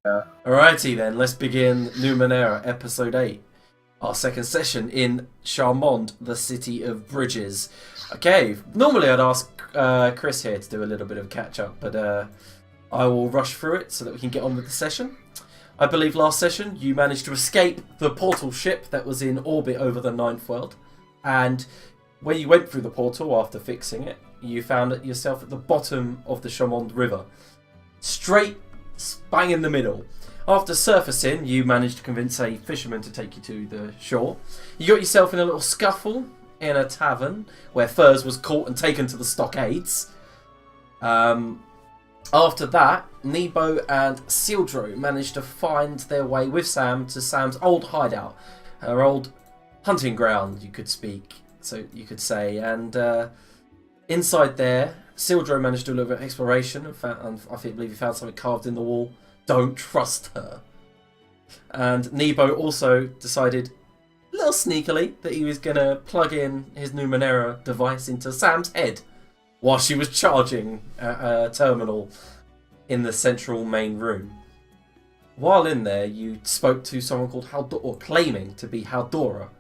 Yeah. Alrighty then, let's begin Numenera, episode 8. Our second session in Charmonde, the city of bridges. Okay, normally I'd ask Chris here to do a little bit of catch up, but I will rush through it so that we can get on with the session. I believe last session you managed to escape the portal ship that was in orbit over the Ninth World, and when you went through the portal after fixing it, you found yourself at the bottom of the Charmonde River. Straight bang in the middle. After surfacing, you managed to convince a fisherman to take you to the shore. You got yourself in a little scuffle in a tavern where Furs was caught and taken to the stockades. After that, Nebo and Sildro managed to find their way with Sam to Sam's old hideout, her old hunting ground, you could say. And inside there, Sildro managed to do a little bit of exploration and believe he found something carved in the wall. Don't trust her. And Nebo also decided, a little sneakily, that he was going to plug in his Numenera device into Sam's head while she was charging a terminal in the central main room. While in there, you spoke to someone called Haldor, or claiming to be Haldora,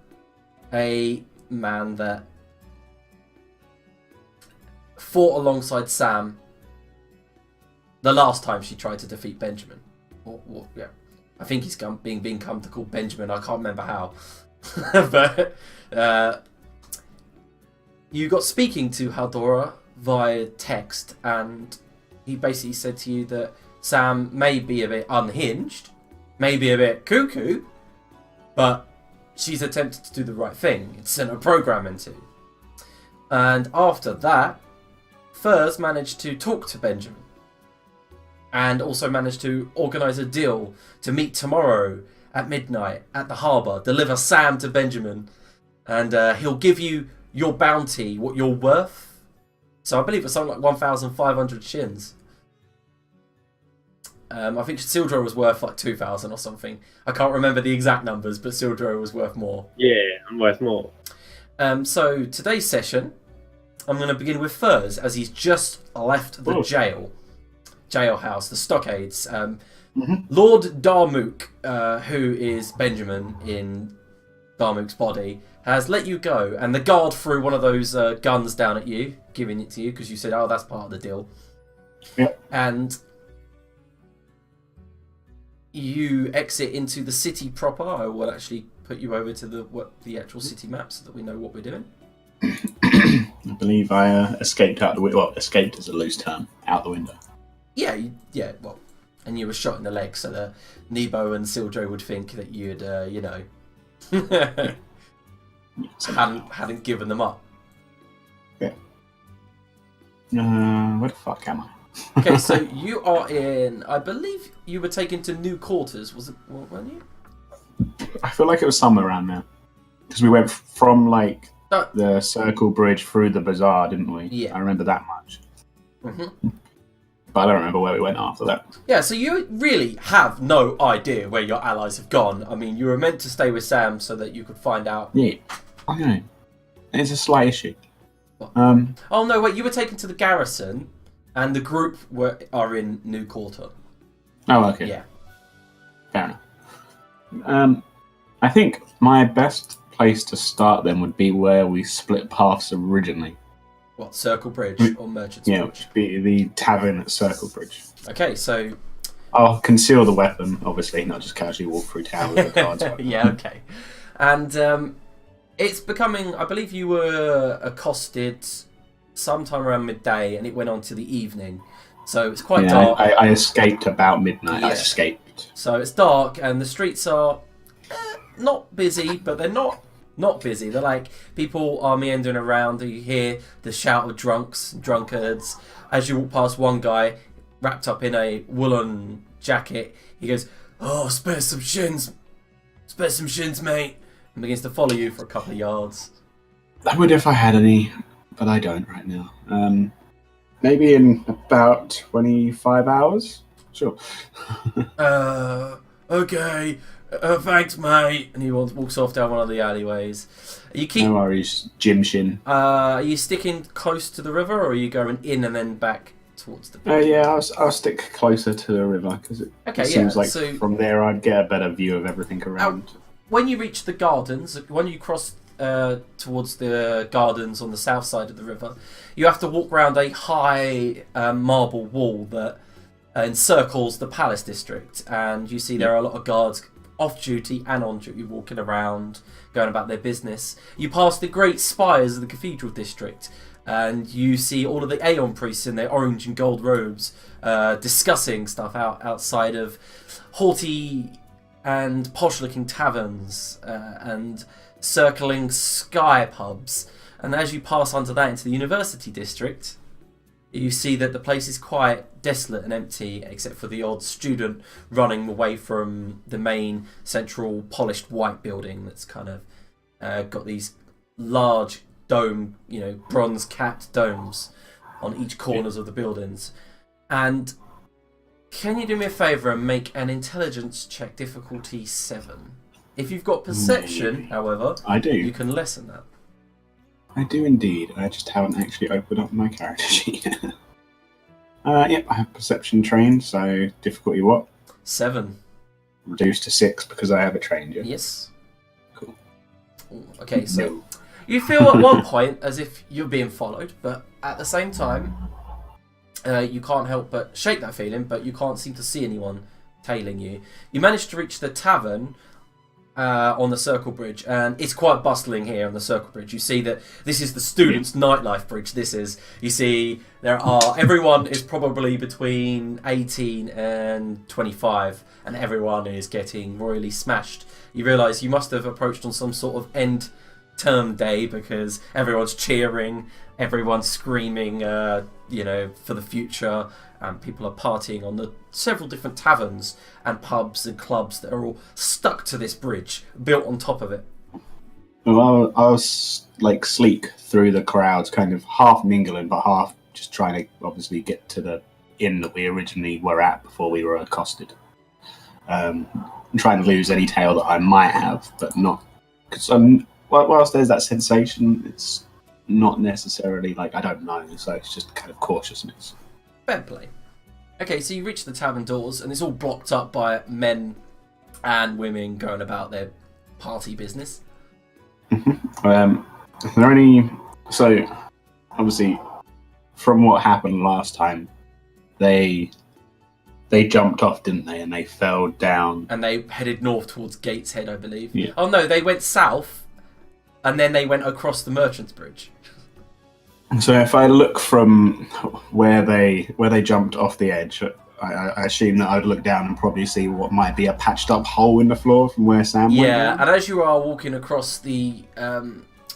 a man that fought alongside Sam the last time she tried to defeat Benjamin. Yeah, I think he's being come to call Benjamin. I can't remember how. But you got speaking to Haldora via text, and he basically said to you that Sam may be a bit unhinged, maybe a bit cuckoo, but she's attempted to do the right thing. It's sent a program into. And after that, Furs managed to talk to Benjamin and also managed to organise a deal to meet tomorrow at midnight at the harbour, deliver Sam to Benjamin, and he'll give you your bounty, what you're worth. So I believe it's something like 1,500 shins. I think Sildro was worth like 2,000 or something. I can't remember the exact numbers, but Sildro was worth more. Yeah, I'm worth more. So today's session, I'm going to begin with Furs, as he's just left the jailhouse, the stockades. Lord Darmook, who is Benjamin in Darmook's body, has let you go, and the guard threw one of those guns down at you, giving it to you because you said, "Oh, that's part of the deal." Yep. And you exit into the city proper. I will actually put you over to the actual city map so that we know what we're doing. I believe I escaped out the window. Well, escaped is a loose term. Out the window. Yeah. Well, and you were shot in the leg, so that Nebo and Sildro would think that you'd, hadn't given them up. Yeah. Where the fuck am I? Okay, so you are in. I believe you were taken to new quarters. Weren't you? I feel like it was somewhere around there because we went from the circle bridge through the bazaar, didn't we? Yeah. I remember that much. Mm-hmm. But I don't remember where we went after that. Yeah, so you really have no idea where your allies have gone. I mean, you were meant to stay with Sam so that you could find out. Yeah. Okay. It's a slight issue. What? Oh no, wait! You were taken to the garrison, and the group are in New Quarter. Oh, okay. Yeah. Fair enough. I think my best place to start then would be where we split paths originally. What, Circle Bridge or Merchant's Yeah, Bridge? which would be the tavern at Circle Bridge. Okay, so I'll conceal the weapon, obviously, not just casually walk through town with the cards. yeah, okay. And it's becoming, I believe you were accosted sometime around midday, and it went on to the evening. So it's quite dark. I escaped about midnight. Yeah. I escaped. So it's dark, and the streets are not busy, but they're not busy. They're like people are meandering around. You hear the shout of drunks, drunkards. As you walk past one guy wrapped up in a woolen jacket, he goes, "Oh, spare some shins, mate," and begins to follow you for a couple of yards. I would if I had any, but I don't right now. Maybe in about 25 hours? Sure. Okay. Thanks, mate. And he walks off down one of the alleyways. No worries, Jim Shin. Are you sticking close to the river, or are you going in and then back towards the Yeah, I'll stick closer to the river because it seems like from there I'd get a better view of everything around. When you reach the gardens, when you cross towards the gardens on the south side of the river, you have to walk around a high marble wall that encircles the palace district, and you see there are a lot of guards off duty and on duty walking around, going about their business. You pass the great spires of the cathedral district, and you see all of the Aeon priests in their orange and gold robes discussing stuff outside of haughty and posh-looking taverns and circling sky pubs. And as you pass under that into the university district, you see that the place is quite desolate and empty, except for the odd student running away from the main central polished white building that's kind of got these large dome, bronze-capped domes on each corners of the buildings. And can you do me a favour and make an intelligence check, difficulty 7? If you've got perception, however, I do. You can lessen that. I do indeed. I just haven't actually opened up my character sheet. Yep, I have perception trained, so difficulty what? 7. Reduced to 6 because I have it trained, yeah? Yes. Cool. Okay, so you feel at one point as if you're being followed, but at the same time, you can't help but shake that feeling, but you can't seem to see anyone tailing you. You manage to reach the tavern on the Circle Bridge, and it's quite bustling here on the Circle Bridge. You see that this is the students' nightlife bridge. You see everyone is probably between 18 and 25, and everyone is getting royally smashed. You realise you must have approached on some sort of end term day because everyone's cheering, everyone's screaming, for the future, and people are partying on the several different taverns and pubs and clubs that are all stuck to this bridge, built on top of it. Well, I was like sleek through the crowds, kind of half mingling, but half just trying to obviously get to the inn that we originally were at before we were accosted. I'm trying to lose any tail that I might have, but not... Because whilst there's that sensation, it's not necessarily like I don't know, so it's just kind of cautiousness. Fair play. Okay, so you reach the tavern doors, and it's all blocked up by men and women going about their party business. Are there any... So, obviously, from what happened last time, they jumped off, didn't they? And they fell down. And they headed north towards Gateshead, I believe. Yeah. Oh no, they went south, and then they went across the Merchant's Bridge. So if I look from where they jumped off the edge, I assume that I'd look down and probably see what might be a patched up hole in the floor from where Sam went. Yeah, and as you are walking across the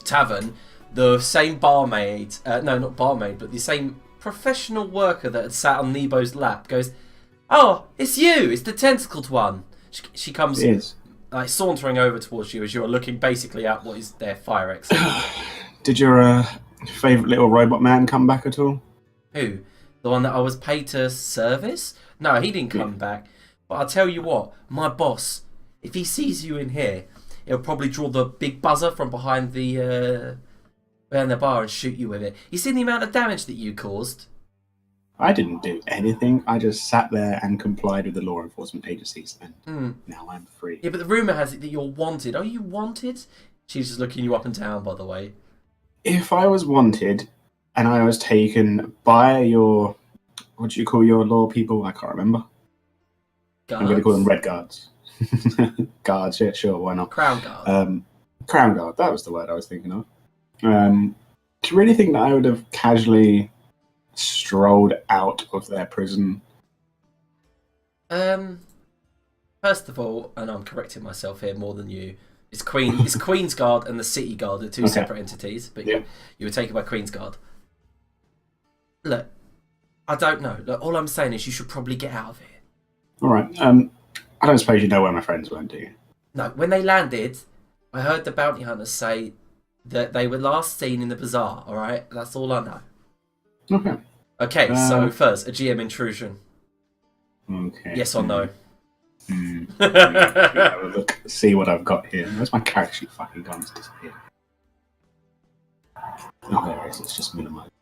tavern, the same barmaid, not barmaid, but the same professional worker that had sat on Nebo's lap goes, "Oh, it's you! It's the tentacled one." She comes like sauntering over towards you as you are looking basically at what is their fire exit. Did your favourite little robot man come back at all? Who? The one that I was paid to service? No, he didn't come back. But I'll tell you what, my boss, if he sees you in here, he'll probably draw the big buzzer from behind the bar and shoot you with it. You seen the amount of damage that you caused? I didn't do anything. I just sat there and complied with the law enforcement agencies, and now I'm free. Yeah, but the rumour has it that you're wanted. Are you wanted? She's just looking you up and down, by the way. If I was wanted and I was taken by your... What do you call your law people? I can't remember. Guards? I'm going to call them Red Guards. Guards, yeah, sure, why not? Crown Guard. Crown Guard, that was the word I was thinking of. Do you really think that I would have casually strolled out of their prison? First of all, and I'm correcting myself here more than you, it's Queen's Guard and the City Guard are two separate entities, but you were taken by Queen's Guard. Look, I don't know. Look, all I'm saying is you should probably get out of here. All right. I don't suppose you know where my friends went, do you? No, when they landed, I heard the bounty hunters say that they were last seen in the bazaar, all right? That's all I know. Okay. Okay, so first, a GM intrusion. Okay. Yes or no? Have a look, see what I've got here. Where's my character sheet fucking gone? It's disappeared. Oh, there it is. It's just minimised.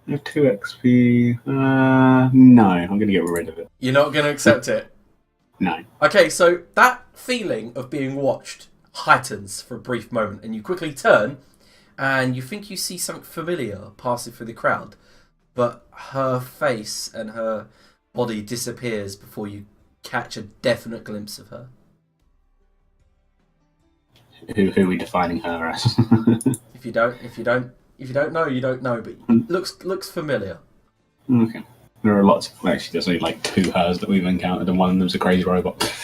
I have 2 XP. No, I'm going to get rid of it. You're not going to accept it? No. Okay, so that feeling of being watched heightens for a brief moment, and you quickly turn, and you think you see something familiar passing through the crowd, but her face and her body disappears before you catch a definite glimpse of her. Who are we defining her as? If you don't know, you don't know, but looks familiar. Okay. There are lots of, actually, there's only like 2 hers that we've encountered, and one of them's a crazy robot.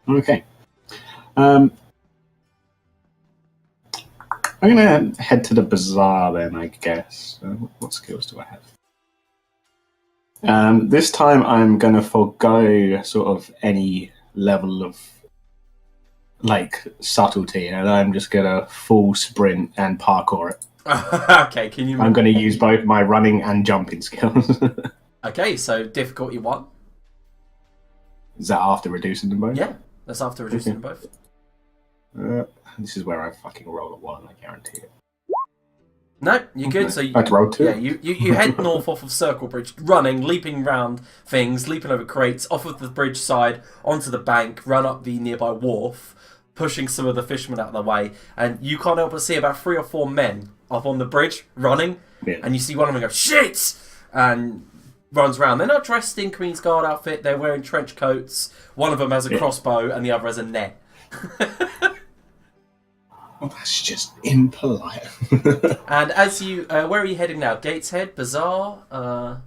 Okay. I'm going to head to the bazaar then, I guess. What skills do I have? This time I'm going to forego sort of any level of like subtlety, and I'm just going to full sprint and parkour it. Okay, can you... I'm going to use both my running and jumping skills. Okay, so difficulty 1. Is that after reducing them both? Yeah, that's after reducing them both. This is where I fucking roll a 1, I guarantee it. No, you're good. So I had to roll 2. Yeah, you head north off of Circle Bridge, running, leaping round things, leaping over crates, off of the bridge side, onto the bank, run up the nearby wharf, pushing some of the fishermen out of the way, and you can't help but see about 3 or 4 men up on the bridge, running, and you see one of them go, "Shit!" and runs around. They're not dressed in Queen's Guard outfit, they're wearing trench coats, one of them has a crossbow, and the other has a net. Well, that's just impolite. And as you, where are you heading now? Gateshead, Bazaar? I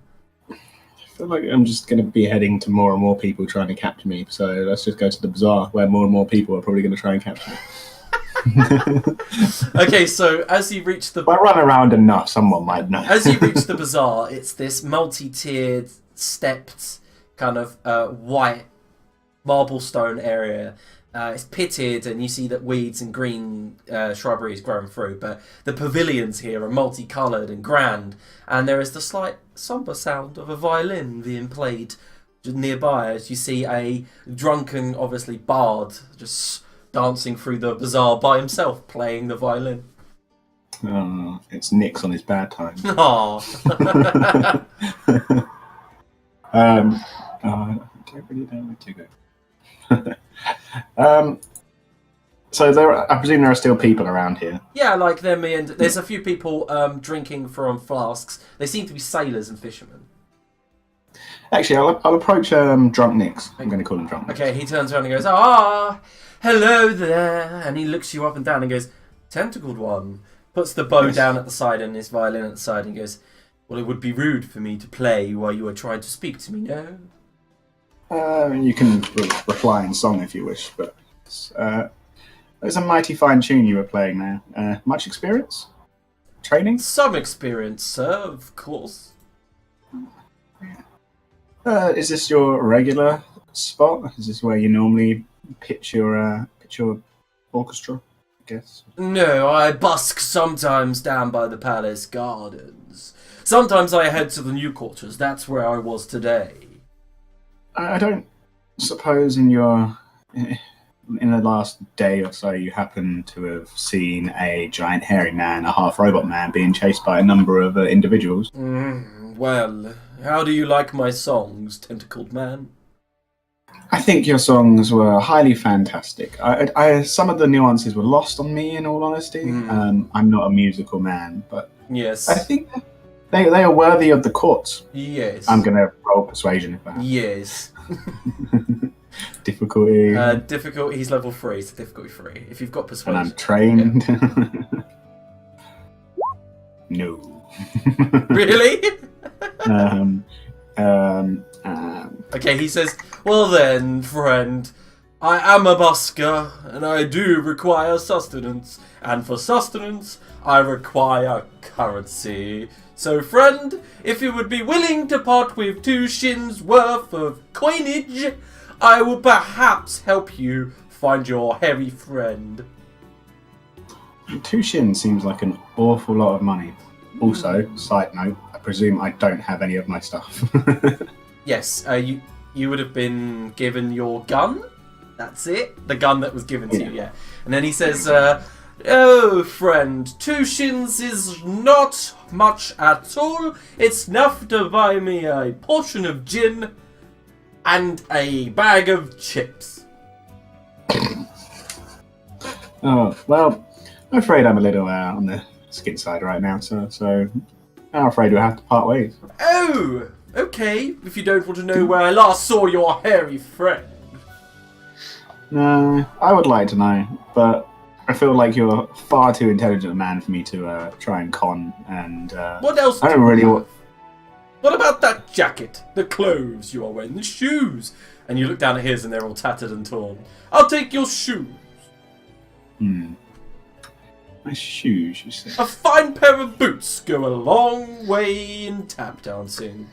feel like I'm just going to be heading to more and more people trying to capture me, so let's just go to the bazaar, where more and more people are probably going to try and capture me. Okay, so as you reach the... If I run around enough, someone might know. As you reach the bazaar, it's this multi-tiered, stepped, kind of white marble stone area. It's pitted, and you see that weeds and green shrubbery is growing through, but the pavilions here are multicoloured and grand, and there is the slight sombre sound of a violin being played nearby as you see a drunken, obviously, bard just dancing through the bazaar by himself, playing the violin. Oh, it's Nick's on his bad time. Aww. I don't really know where to go. So I presume there are still people around here. Yeah, like them, and there's a few people drinking from flasks. They seem to be sailors and fishermen. Actually, I'll approach Drunk Nick's. I'm going to call him Drunk Nick's. Okay, he turns around and goes, "Ah, hello there," and he looks you up and down and goes, "Tentacled one." Puts the bow down at the side and his violin at the side and goes, "Well, it would be rude for me to play while you are trying to speak to me, no?" You can reply in song if you wish, but it's a mighty fine tune you were playing there. Much experience? Training? Some experience, sir, of course. Is this your regular spot? Is this where you normally pitch your orchestra, I guess? No, I busk sometimes down by the palace gardens. Sometimes I head to the new quarters. That's where I was today. I don't suppose in the last day or so you happen to have seen a giant hairy man, a half robot man, being chased by a number of individuals. Well, how do you like my songs, tentacled man? I think your songs were highly fantastic. Some of the nuances were lost on me, in all honesty. I'm not a musical man, but yes, I think they are worthy of the courts. Yes. I'm going to roll persuasion if I have. Yes. Difficulty. Difficulty. He's level 3, so difficulty 3. If you've got persuasion. And I'm trained. Yeah. No. Really? Okay, he says, "Well then, friend, I am a busker, and I do require sustenance, and for sustenance, I require currency. So, friend, if you would be willing to part with 2 shins worth of coinage, I will perhaps help you find your hairy friend." 2 shins seems like an awful lot of money. Also, side note, I presume I don't have any of my stuff. Yes, you would have been given your gun. That's it. The gun that was given to you, yeah. And then he says, Oh, friend, 2 shins is not much at all. It's enough to buy me a portion of gin and a bag of chips. Oh, well, I'm afraid I'm a little on the skin side right now, so I'm afraid we'll have to part ways. Oh, okay, if you don't want to know where I last saw your hairy friend. No, I would like to know, but I feel like you're far too intelligent a man for me to try and con, and What else I do don't you really have? want... What about that jacket, the clothes you are wearing, the shoes? And you look down at his and they're all tattered and torn. I'll take your shoes. My shoes, you say? A fine pair of boots go a long way in tap dancing.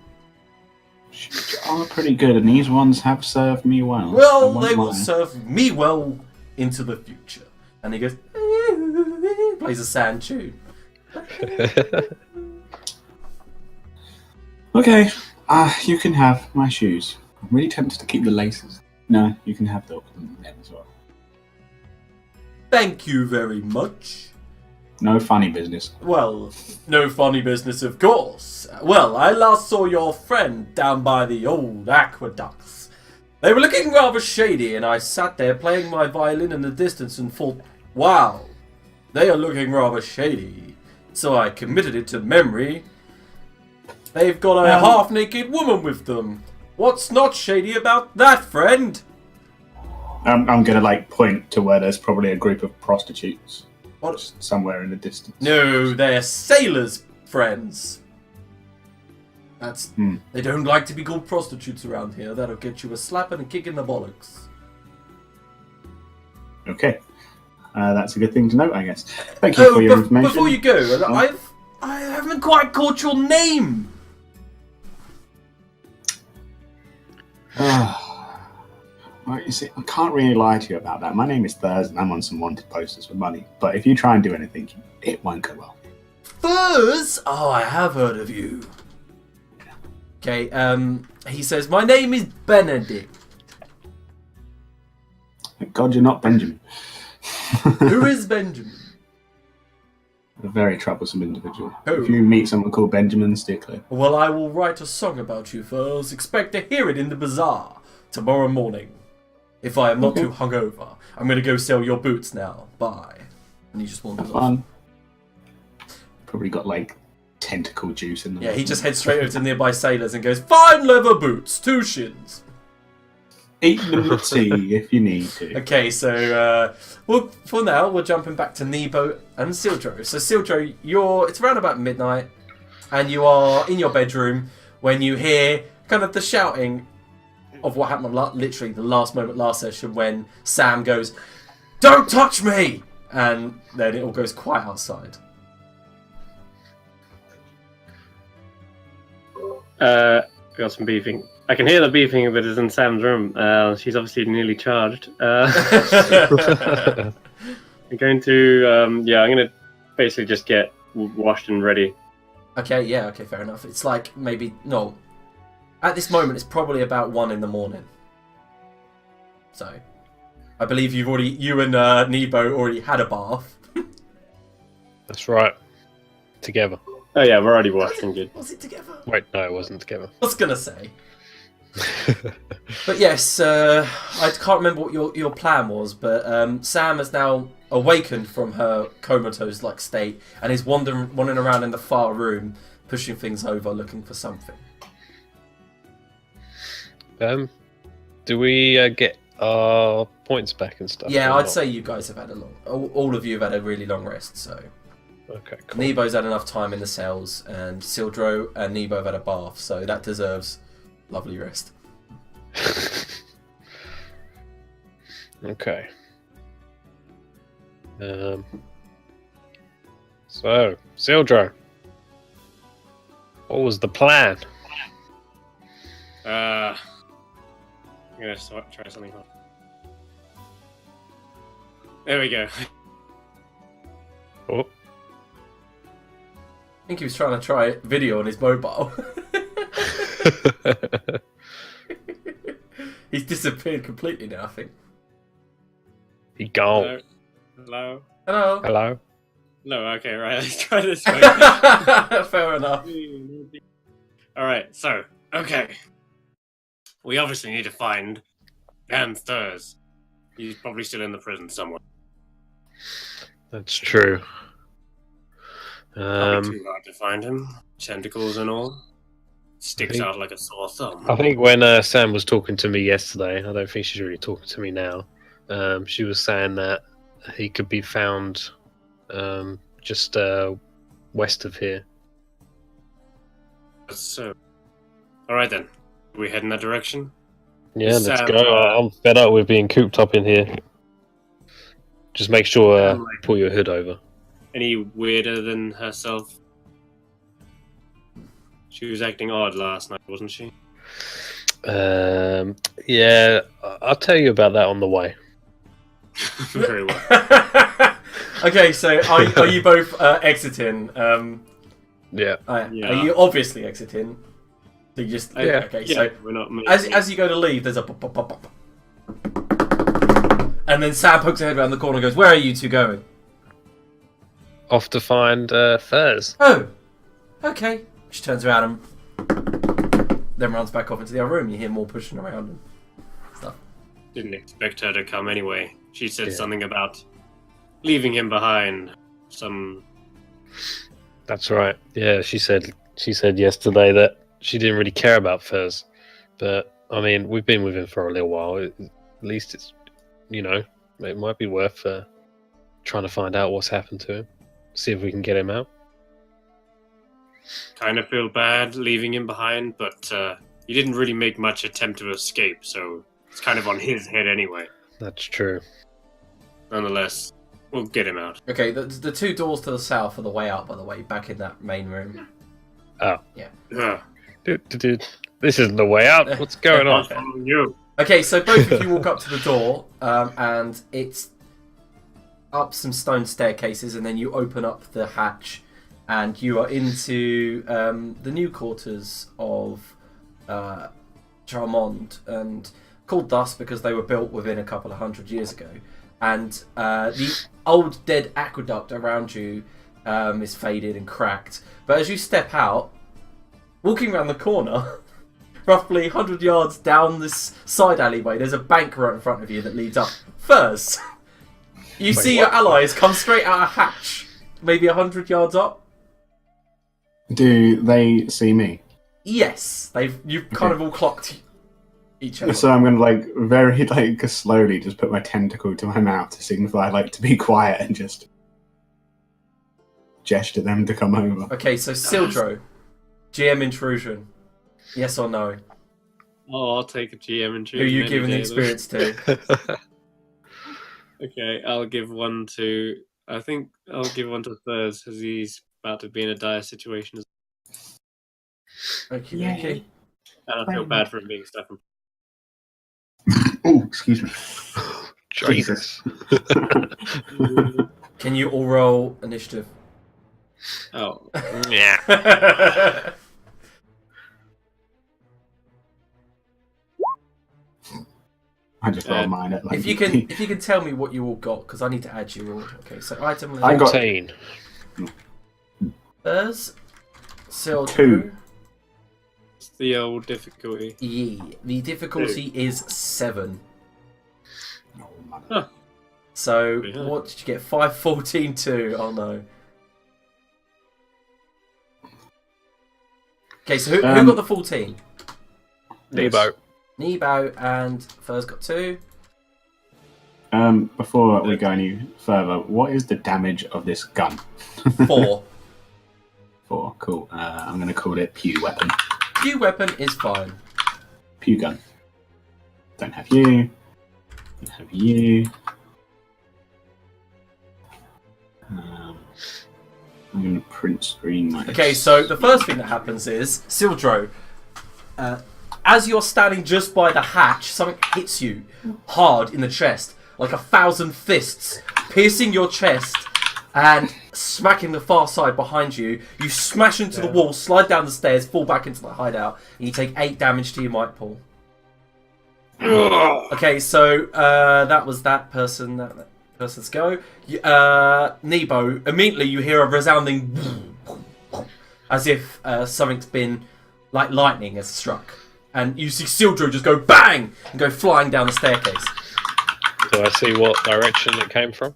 Shoes are pretty good, and these ones have served me well. Well, I won't they will lie. serve me well into the future. And he goes, plays a sad tune. Okay, you can have my shoes. I'm really tempted to keep the laces. No, you can have them as well. Thank you very much. No funny business. Well, no funny business, of course. Well, I last saw your friend down by the old aqueducts. They were looking rather shady, and I sat there playing my violin in the distance and thought, wow, they are looking rather shady. So I committed it to memory. They've got a half-naked woman with them. What's not shady about that, friend? I'm gonna point to where there's probably a group of prostitutes. What? Just somewhere in the distance. No, they're sailors, friends. That's... They don't like to be called prostitutes around here. That'll get you a slap and a kick in the bollocks. Okay. That's a good thing to note, I guess. Thank you for your information. Before you go, I haven't quite caught your name. Well, you see, I can't really lie to you about that. My name is Thurs, and I'm on some wanted posters for money. But if you try and do anything, it won't go well. Thurs? Oh, I have heard of you. Okay, he says, my name is Benedict. Thank God you're not Benjamin. Who is Benjamin? A very troublesome individual. Who? If you meet someone called Benjamin, steer clear. Well, I will write a song about you, Thurs. Expect to hear it in the bazaar tomorrow morning. If I am not too hungover. I'm going to go sell your boots now. Bye. And he just wanders off. Fun. Probably got tentacle juice in them. Yeah, he just heads straight over to nearby sailors and goes, fine leather boots, 2 shins. Eat them with tea if you need to. Okay, so for now, we're jumping back to Nebo and Sildro. So Sildro, it's around about midnight, and you are in your bedroom when you hear kind of the shouting of what happened literally the last moment last session when Sam goes, don't touch me! And then it all goes quiet outside. I got some beefing. I can hear the beefing that is in Sam's room. She's obviously nearly charged. I'm going to basically just get washed and ready. Okay, fair enough. It's at this moment, it's probably about 1 in the morning. So, I believe you and Nebo already had a bath. That's right. Together. Oh yeah, we're already washed and good. Was it together? Wait, no, it wasn't together. I was going to say. But yes, I can't remember what your plan was, but Sam has now awakened from her comatose-like state and is wandering around in the far room, pushing things over, looking for something. Do we get our points back and stuff? Yeah, or I'd not? say you guys have had all of you have had a really long rest, so... Okay, cool. Nebo's had enough time in the cells, and Sildro and Nebo have had a bath, so that deserves lovely rest. Okay. So, Sildro, what was the plan? I'm gonna try something else. There we go. Oh, I think he was trying to try video on his mobile. He's disappeared completely now, I think. he gone. Hello? Hello. Hello. No, okay, right. Let's try this way. Fair enough. Alright, so, okay. We obviously need to find Dan Thurs. He's probably still in the prison somewhere. That's true. Probably too hard to find him. Tentacles and all. Sticks out like a sore thumb. I think when Sam was talking to me yesterday, I don't think she's really talking to me now. She was saying that he could be found just west of here. So, alright then. We head in that direction? Yeah, let's Sam, go. I'm fed up with being cooped up in here. Just make sure pull your hood over. Any weirder than herself? She was acting odd last night, wasn't she? Yeah, I'll tell you about that on the way. Very well. Okay, so are you both exiting? Yeah. Are you obviously exiting? So you just Yeah. Okay, Yeah, so we're not as you go to leave, there's a pop, pop, pop, pop. And then Sam pokes her head around the corner and goes, "Where are you two going?" Off to find Furs. Oh, okay. She turns around and then runs back off into the other room. You hear more pushing around and stuff. Didn't expect her to come anyway. She said Yeah. something about leaving him behind. That's right. Yeah, she said yesterday that she didn't really care about Furs, but I mean, we've been with him for a little while. At least it's, it might be worth trying to find out what's happened to him. See if we can get him out. Kind of feel bad leaving him behind, but he didn't really make much attempt to escape, so it's kind of on his head anyway. That's true. Nonetheless, we'll get him out. Okay, the two doors to the south are the way out, by the way, back in that main room. Oh. Yeah. Ugh. Dude, this isn't the way out. What's going I'm on? following you. Okay, so both of you walk up to the door, and it's up some stone staircases, and then you open up the hatch, and you are into the new quarters of Charmonde, and called thus because they were built within a couple of 100 years ago. And the old dead aqueduct around you is faded and cracked. But as you step out, walking around the corner, roughly 100 yards down this side alleyway, there's a bank right in front of you that leads up. First, you see your allies come straight out a hatch, maybe 100 yards up. Do they see me? Yes, you've kind of all clocked each other. So I'm gonna very slowly just put my tentacle to my mouth to signify to be quiet and just gesture them to come over. Okay, so Sildro, GM intrusion, yes or no? Oh, I'll take a GM Who intrusion. are you any giving the day, experience to? Okay, I'll give one to. I think I'll give one to Thurs as he's about to be in a dire situation. Okay. And I feel bad for him being stuck in. Oh, excuse me. Jesus. Can you all roll initiative? Oh, Yeah. I just rolled mine at If you can tell me what you all got, because I need to add you all. Okay, so item list. I got 14. Thurs, Sildro. 2. it's the old difficulty. Yeah, the difficulty is 7. Oh, mother. Huh. So, Yeah. what did you get? 5, 14, 2. Oh no. Okay, so who got the 14? Nebo. Nebo and Furs got 2. Before we go any further, what is the damage of this gun? 4. 4. Cool. I'm going to call it Pew Weapon. Pew weapon is fine. Pew Gun. Don't have you. Don't have you. I'm going to print screen. Okay, so the first thing that happens is, Sildro, as you're standing just by the hatch, something hits you hard in the chest, like 1,000 fists, piercing your chest and smacking the far side behind you. You smash into the wall, slide down the stairs, fall back into the hideout, and you take 8 damage to your might pool. Okay, so that was that person. Person's go. Nebo, immediately you hear a resounding as if something's been like lightning has struck. And you see Sildrew just go bang and go flying down the staircase. Do I see what direction it came from?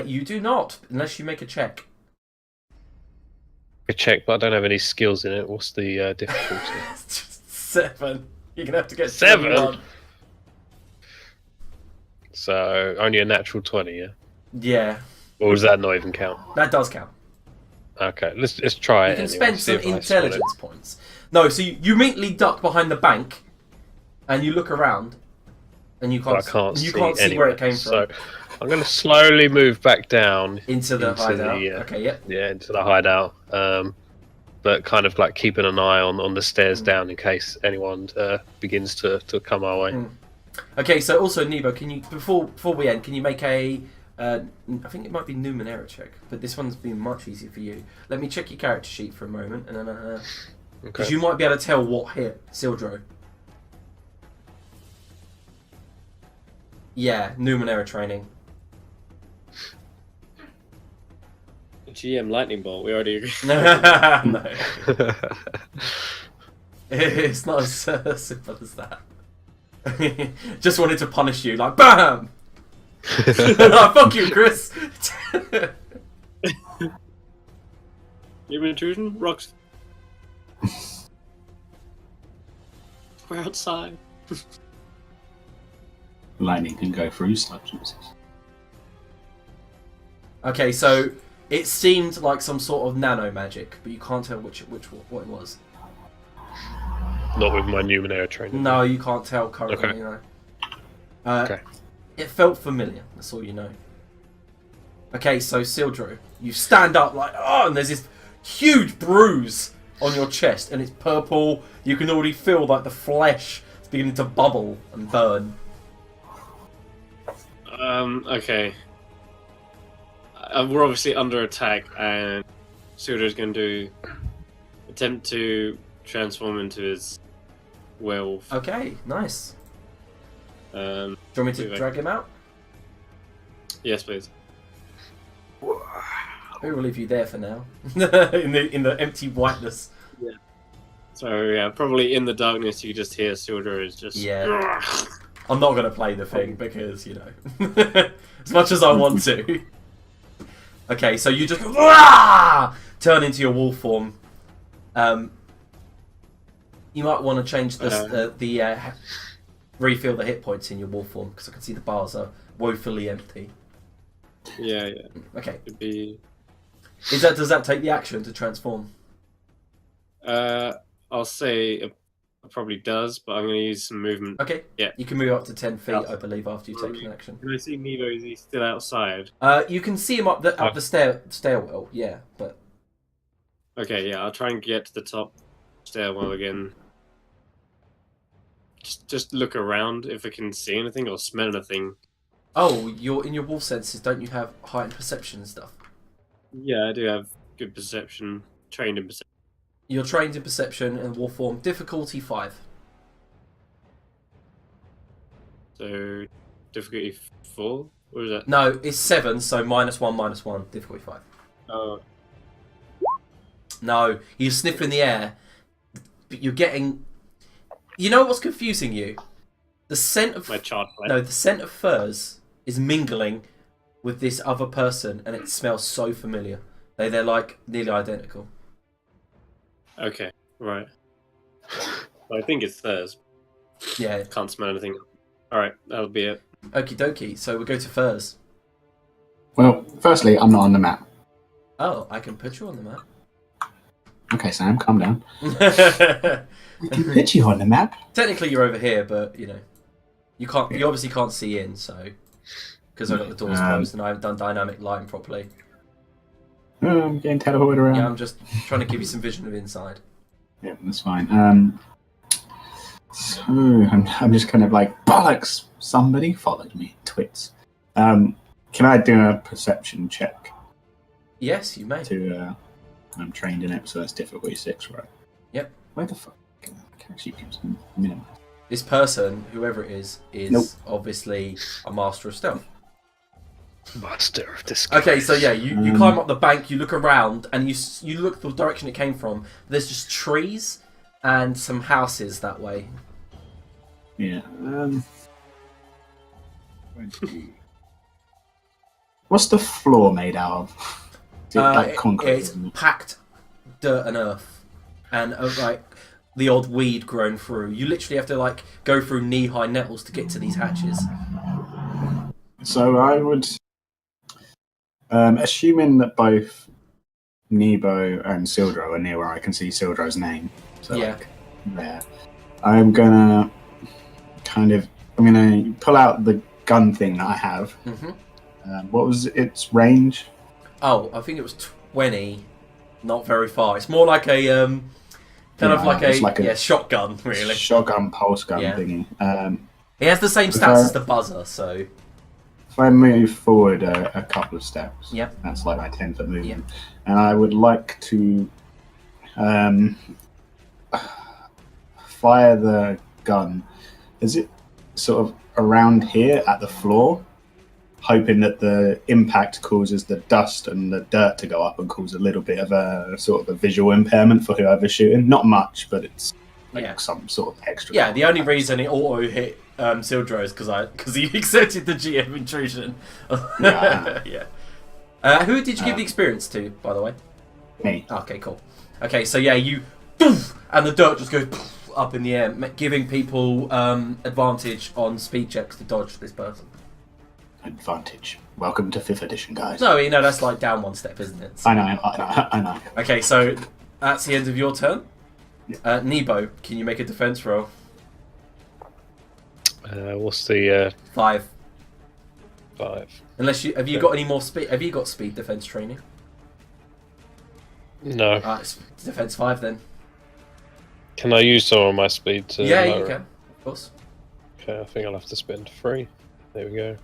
You do not, unless you make a check. A check, but I don't have any skills in it. What's the difficulty? 7. You're going to have to get 7? 7. So, only a natural 20, yeah? Yeah. Or does that not even count? That does count. Okay, let's try You it. can anyway, spend see some if I intelligence points. No, so you immediately duck behind the bank, and you look around, and you can't, see where it came from. So I'm going to slowly move back down into the hideout. Okay, yep. Yeah, into the hideout. But kind of like keeping an eye on the stairs down in case anyone begins to come our way. Okay, so also Nebo, can you before we end, can you make a I think it might be Numenera check, but this one's been much easier for you. Let me check your character sheet for a moment, and then because you might be able to tell what hit Sildrew. Yeah, Numenera training. GM lightning bolt. We already agreed. No, it's not as simple as that. Just wanted to punish you, like BAM! Oh, fuck you, Chris! Human intrusion? Rocks. We're outside. Lightning can go through substances. Okay, so it seemed like some sort of nano magic, but you can't tell what it was. Not with my Numenera training. No, you can't tell currently. Okay. You know. Okay. It felt familiar. That's all you know. Okay, so Sildrew, you stand up like, oh, and there's this huge bruise on your chest, and it's purple. You can already feel like the flesh is beginning to bubble and burn. Okay. We're obviously under attack, and Sildrew's going to attempt to transform into his werewolf. Okay, nice. Do you want me to drag him out? Yes, please. We will leave you there for now, in the empty whiteness. Yeah. So yeah, probably in the darkness you just hear Sildrew is just. Yeah. I'm not gonna play the thing because as much as I want to. Okay, so you just turn into your wolf form. You might want to change the refill the hit points in your wolf form because I can see the bars are woefully empty. Yeah. Okay. It'd be. Does that take the action to transform? I'll say it probably does, but I'm going to use some movement. Okay. Yeah. You can move up to 10 feet, I believe, after you've taken action. Can I see Nebo? Is he still outside? You can see him up the stairwell. Yeah, but. Okay. Yeah. I'll try and get to the top stairwell again. Just look around if I can see anything or smell anything. Oh, you're in your wolf senses. Don't you have heightened perception and stuff? Yeah, I do have good perception. Trained in perception. You're trained in perception and wolf form. Difficulty 5. So, difficulty 4? Or is that? No, it's 7, so -1, difficulty 5. Oh. No, you're sniffing the air, but you're getting... You know what's confusing you? The scent of... My chart plate. No, the scent of furs is mingling with this other person, and it smells so familiar. They're like nearly identical. Okay, right. Well, I think it's theirs. Yeah. Can't smell anything. Alright, that'll be it. Okie dokie, so we go to furs. Well, firstly, I'm not on the map. Oh, I can put you on the map. Okay, Sam, calm down. We can put you on the map. Technically, you're over here, but you can't. You obviously can't see in, so because I've got the doors closed and I haven't done dynamic lighting properly. Oh, I'm getting teleported around. Yeah, I'm just trying to give you some vision of inside. Yeah, that's fine. So I'm just kind of like, bollocks! Somebody followed me. Twits. Can I do a perception check? Yes, you may. I'm trained in it, so that's difficulty 6, right? Yep. Where the fuck? Can actually minimize. This person, whoever it is Nope. obviously a master of stealth. Master of disguise. Okay, so yeah, you climb up the bank, you look around, and you look the direction it came from. There's just trees and some houses that way. Yeah. What's the floor made out of? Is it like concrete? It's packed dirt and earth, and like the odd weed grown through. You literally have to like go through knee-high nettles to get to these hatches. So I would, assuming that both Nebo and Sildro are near where I can see Sildro's name. So Yeah. like there. I'm gonna pull out the gun thing that I have. Mm-hmm. What was its range? Oh, I think it was 20. Not very far. It's more like a like a shotgun, really. Shotgun pulse gun Yeah. thingy. It has the same stats as the buzzer, so If I move forward a couple of steps, Yep. that's like my 10-foot movement, Yep. and I would like to fire the gun. Is it sort of around here at the floor, hoping that the impact causes the dust and the dirt to go up and cause a little bit of a sort of a visual impairment for whoever's shooting? Not much, but it's like Yeah. some sort of extra. yeah. The only reason it auto hit Sildro is because he accepted the GM intrusion. Yeah. Yeah. Who did you give the experience to, by the way? Me. Okay, cool. Okay, so yeah, you doof, and the dirt just goes poof, up in the air, giving people advantage on speed checks to dodge this person. Advantage. Welcome to 5th edition, guys. No, you know that's like down one step, isn't it? So- I know. Okay, so that's the end of your turn. Nebo, can you make a defense roll? What's the 5. 5? Unless have you got any more speed? Have you got speed defense training? No. It's defense 5 then. Can I use some of my speed to Yeah, lower you it? can, of course. Okay, I think I'll have to spend 3. There we go.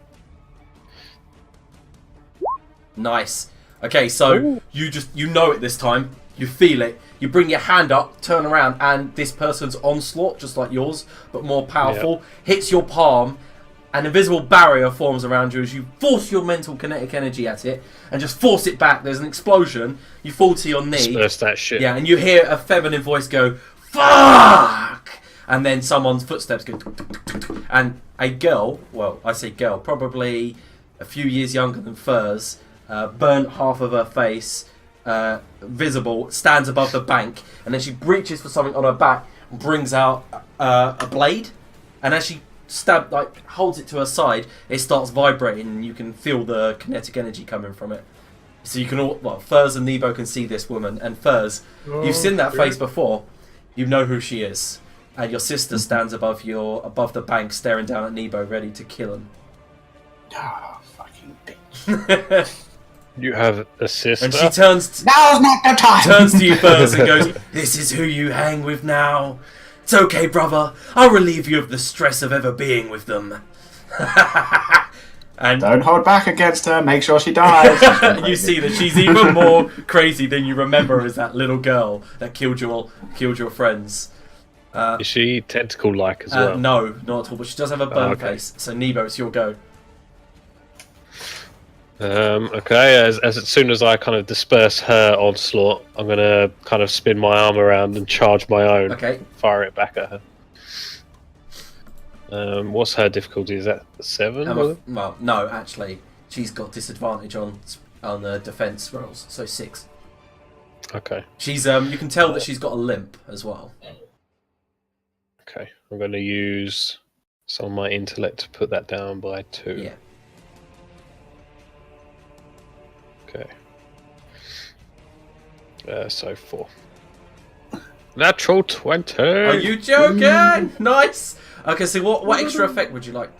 Nice. Okay, so Ooh. you know it this time. You feel it. You bring your hand up, turn around, and this person's onslaught, just like yours, but more powerful, hits your palm. An invisible barrier forms around you as you force your mental kinetic energy at it and just force it back. There's an explosion. You fall to your knee. Disperse that shit. Yeah, and you hear a feminine voice go, "Fuck!" And then someone's footsteps go, tuk, tuk, tuk, tuk, tuk. And a girl, well, I say girl, probably a few years younger than Furs, burnt half of her face, visible, stands above the bank, and then she reaches for something on her back and brings out a blade. And as she holds it to her side, it starts vibrating, and you can feel the kinetic energy coming from it. So you can Furs and Nebo can see this woman, and Furs, you've seen that face before. You know who she is, and your sister stands above the bank, staring down at Nebo, ready to kill him. Oh, fucking bitch. You have a sister? And she turns Now's not the time! turns to you Furs and goes, "This is who you hang with now. It's okay, brother. I'll relieve you of the stress of ever being with them." And Don't hold back against her. Make sure she dies. you see that she's even more crazy than you remember as that little girl that killed your friends. Is she tentacle-like as well? No, not at all. But she does have a burn okay. face. So Nebo, it's your go. Okay, as soon as I kind of disperse her onslaught, I'm going to kind of spin my arm around and charge my own. Okay. Fire it back at her. What's her difficulty? Is that 7? Well, no, actually, she's got disadvantage on the defense rolls, so 6. Okay. She's you can tell that she's got a limp as well. Okay. I'm going to use some of my intellect to put that down by 2. Yeah. Okay. So 4. Natural 20! Are you joking? Nice! Okay, so what extra effect would you like?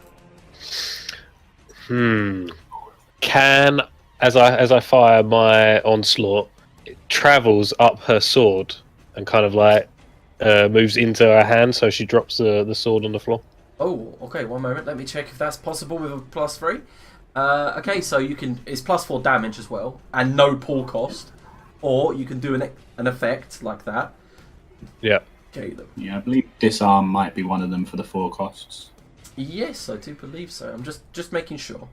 Can, as I fire my onslaught, it travels up her sword and kind of like moves into her hand, so she drops the sword on the floor. Oh, okay, one moment. Let me check if that's possible with a +3. Okay, so it's +4 damage as well, and no pull cost. Or you can do an effect like that. Yeah. Okay. Yeah, I believe disarm might be one of them for the 4 costs. Yes, I do believe so. I'm just making sure.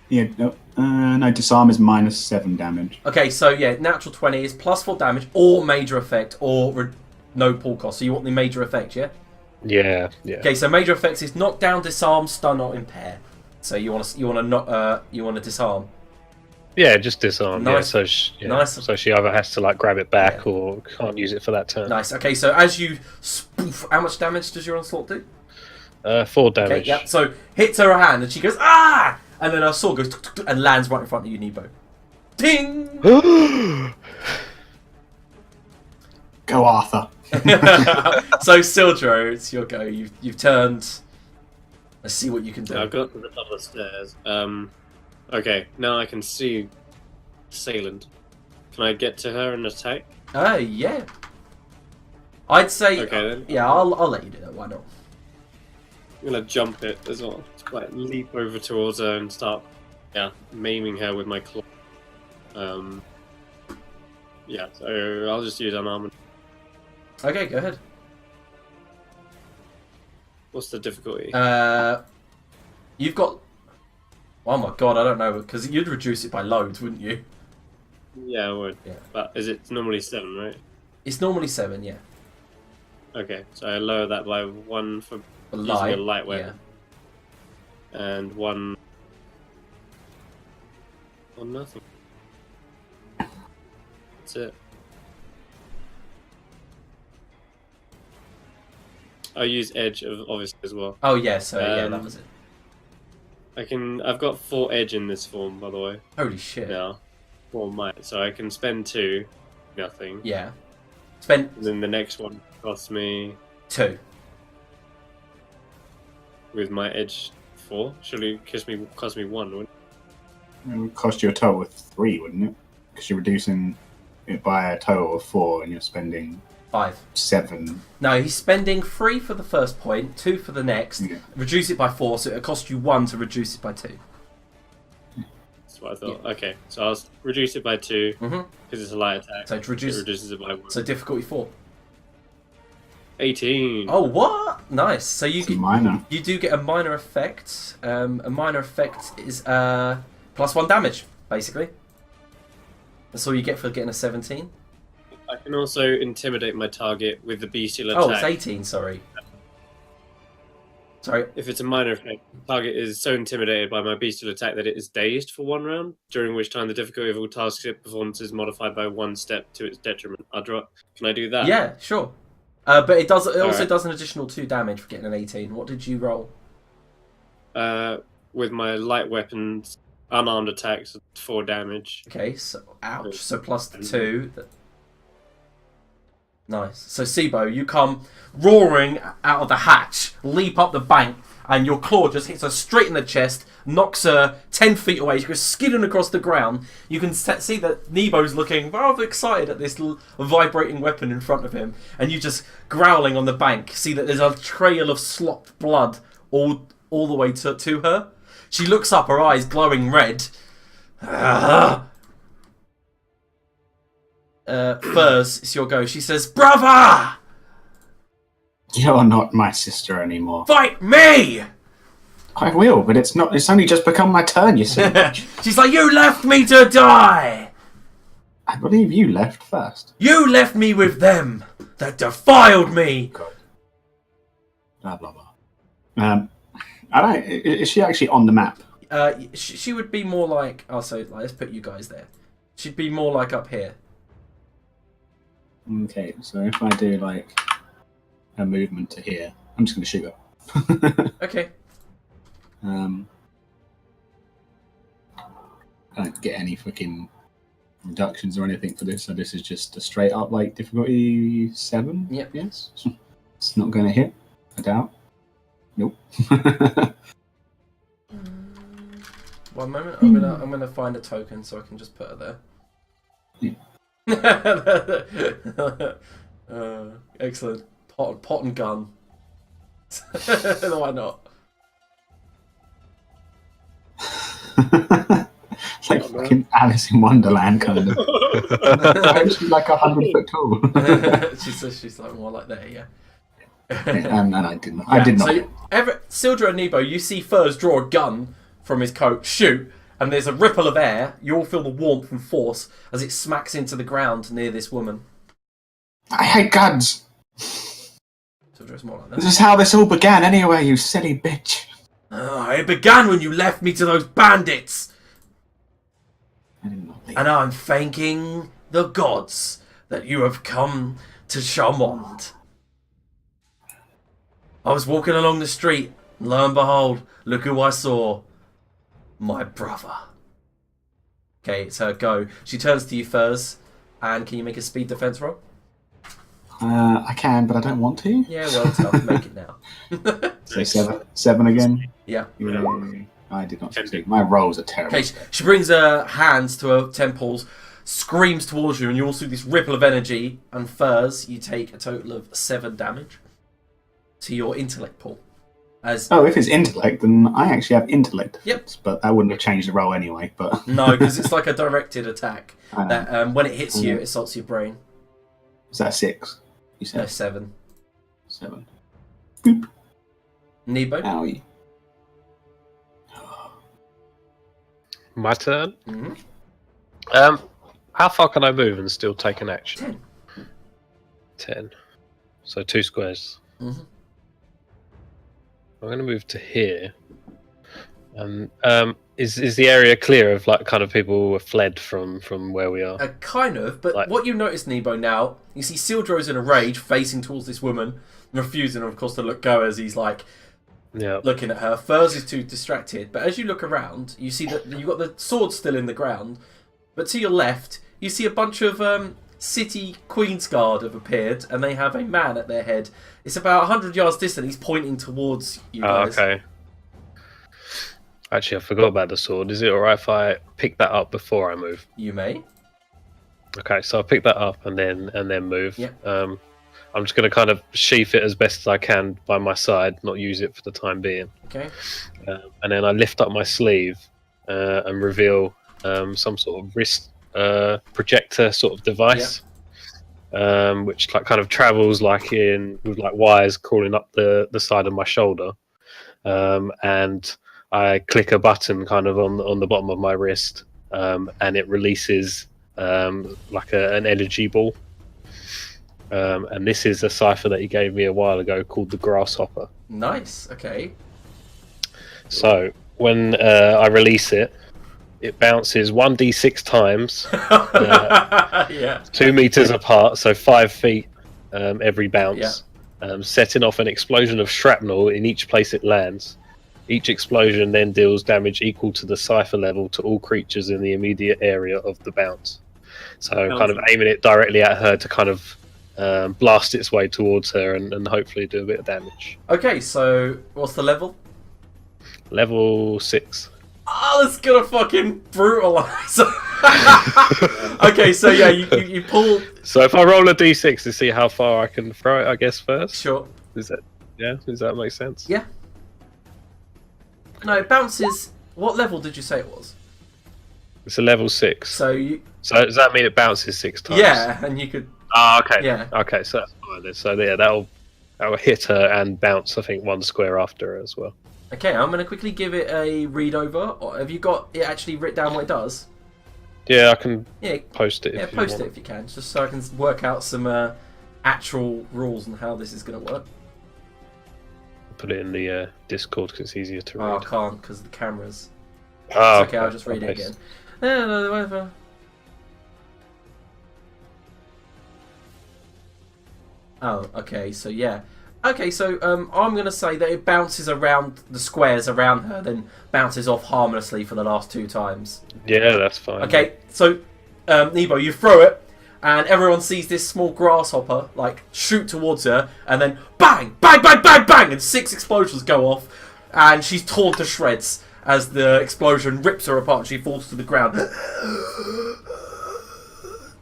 Yeah, no, disarm is -7 damage. Okay, so yeah, natural 20 is +4 damage or major effect or no pull cost. So you want the major effect, yeah? Yeah. Okay, so major effects is knock down, disarm, stun, or impair. So you want to disarm. Yeah, just disarm. Nice. Yeah, Nice. So she either has to like grab it back or can't use it for that turn. Nice. Okay, so as you spoof, how much damage does your onslaught do? 4 damage. Okay, yeah. So hits her hand and she goes ah, and then her sword goes tuk, tuk, tuk, and lands right in front of you, Nebo. Ding. Go, Arthur. So Sildro, it's your go. You've turned. Let's see what you can do. I've got to the top of the stairs. Okay, now I can see assailant. Can I get to her and attack? Yeah. I'd say. Okay, then. Yeah, I'll let you do that. Why not? I'm gonna jump it as well. Just like leap over towards her and start, maiming her with my claw. Yeah, so I'll just use unarmed. Okay, go ahead. What's the difficulty? You've got. Oh my god, I don't know, because you'd reduce it by loads, wouldn't you? Yeah, I would. Yeah. But is it normally 7, right? It's normally 7, yeah. Okay, so I lower that by 1 for using a light weapon. Yeah. And 1... on nothing. That's it. I use edge obviously as well. Oh yeah, so yeah, that was it. I've got 4 edge in this form, by the way. Holy shit. Now, 4 might, so I can spend 2, nothing. Yeah. Spend. And then the next one costs me 2. With my edge 4. Surely cost me 1, wouldn't it? It would cost you a total of 3, wouldn't it? Because you're reducing it by a total of 4, and you're spending 5. 7. No, he's spending 3 for the first point, 2 for the next. Yeah. Reduce it by 4, so it'll cost you 1 to reduce it by 2. That's what I thought. Yeah. Okay, so I'll reduce it by 2 because it's a light attack. So it reduces it by 1. So difficulty 4. 18. Oh, what? Nice. So you minor. You do get a minor effect. A minor effect is +1 damage, basically. That's all you get for getting a 17. I can also intimidate my target with the bestial attack. Oh, it's 18, sorry. Sorry. If it's a minor effect, the target is so intimidated by my bestial attack that it is dazed for 1 round, during which time the difficulty of all tasks it performs is modified by 1 step to its detriment. Can I do that? Yeah, sure. But it also does an additional 2 damage for getting an 18. What did you roll? With my light weapons, unarmed attacks, 4 damage. Okay, so ouch. So plus the 2. Nice. So Sibo, you come roaring out of the hatch, leap up the bank, and your claw just hits her straight in the chest, knocks her 10 feet away. She goes skidding across the ground. You can see that Nebo's looking rather excited at this vibrating weapon in front of him, and you just growling on the bank. See that there's a trail of slopped blood all the way to her. She looks up, her eyes glowing red. Furs, it's your go. She says, "Brother! You're not my sister anymore. Fight me!" I will, but it's not. It's only just become my turn, you see. She's like, "You left me to die! I believe you left first. You left me with them that defiled me!" God. Blah, blah, blah. I don't... Is she actually on the map? She would be more like... Oh, so let's put you guys there. She'd be more like up here. Okay, so if I do like a movement to here, I'm just going to shoot her. Okay. I don't get any fucking reductions or anything for this, so this is just a straight up like difficulty 7. Yep. Yes. It's not going to hit. I doubt. Nope. 1 moment. I'm gonna find a token so I can just put her there. Yeah. Excellent. Pot and gun. Why not? It's like fucking Alice in Wonderland kind of. She's like 100 foot tall. she's like more like that, yeah. And I didn't. I did not. So, Sildra and Nebo, you see Furs draw a gun from his coat, shoot, and there's a ripple of air. You all feel the warmth and force as it smacks into the ground near this woman. I hate guns. So it's more like that. This is how this all began anyway, you silly bitch. It began when you left me to those bandits. I did not leave. And I'm thanking the gods that you have come to Charmonde. I was walking along the street, and lo and behold, look who I saw. My brother. Okay, it's her go. She turns to you first, and can you make a speed defense roll? I can, but I don't want to. Yeah, well, it's tough. Make it now. So 7 again. Yeah. I did not succeed. My rolls are terrible. Okay, she brings her hands to her temples, screams towards you, and you all see this ripple of energy. And Furs, you take a total of 7 damage to your intellect pool. If it's intellect, then I actually have intellect. Yep. But that wouldn't have changed the roll anyway. But no, because it's like a directed attack. That when it hits you, it assaults your brain. Is that 6? You said 7. 7. Boop. Nebo. Owie. My turn. Mm-hmm. How far can I move and still take an action? 10. 10. So 2 squares. Mm-hmm. I'm going to move to here. Is the area clear of like kind of people who have fled from where we are? Kind of, but Like- what you notice, Nebo, now, you see Sildro's in a rage, facing towards this woman, refusing, of course, to let go as he's like Yeah. looking at her. Furs is too distracted, but as you look around, you see that you've got the sword still in the ground, but to your left, you see a bunch of city Queen's Guard have appeared, and they have a man at their head. It's about 100 yards distant. He's pointing towards you guys. Okay. Actually, I forgot about the sword. Is it alright if I pick that up before I move? You may. Okay, so I'll pick that up and then move. Yep. I'm just going to kind of sheath it as best as I can by my side, not use it for the time being. Okay. And then I lift up my sleeve and reveal some sort of wrist projector sort of device, which like kind of travels like with like wires crawling up the side of my shoulder, and I click a button kind of on the bottom of my wrist, and it releases like an energy ball. And this is a cipher that he gave me a while ago called the Grasshopper. Nice. Okay. So when I release it, it bounces 1d6 times, Yeah. 2 meters apart, so 5 feet every bounce, setting off an explosion of shrapnel in each place it lands. Each explosion then deals damage equal to the cipher level to all creatures in the immediate area of the bounce. So kind of aiming it directly at her to kind of blast its way towards her and hopefully do a bit of damage. Okay, so what's the level? Level 6. Oh, that's gonna fucking brutalize. Okay, so yeah, you pull. So if I roll a d6 to see how far I can throw it, I guess first. Sure. Does that make sense? Yeah. No, it bounces. What level did you say it was? It's a level 6. So does that mean it bounces 6 times? yeah, and you could. Oh, okay. Yeah. Okay, so that's fine then. So yeah, that'll hit her and bounce, I think, 1 square after her as well. Okay, I'm gonna quickly give it a read over. Or have you got it actually written down what it does? Yeah, I can Yeah. post it. Yeah, if you post want. it if you can, just so I can work out some actual rules and how this is gonna work. Put it in the Discord because it's easier to Oh, I read. can't because the cameras. Oh, It's okay, I'll just read it again. No, whatever. Oh, okay, so yeah. Okay, so I'm going to say that it bounces around the squares around her, then bounces off harmlessly for the last 2 times. Yeah, that's fine. Okay, so Nebo, you throw it, and everyone sees this small grasshopper like shoot towards her, and then bang, bang, bang, bang, bang, and 6 explosions go off, and she's torn to shreds as the explosion rips her apart and she falls to the ground.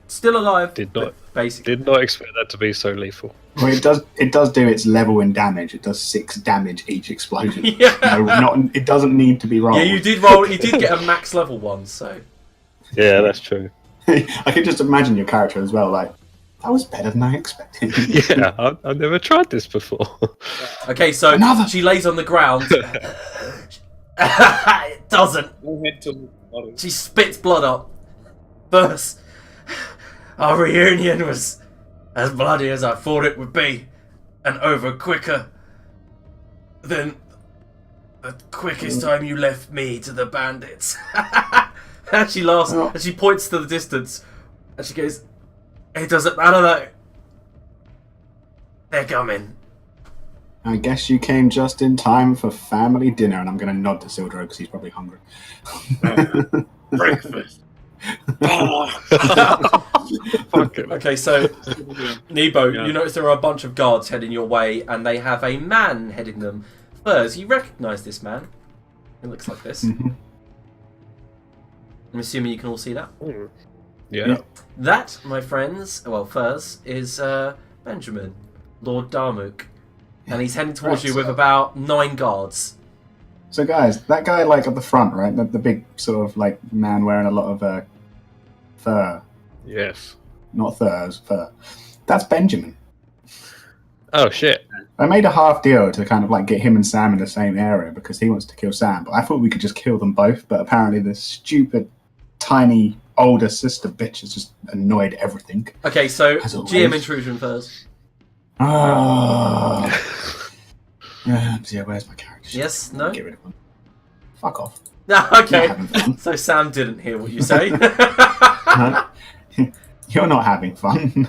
Still alive. Basically. Did not expect that to be so lethal. Well, it does do its level in damage. It does 6 damage each explosion. Yeah. No, it doesn't need to be rolled. Yeah, you did roll. You did get a max level one, so. Yeah, that's true. I can just imagine your character as well. Like, that was better than I expected. Yeah, I've never tried this before. Okay, so Another. she lays on the ground. It doesn't. We'll head to She spits blood up. First, our reunion was as bloody as I thought it would be, and over quicker than the quickest time you left me to the bandits. And she laughs, and she points to the distance, and she goes, "It doesn't matter though. They're coming." I guess you came just in time for family dinner, and I'm going to nod to Sildro because he's probably hungry. Breakfast. Okay, so Nebo, you notice there are a bunch of guards heading your way, and they have a man heading them. Furs, you recognise this man? It looks like this. Mm-hmm. I'm assuming you can all see that. Yeah. That, my friends, well, Furs, is Benjamin, Lord Darmuk. And he's heading towards you with about 9 guards. So, guys, that guy, like, at the front, right? The big sort of, like, man wearing a lot of fur. Yes. Not fur. That's Benjamin. Oh, shit. I made a half deal to kind of, like, get him and Sam in the same area because he wants to kill Sam. But I thought we could just kill them both. But apparently this stupid, tiny, older sister bitch has just annoyed everything. Okay, so GM intrusion first. Oh. Yeah, where's my character? Yes, no? Get rid of him. Fuck off. No, okay. Not having fun. So Sam didn't hear what you say. No. You're not having fun.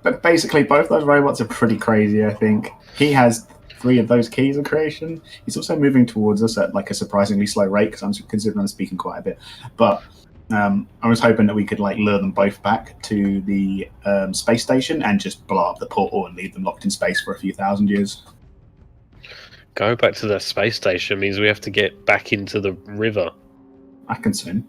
But basically, both those robots are pretty crazy, I think. He has 3 of those keys of creation. He's also moving towards us at like a surprisingly slow rate because I'm considering I'm speaking quite a bit. But I was hoping that we could like lure them both back to the space station and just blow up the portal and leave them locked in space for a few thousand years. Going back to the space station means we have to get back into the river. I can swim.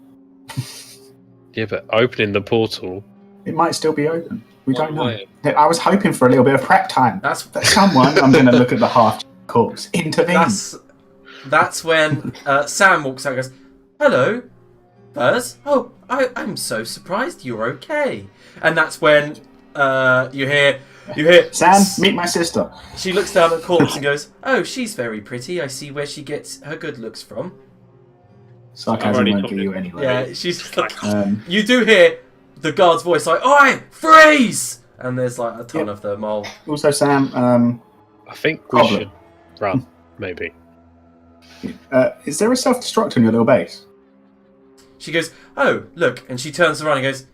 Yeah, but opening the portal... It might still be open. We don't know. way. I was hoping for a little bit of prep time. That's Someone, I'm going to look at the half corpse, intervene. that's when Sam walks out and goes, "Hello, Buzz. Oh, I'm so surprised you're okay." And that's when you hear Sam, meet my sister. She looks down at the corpse and goes, "Oh, she's very pretty. I see where she gets her good looks from." Sarcasm won't get you anyway. Yeah, she's like, you do hear the guard's voice like, "Oi, freeze!" And there's like a ton of them all. Also, Sam, I think we should run, maybe. is there a self-destruct on your little base? She goes, "Oh, look," and she turns around and goes,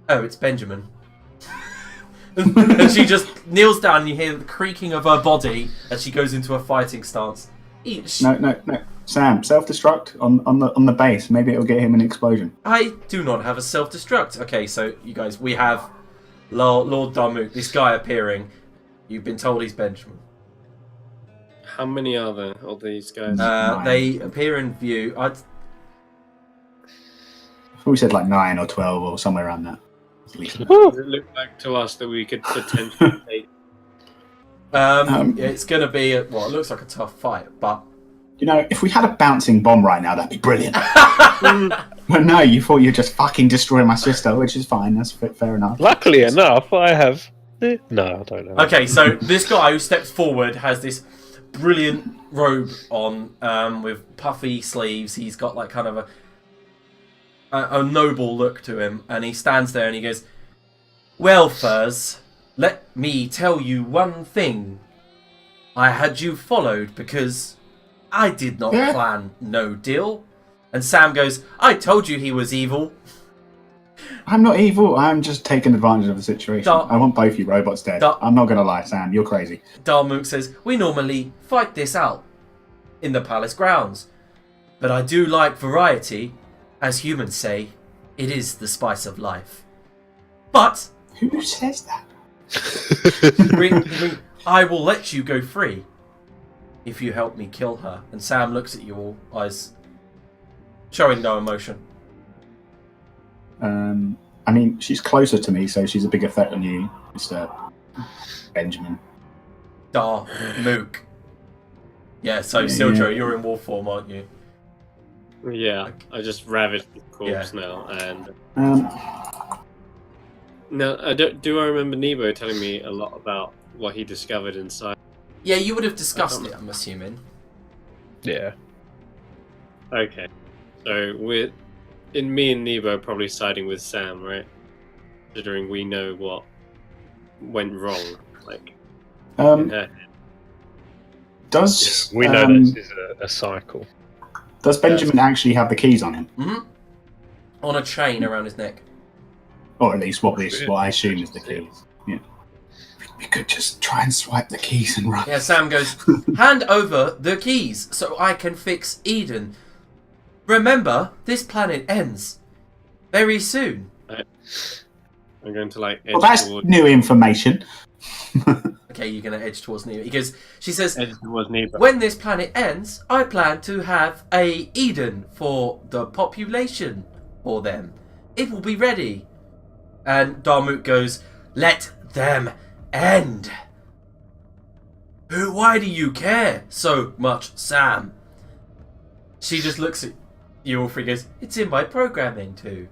"Oh, it's Benjamin." And she just kneels down and you hear the creaking of her body as she goes into a fighting stance. No. Sam, self-destruct on the base. Maybe it'll get him an explosion. I do not have a self-destruct. Okay, so you guys, we have Lord Darmuk, this guy appearing. You've been told he's Benjamin. How many are there of these guys? They appear in view. I thought we said like 9 or 12 or somewhere around that. Does it look like to us that we could potentially take? It's going to be, it looks like a tough fight, but... You know, if we had a bouncing bomb right now, that'd be brilliant. But no, you thought you'd just fucking destroy my sister, which is fine. That's fair enough. Luckily enough, I have... No, I don't know. Okay, so this guy who steps forward has this brilliant robe on with puffy sleeves. He's got like kind of a noble look to him, and he stands there and he goes, "Well, Furs, let me tell you one thing. I had you followed because I did not plan no deal." And Sam goes, "I told you he was evil." I'm not evil. I'm just taking advantage of the situation. I want both you robots dead. I'm not going to lie, Sam. You're crazy. Darmuk says, "We normally fight this out in the palace grounds. But I do like variety. As humans say, it is the spice of life. But..." Who says that? "I will let you go free if you help me kill her." And Sam looks at you all, eyes showing no emotion. I mean, she's closer to me, so she's a bigger threat than you, Mr. Benjamin. Darmuk. Yeah, so Sildro, you're in wolf form, aren't you? Yeah, I just ravaged the corpse now, and now do I remember Nebo telling me a lot about what he discovered inside? Yeah, you would have discussed it, I'm assuming. Yeah. Okay. So me and Nebo are probably siding with Sam, right? Considering we know what went wrong. Like, in her head. Does We know this is a cycle. Does Benjamin actually have the keys on him? Mm-hmm. On a chain around his neck. Or at least what I assume is the keys. Yeah. We could just try and swipe the keys and run. Yeah, Sam goes, hand over the keys so I can fix Eden. Remember, this planet ends very soon. I'm going to like edge Well, that's towards new information. Okay, you're going to edge towards Neo. She says, Nebo. when this planet ends, I plan to have a Eden for the population or them. It will be ready. And Darmuk goes, let them end. Why do you care so much, Sam? She just looks at you all three and goes, it's in my programming too.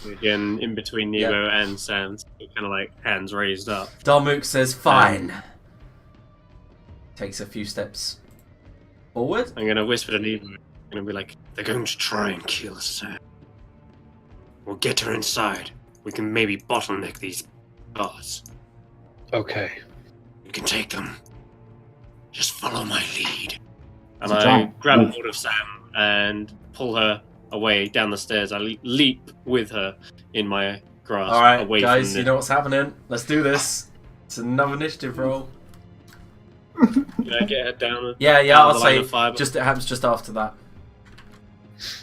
Again, in between Nebo and Sam, kind of like hands raised up. Darmuk says, fine. Takes a few steps forward. I'm going to whisper to Nebo. I'm going to be like, they're going to try and kill Sam. We'll get her inside. We can maybe bottleneck these guards. Okay. We can take them. Just follow my lead. And It's a I giant grab wolf. hold of Sam and pull her away down the stairs. I leap with her in my grasp. Alright, away guys, from you know what's happening. Let's do this. It's another initiative roll. Can I get her down? Yeah, down I'll the line say of fire? it happens just after that.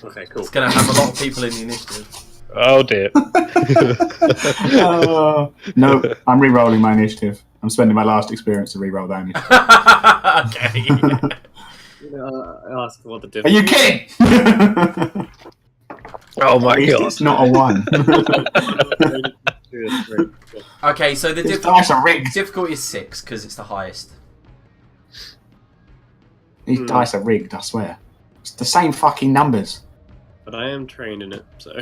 Okay, cool. It's going to have a lot of people in the initiative. Oh dear. No, I'm re-rolling my initiative. I'm spending my last experience to re-roll that initiative. Okay. I ask what the Are you difference. kidding? Oh my At least god. it's not a 1. Okay, so the These dice are rigged. difficulty is 6 because it's the highest. These dice are rigged, I swear. It's the same fucking numbers. But I am trained in it, so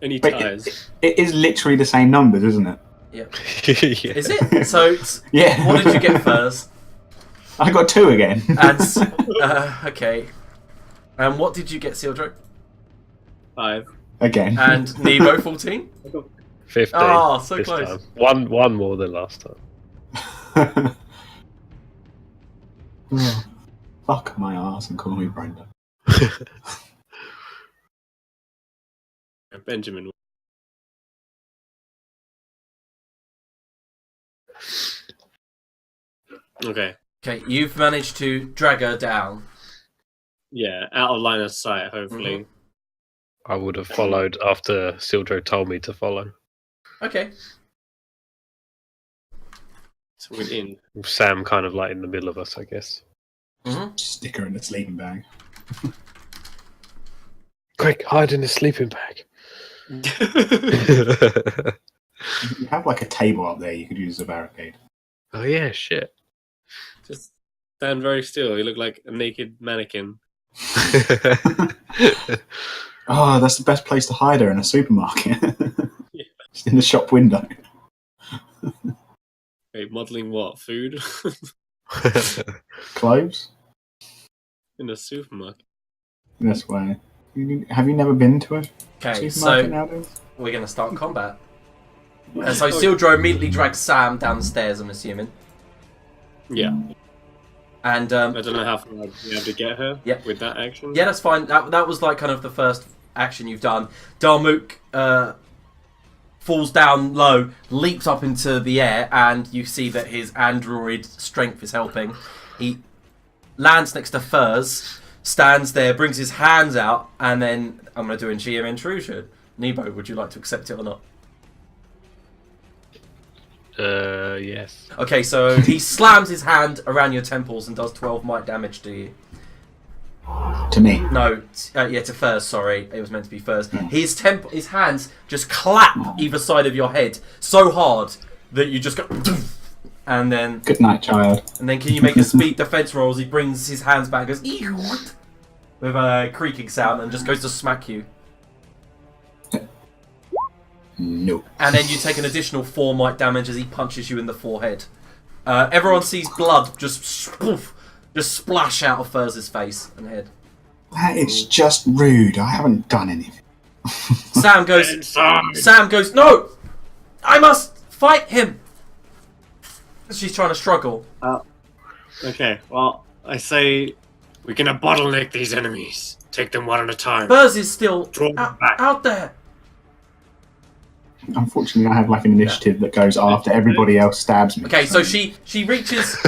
any But ties. it is literally the same numbers, isn't it? Yep. Yeah. Is it? So, Yeah. what did you get first? I got 2 again. And okay. And what did you get, Sildro? 5. Again. And Nebo 14? 15. Oh, so this close. time. One more than last time. Oh, fuck my ass and call me Brenda. Benjamin. Okay. Okay, you've managed to drag her down. Yeah, out of line of sight, hopefully. I would have followed after Sildro told me to follow. Okay. So we're in. Sam kind of like in the middle of us, I guess. Stick her in a sleeping bag. Quick, hide in the sleeping bag. You have like a table up there you could use as a barricade. Oh yeah, shit. Just stand very still. You look like a naked mannequin. Oh, that's the best place to hide her, in a supermarket. Yeah. Just in the shop window. Wait, modelling what? Food? Clothes? In a supermarket. This way. Have you never been to a Okay, supermarket so nowadays? we're going to start combat. So Sildro immediately drags Sam down the stairs, I'm assuming. Yeah. And I don't know how far I'd be able to get her Yep. with that action. yeah, that's fine. That was like kind of the first action you've done. Darmuk falls down low, leaps up into the air, and you see that his android strength is helping. He lands next to Furs, stands there, brings his hands out, and then I'm going to do a GM intrusion. Nebo, would you like to accept it or not? Yes. Okay, so he slams his hand around your temples and does 12 might damage to you. To me. No, to Furs, sorry. It was meant to be Furs. His hands just clap either side of your head so hard that you just go... And then Good night, child. can you make a speed defense roll as he brings his hands back and goes... with a creaking sound and just goes to smack you. No. And then you take an additional 4 might damage as he punches you in the forehead. Everyone sees blood just splash out of Furz's face and head. That is just rude. I haven't done anything. Sam goes, no! I must fight him! She's trying to struggle. Okay, well, I say we're gonna bottleneck these enemies. Take them one at a time. Furz is still out there. Unfortunately, I have like an initiative that goes after everybody else stabs me. Okay, so she reaches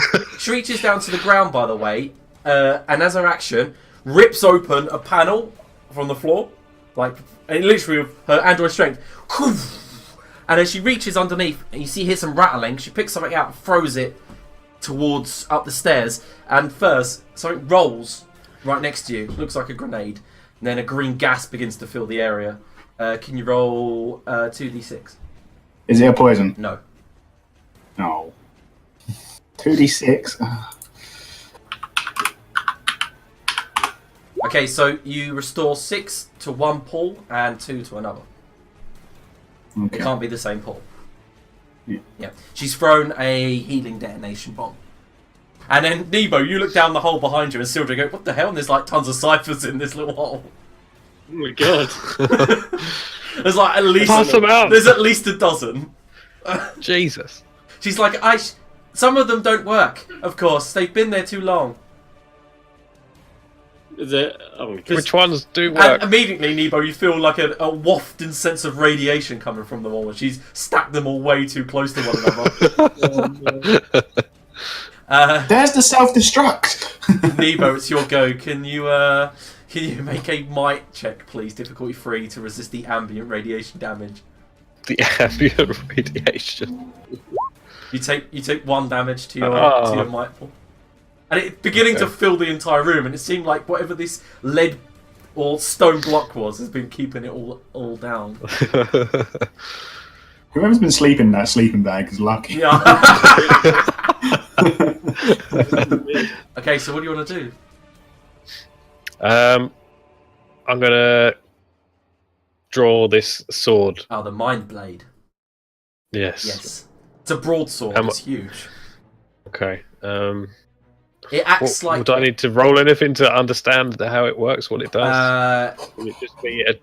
down to the ground, by the way, and as her action, rips open a panel from the floor, like, and literally with her android strength. And as she reaches underneath, and you hear some rattling, she picks something out, throws it towards up the stairs, and first something rolls right next to you. Looks like a grenade, and then a green gas begins to fill the area. Can you roll 2d6? Is it a poison? No. No. 2d6. Okay, so you restore 6 to one pool and 2 to another. Okay. It can't be the same pool. Yeah. She's thrown a healing detonation bomb. And then, Nebo, you look down the hole behind you and Sildra go, what the hell? And there's like tons of ciphers in this little hole. Oh my god. There's like at least... Pass them out. There's at least a dozen. Jesus. She's like, some of them don't work, of course. They've been there too long. Is it? Oh, Which ones do work? And immediately, Nebo, you feel like a wafting sense of radiation coming from them all. And she's stacked them all way too close to one another. There's the self-destruct. Nebo, it's your go. Can you make a might check, please, difficulty 3, to resist the ambient radiation damage? The ambient radiation. You take 1 damage to your might pool. And it's beginning to fill the entire room, and it seemed like whatever this lead or stone block was has been keeping it all down. Whoever's been sleeping in that sleeping bag is lucky. Yeah. Okay, so what do you want to do? I'm gonna draw this sword. Oh, the Mind Blade. Yes. Yes. It's a broadsword. It's huge. Okay. It acts like... Would I need to roll anything to understand how it works, what it does? Would it just be a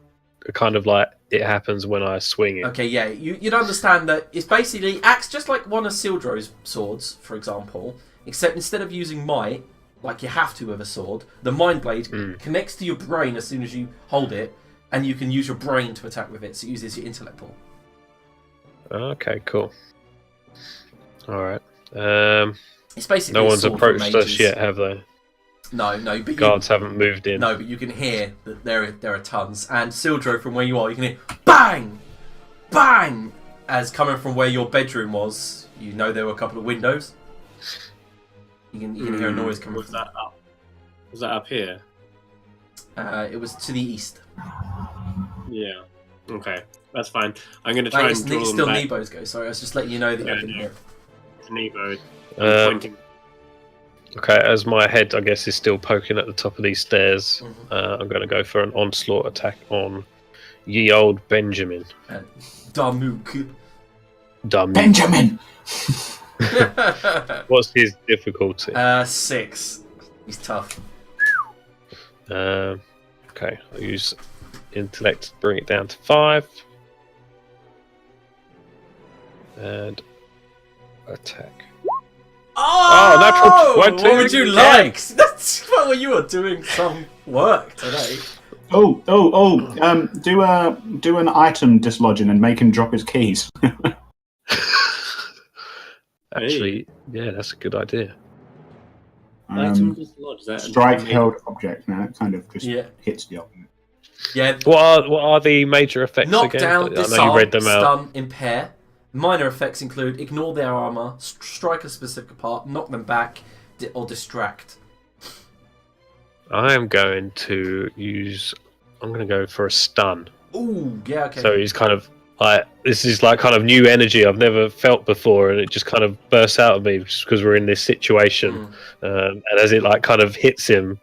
kind of like, it happens when I swing it? Okay, yeah. You'd understand that it's basically acts just like one of Sildro's swords, for example, except instead of using might, like you have to with a sword, the Mind Blade connects to your brain as soon as you hold it, and you can use your brain to attack with it, so it uses your intellect pool. Okay, cool. Alright. It's basically no a one's sword for approached mages. us yet, have they? No, but Guards haven't moved in. No, but you can hear that there are tons. And Sildro, from where you are, you can hear bang, bang, as coming from where your bedroom was. You know there were a couple of windows. You can hear a noise coming. Was that up? Was that up here? It was to the east. Yeah. Okay, that's fine. I'm gonna try and draw it's them still back. Nebo's go. Sorry, I was just letting you know that you didn't hear. Nebo. Pointing. Okay, as my head, I guess, is still poking at the top of these stairs, I'm going to go for an onslaught attack on ye old Benjamin. Damuk. Benjamin! What's his difficulty? 6. He's tough. Okay, I'll use intellect to bring it down to 5. And attack. Oh, natural 20 what would you again. like? That's what you are doing some work today. Do an item dislodging and make him drop his keys. Actually, yeah, that's a good idea. Item dislodged. Strike held object. Now that kind of just hits the object. Yeah. What are the major effects Knock again? down, I know you disarm, read them out. stun, impair. Minor effects include ignore their armor, strike a specific part, knock them back, or distract. I am going to use. I'm going to go for a stun. Ooh, yeah, okay. So he's kind of like, this is like kind of new energy I've never felt before, and it just kind of bursts out of me just because we're in this situation. And as it like kind of hits him,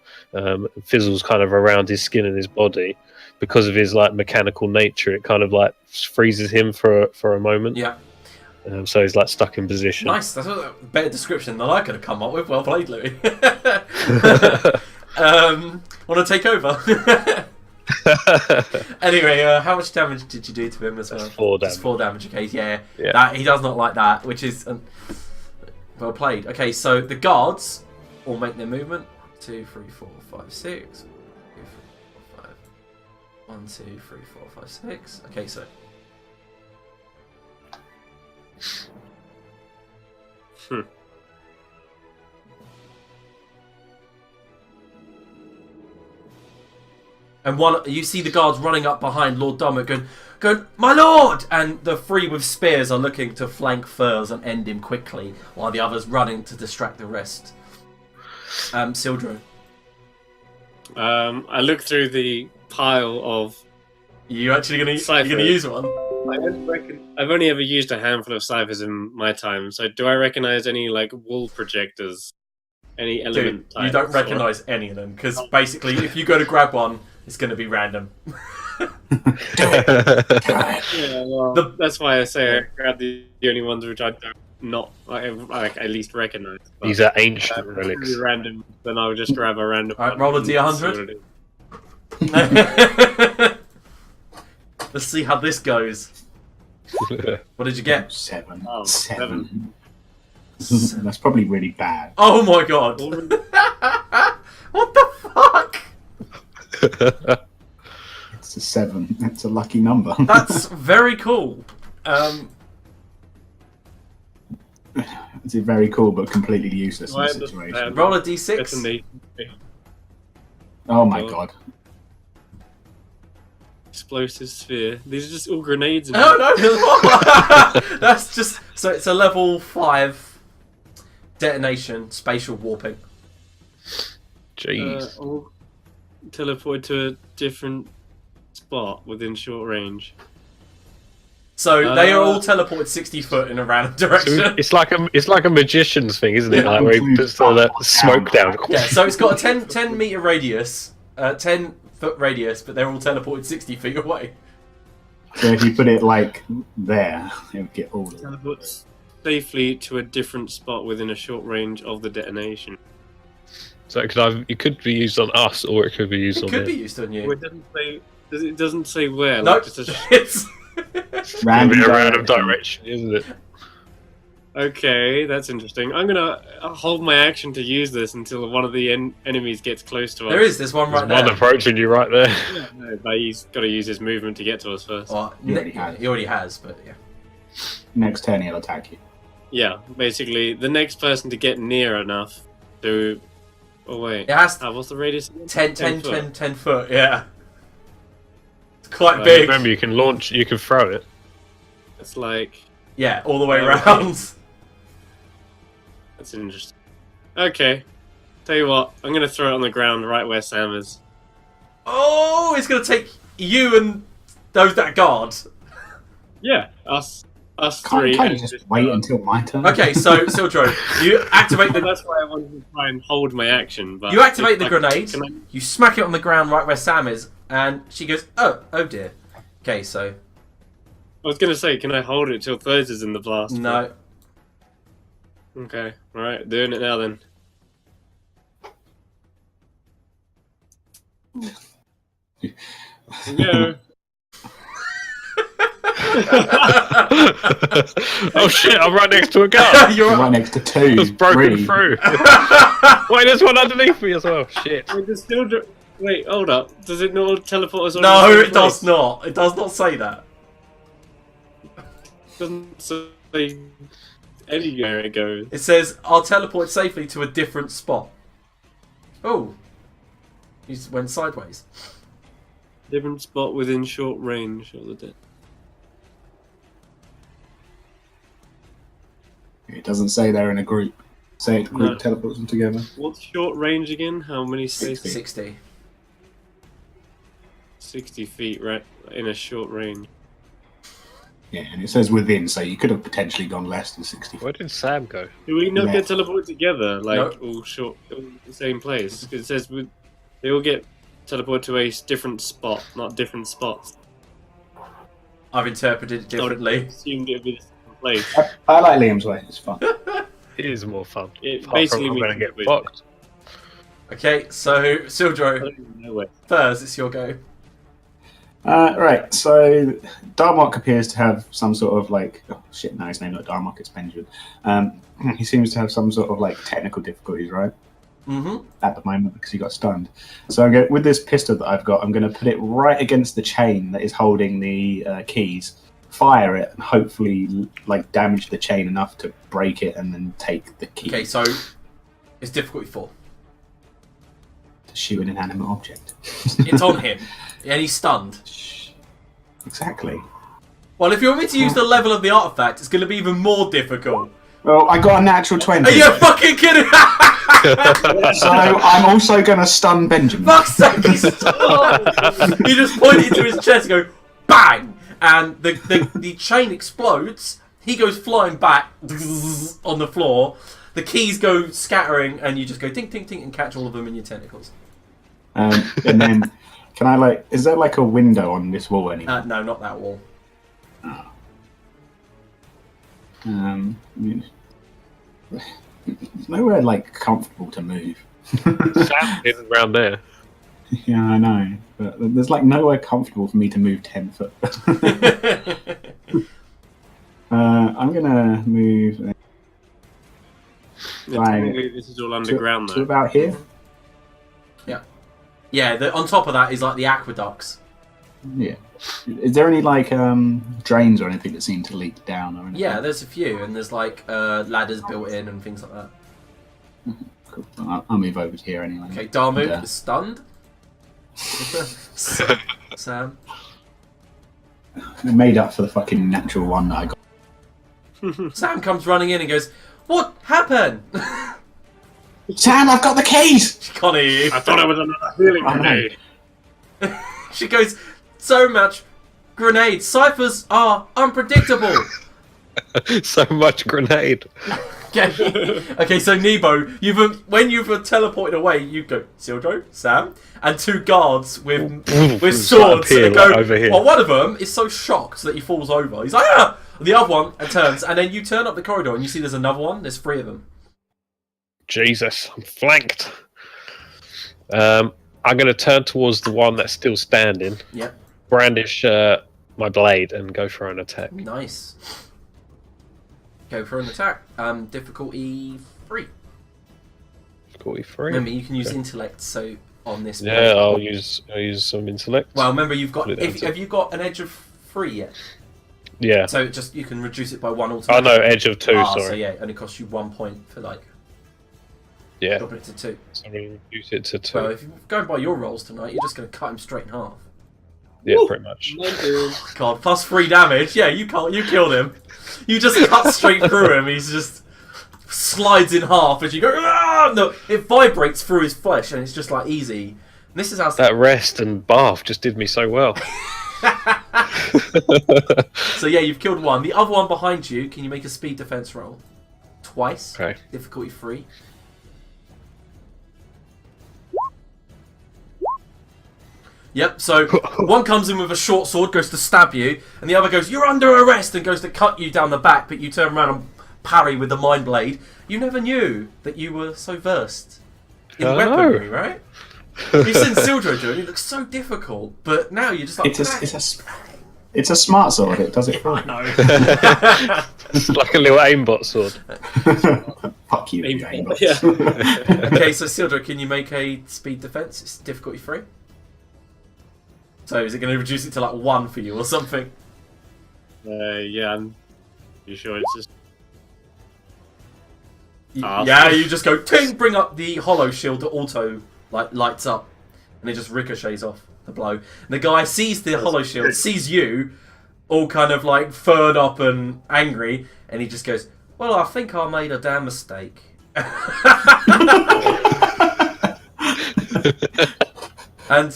fizzles kind of around his skin and his body, because of his like mechanical nature, it kind of like freezes him for a moment. Yeah. So he's like stuck in position. Nice. That's a better description than I could have come up with. Well played, Louis. Want to take over? Anyway, how much damage did you do to him as well? That's 4 damage. Just 4 damage. Okay, yeah. Yeah. That he does not like that, which is well played. Okay, so the guards all make their movement. 2, 3, 4, 5, 6. 2, 3, 4, 5. 1, 2, 3, 4, 5, 6. Okay, so. And you see the guards running up behind Lord Dummett going, my lord! And the 3 with spears are looking to flank Furs and end him quickly, while the others running to distract the rest. Sildro. I look through the pile of. You actually gonna use one? I've only ever used a handful of ciphers in my time, so do I recognize any like wall projectors? Any element types? You don't recognise any of them, because basically if you go to grab one, it's going to be random. Yeah, well, that's why I say I grab the only ones which I don't not like at least recognise. These are ancient relics. Random, then I would just grab a random. Alright, roll a D100. Let's see how this goes. What did you get? 7. Oh, 7. That's probably really bad. Oh my god! What the fuck? It's a 7. It's a lucky number. That's very cool. It's a very cool but completely useless in this situation. Roll a D6. Oh my god. Explosive sphere. These are just all grenades. Oh no! That's just so it's a level 5 detonation, spatial warping. Jeez. All teleport to a different spot within short range. So they are all teleported 60 foot in a random direction. It's like a magician's thing, isn't it? Like where he puts all that smoke down. Yeah, so it's got a 10 meter radius, 10 foot radius, but they're all teleported 60 feet away. So if you put it like there, it would get all of it. Teleports safely to a different spot within a short range of the detonation. So it could be used on us, or it could be used on It could him. be used on you. Well, it doesn't say where. No, Like, just it's It's gonna be a random direction, isn't it? Okay, that's interesting. I'm gonna hold my action to use this until one of the enemies gets close to us. there's one right There's there. one approaching you right there. Yeah, no, but he's got to use his movement to get to us first. Oh, He already has. but yeah. Next turn he'll attack you. Yeah, basically, the next person to get near enough to. Oh wait. It has What's the radius? Again? 10 foot, yeah. It's quite Right. big. Remember, you can throw it. It's like. Yeah, all the way Oh, around. That's interesting. Okay. Tell you what, I'm gonna throw it on the ground right where Sam is. Oh, it's going to take you and those that guard. Yeah, us Can't three. you and just wait until my turn? Okay, so Sildro, you activate But the that's why I wanted to try and hold my action. But You activate if the I- grenade, can I- you smack it on the ground right where Sam is, and she goes, oh dear. Okay, so, I was gonna say, can I hold it till Thurs is in the blast? no. Okay, alright, doing it now then. Go. Oh shit! I'm right next to a gun. You're Right next to 2. It's broken 3. through. Wait, there's one underneath me as well. Shit. Wait, there's still wait, hold up. Does it not teleport us on? No, the same it does place? not. It does not say that. Doesn't say anywhere it goes. It says, I'll teleport safely to a different spot. Oh. He just went sideways. Different spot within short range of the dead. It doesn't say they're in a group. Say it group No. teleports them together. What's short range again? How many spaces? 60. 60 feet, right? In a short range. Yeah, and it says within, so you could have potentially gone less than 60 feet. Where did Sam go? Do we not Yeah. get teleported together, like Nope. all the same place? 'Cause it says they all get teleport to a different spot, not different spots. I've interpreted it differently. I assumed it would be the same place. I like Liam's way. It's fun. It is more fun. It Apart basically from I'm means going to get we- fucked. Okay, so I Sildro, don't even know where. Furs, it's your go. Right, so Darmok appears to have some sort of like... Oh, shit, no, his name's not Darmok, it's Benjamin. He seems to have some sort of like technical difficulties, right? Mm-hmm. At the moment, because he got stunned. So I'm going, with this pistol that I've got, I'm going to put it right against the chain that is holding the keys, fire it, and hopefully like damage the chain enough to break it and then take the key. Okay, so it's difficulty 4. To shoot an inanimate object. It's on him, and he's stunned. Exactly. Well, if you want me to use the level of the artifact, it's going to be even more difficult. Well, I got a natural 20. Are you fucking kidding? So I'm also going to stun Benjamin. Fuck's sake, he's stunned! You just point it to his chest and go, bang! And the chain explodes. He goes flying back on the floor. The keys go scattering, and you just go tink, tink, tink, and catch all of them in your tentacles. And then, can I like? Is there like a window on this wall anymore? No, not that wall. There's nowhere like comfortable to move. Sam is around there. Yeah, I know, but there's like nowhere comfortable for me to move 10 foot. I'm gonna move. Technically, this is all underground, to though. about here. Yeah, on top of that is like the aqueducts. Yeah. Is there any like drains or anything that seem to leak down or anything? Yeah, there's a few, and there's like ladders built in and things like that. Cool. I'll move over to here anyway. Okay, Darmuk Yeah. is stunned. Sam. I made up for the fucking natural one that I got. Sam comes running in and goes, "What happened?" Sam, I've got the keys! She can't hear you. I thought it was another healing I know. grenade. She goes, "So much grenades. Ciphers are unpredictable." So much grenade. Okay, so Nebo, when you've teleported away, you go Sildro, Sam, and 2 guards with swords. Here, And go, like, over here. well, one of them is so shocked that he falls over. He's like, ah! The other one and turns, and then you turn up the corridor and you see there's another one. There's 3 of them. Jesus, I'm flanked. I'm going to turn towards the one that's still standing. Yep. Brandish my blade and go for an attack. Nice. Go for an attack. Difficulty 3. Difficulty 3. Remember, you can use Okay. intellect. So on this. Yeah, one. I'll use some intellect. Well, remember you've got. Put it down to- Have you got an edge of 3 yet? Yeah. So just you can reduce it by 1 Oh automatically. no, edge of 2. So Sorry. yeah, it only costs you 1 point for like Yeah. dropping it to 2. So I'm going to reduce it to 2. Well, if you're going by your rolls tonight, you're just going to cut him straight in half. Yeah, Woo! pretty much. God, plus 3 damage. Yeah, you killed him. You just cut straight through him. He's just slides in half as you go. Ah! No, it vibrates through his flesh, and it's just like easy. And this is how. That rest and bath just did me so well. So yeah, you've killed 1. The other one behind you. Can you make a speed defense roll? Twice. Okay. Difficulty 3. Yep, so one comes in with a short sword, goes to stab you, and the other goes, "You're under arrest," and goes to cut you down the back, but you turn around and parry with the mind blade. You never knew that you were so versed in I weaponry, know. right? You've seen Sildro do it, it looks so difficult, but now you're just like... It's a smart sword. It does it for I you. know. It's like a little aimbot sword. Fuck you, Aim- aimbot. yeah. Okay, so Sildro, can you make a speed defense? It's difficulty 3. So is it going to reduce it to like 1 for you or something? Yeah, I'm pretty sure it's just. Yeah, you just go ting, bring up the hollow shield that auto lights up, and it just ricochets off the blow. And the guy sees the hollow shield, sees you, all kind of like furred up and angry, and he just goes, "Well, I think I made a damn mistake." And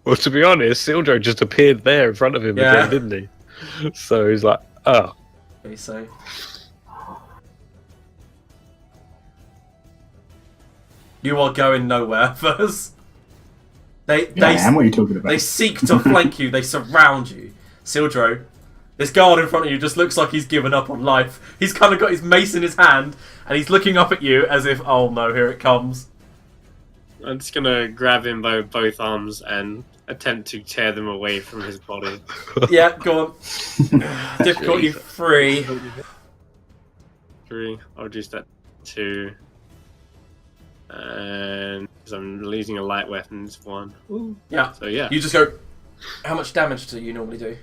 Well, to be honest, Sildro just appeared there in front of him Yeah. again, didn't he? So he's like, oh. okay, so you are going nowhere first. I am. What are you talking about? They seek to flank you. They surround you. Sildro, this guard in front of you just looks like he's given up on life. He's kind of got his mace in his hand, and he's looking up at you as if, oh no, here it comes. I'm just gonna grab him by both arms and attempt to tear them away from his body. Yeah, go on. Difficulty 3. 3. I'll reduce that to 2. And because I'm using a light weapon, it's 1. Ooh. Yeah. So yeah. You just go. How much damage do you normally do?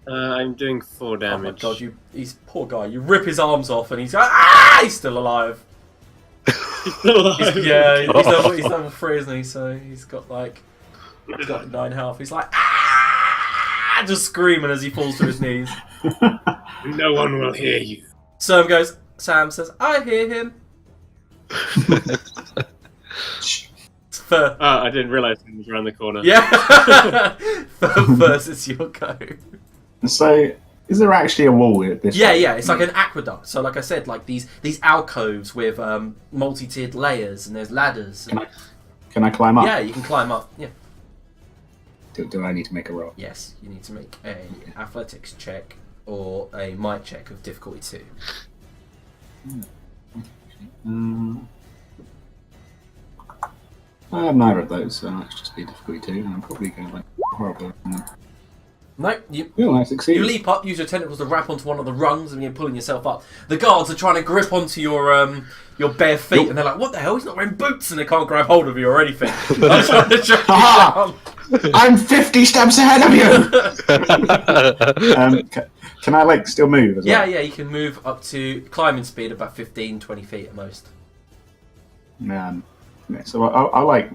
I'm doing 4 damage. Oh my god, he's poor guy. You rip his arms off, and he's he's still alive. He's still alive. He's level 3, isn't he? So he's got 9 health. He's like just screaming as he falls to his knees. No one will hear you. Sam says, I hear him. I didn't realise he was around the corner. Yeah. First, it's your go. So, is there actually a wall at this? Yeah. It's like an aqueduct. So, like I said, like these alcoves with multi-tiered layers, and there's ladders. Can I climb up? Yeah, you can climb up. Yeah. Do I need to make a roll? Yes, you need to make a athletics check or a might check of difficulty 2. I have neither of those, so that's just be difficulty 2, and I'm probably going to horrible. No, you I succeed. You leap up, use your tentacles to wrap onto one of the rungs, and you're pulling yourself up. The guards are trying to grip onto your bare feet, and they're like, "What the hell? He's not wearing boots," and they can't grab hold of you or anything. I'm trying to track you down. I'm 50 steps ahead of you. Can I still move as well? Yeah, you can move up to climbing speed about 15, 20 feet at most. Yeah, so I like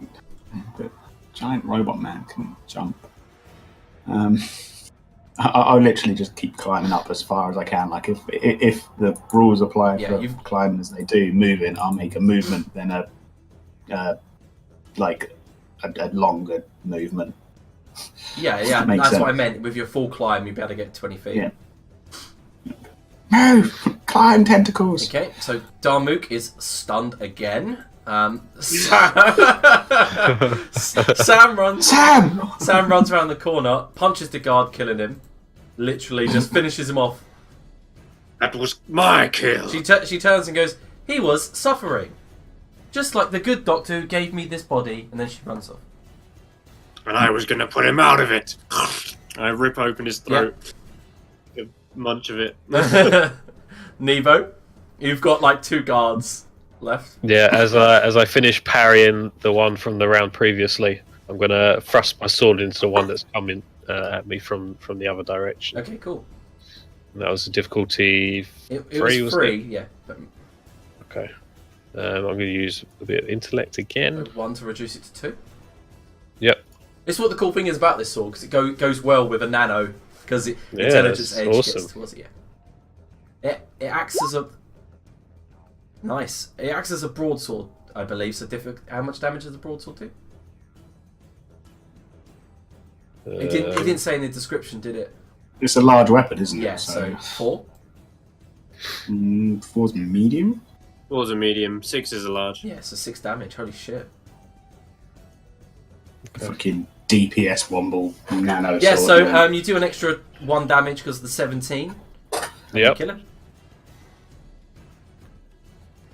the giant robot man can jump. I'll literally just keep climbing up as far as I can. Like if the rules apply for climbing as they do, moving, I'll make a movement, then a longer movement. Yeah, that's what I meant. With your full climb, you'd be able to get 20 feet. Yeah. Move! Climb, tentacles! Okay, so Darmuk is stunned again. Sam runs around the corner, punches the guard, killing him. Literally just finishes him off. That was my kill. She turns and goes, he was suffering. Just like the good doctor who gave me this body. And then she runs off. And I was going to put him out of it. I rip open his throat. A munch of it. Nevo, you've got 2 guards left. Yeah, as I finish parrying the one from the round previously, I'm gonna thrust my sword into the one that's coming at me from the other direction. Okay, cool. And that was a difficulty 3, was 3, yeah. Okay. I'm gonna use a bit of intellect again. 1 to reduce it to 2. Yep. It's what the cool thing is about this sword, because it goes well with a nano, because intelligence edge gets towards it. Yeah. It acts as a... Nice. It acts as a broadsword, I believe. So how much damage does a broadsword do? It didn't say in the description, did it? It's a large weapon, isn't it? Yeah, so 4? 4's medium? 4's a medium, 6 is a large. Yeah, so 6 damage. Holy shit. Okay. Fucking DPS womble nano yeah, sword. So you do an extra 1 damage because of the 17. Yep. Kill him.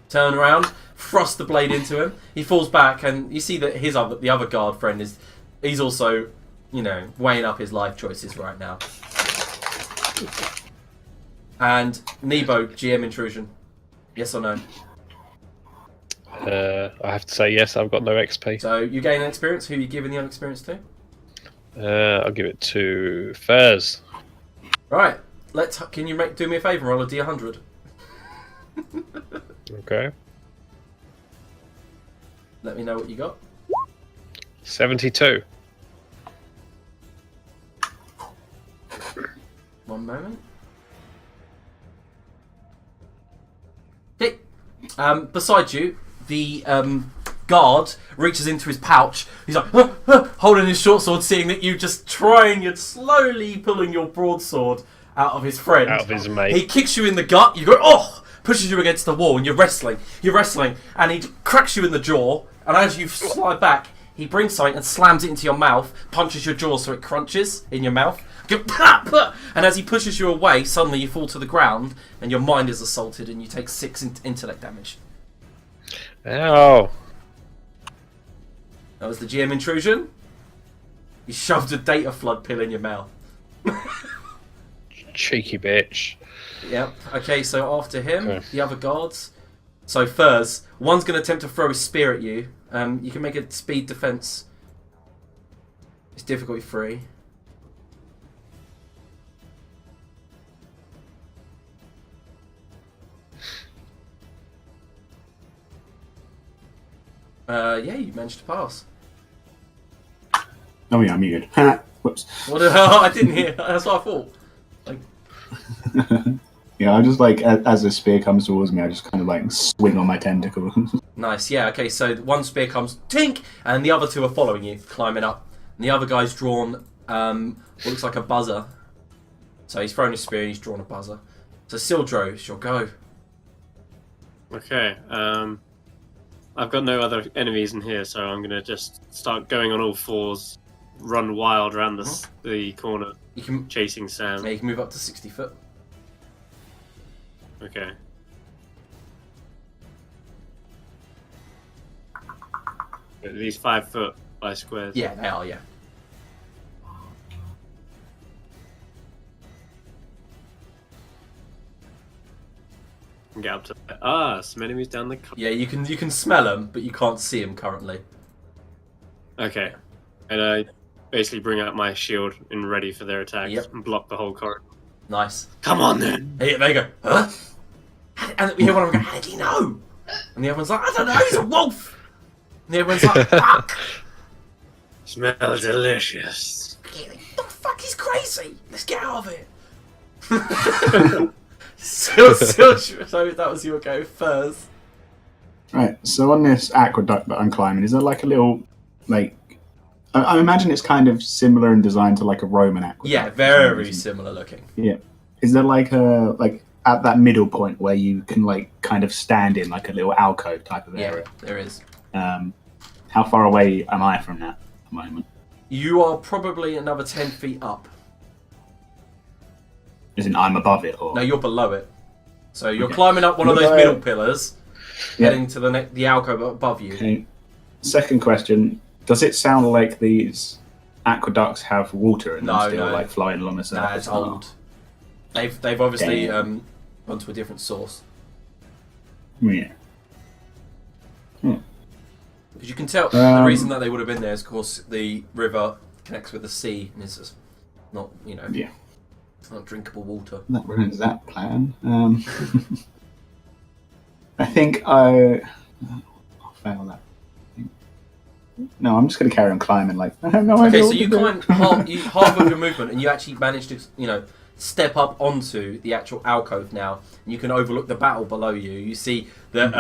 Turn around, thrust the blade into him. He falls back, and you see that the other guard friend he's also, weighing up his life choices right now. And Nebo, GM intrusion. Yes or no? I have to say yes. I've got no XP. So you gain an experience. Who are you giving the experience to? I'll give it to Furs. Right. Can you do me a favour? Roll a D100. Okay. Let me know what you got. 72. One moment. Okay. Beside you, the guard reaches into his pouch. He's like, holding his short sword, seeing that you just you're slowly pulling your broadsword out of his friend. Out of his mate. He kicks you in the gut. You go, oh! Pushes you against the wall, and you're wrestling, and he cracks you in the jaw, and as you slide back, he brings something and slams it into your mouth, punches your jaw so it crunches in your mouth. And as he pushes you away, suddenly you fall to the ground and your mind is assaulted and you take 6 intellect damage. Ow. That was the GM intrusion. You shoved a data flood pill in your mouth. Cheeky bitch. Yep. Okay, so after him, the other guards. So Furs, one's going to attempt to throw a spear at you. You can make a speed defense. It's difficulty 3. Yeah, you managed to pass. Oh yeah, I'm muted. Whoops. What? I didn't hear. That's what I thought. Like... Yeah, I just like as the spear comes towards me, I just kind of like swing on my tentacle. Nice. Yeah. Okay. So one spear comes, tink, and the other 2 are following you, climbing up. And the other guy's drawn what looks like a buzzer. So he's thrown a spear and he's drawn a buzzer. So Sildro, it's your go. Okay. I've got no other enemies in here, so I'm gonna just start going on all 4s, run wild around the corner, You can chasing Sam. Yeah, you can move up to 60 foot. Okay. Are these 5 foot by squares? Yeah, they are. Yeah. Get up to some enemies down the. Yeah, you can smell them, but you can't see them currently. Okay, and I basically bring out my shield and ready for their attacks and block the whole corridor. Nice. Come on then. Hey, there you go. Huh? And you hear one of them go, "How did he know?" And the other one's like, "I don't know. He's a wolf." And the other one's like, "Fuck." Smell delicious. The fuck, he's crazy. Let's get out of it. So that was your go first. Right, so on this aqueduct that I'm climbing, is there like a little, like, I imagine it's kind of similar in design to like a Roman aqueduct. Yeah, very similar looking. Yeah. Is there like at that middle point where you can like kind of stand in like a little alcove type of area? Yeah, there is. How far away am I from that at the moment? You are probably another 10 feet up. As in I'm above it, or? No, you're below it. So you're climbing up one of those middle pillars, heading to the alcove above you. Okay. Second question: does it sound like these aqueducts have water in them still, like flowing along the surface? No, it's old. They've obviously gone to a different source. Yeah. Because you can tell the reason that they would have been there is, of course, the river connects with the sea and it's just not, Yeah. It's not drinkable water. That ruins that plan. I think I'll fail that. No, I'm just going to carry on climbing. Like, I have no idea. Okay, so you climb half of your movement, and you actually manage to, step up onto the actual alcove now, and you can overlook the battle below you. You see that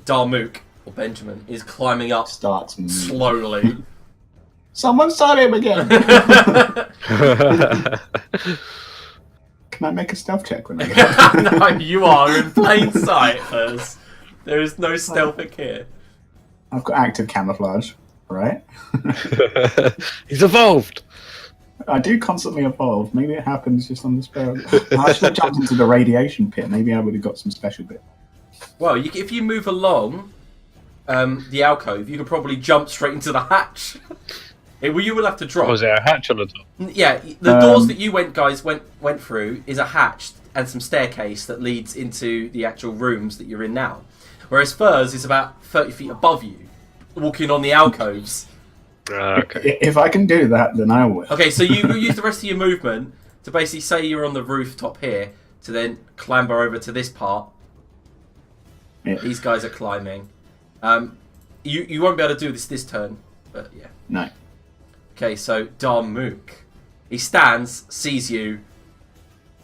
Darmook, or Benjamin, is climbing up slowly. Someone start him again. Can I make a stealth check when I get No, you are in plain sight, Furs. There is no stealthing here. I've got active camouflage, right? He's evolved. I do constantly evolve. Maybe it happens just on the spell. I should have jumped into the radiation pit. Maybe I would have got some special bit. Well, if you move along the alcove, you could probably jump straight into the hatch. You will have to drop. Was there a hatch on the top? Yeah, the doors that you went through is a hatch and some staircase that leads into the actual rooms that you're in now. Whereas Furs is about 30 feet above you, walking on the alcoves. Okay. If I can do that, then I will. Okay, so you use the rest of your movement to basically say you're on the rooftop here, to then clamber over to this part. Yeah. These guys are climbing. You won't be able to do this turn, but yeah. No. Okay, so Darmook. He stands, sees you.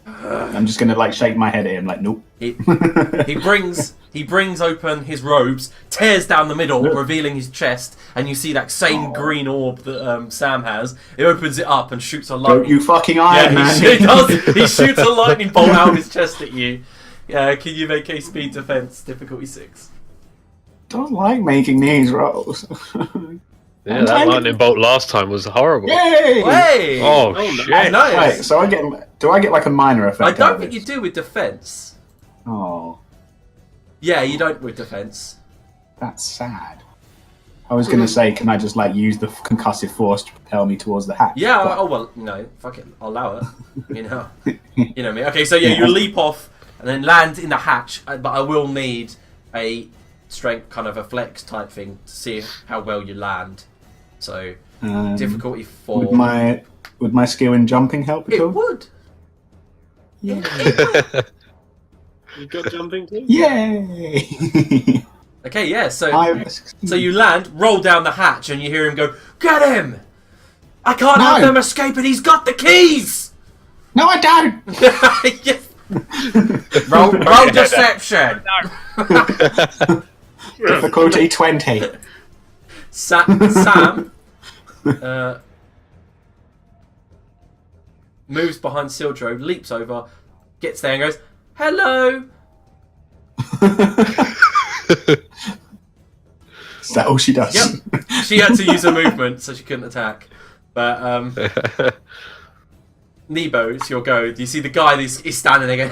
I'm just gonna shake my head at him, nope. He brings open his robes, tears down the middle, revealing his chest, and you see that same green orb that Sam has. He opens it up and shoots a lightning. Don't you fucking Iron Man! He does. He shoots a lightning bolt out of his chest at you. Can you make a speed defense, difficulty 6? Don't like making these rolls. Yeah, that lightning bolt last time was horrible. Yay! Hey! Oh, nice. shit. Nice. Right, so do I get like a minor effect? I out don't of think you this? do with defense. Oh, Yeah, you don't with defense. that's sad. I was gonna say, can I just like use the concussive force to propel me towards the hatch? Yeah. But- Oh well, no. Fuck it. I'll allow it. You know me. Okay, so yeah, you leap off and then land in the hatch, but I will need a strength kind of a flex type thing to see how well you land. So difficulty 4. Would my skill in jumping help at It all? would. Yeah. You got jumping too? Yay! Okay, yeah. So I'm you land, roll down the hatch, and you hear him go, "Get him! I can't have No. them escape, and he's got the keys." No, I don't. Yes. roll deception. Difficulty 20. Sam moves behind Sildro, leaps over, gets there, and goes, "Hello." Is that all she does? Yep. She had to use her movement, so she couldn't attack. But Nebo, it's your go. Do you see the guy is standing there going,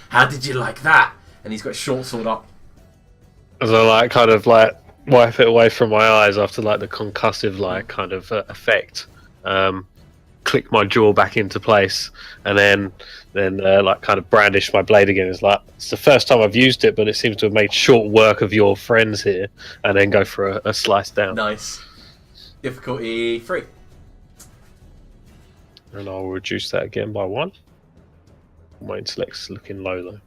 "How did you like that?" And he's got his short sword up. As I like kind of like wipe it away from my eyes after like the concussive like kind of effect, click my jaw back into place, and then like kind of brandish my blade again. It's like it's the first time I've used it, but it seems to have made short work of your friends here, and then go for a slice down. Nice. Difficulty 3. And I'll reduce that again by 1. My intellect's looking low though.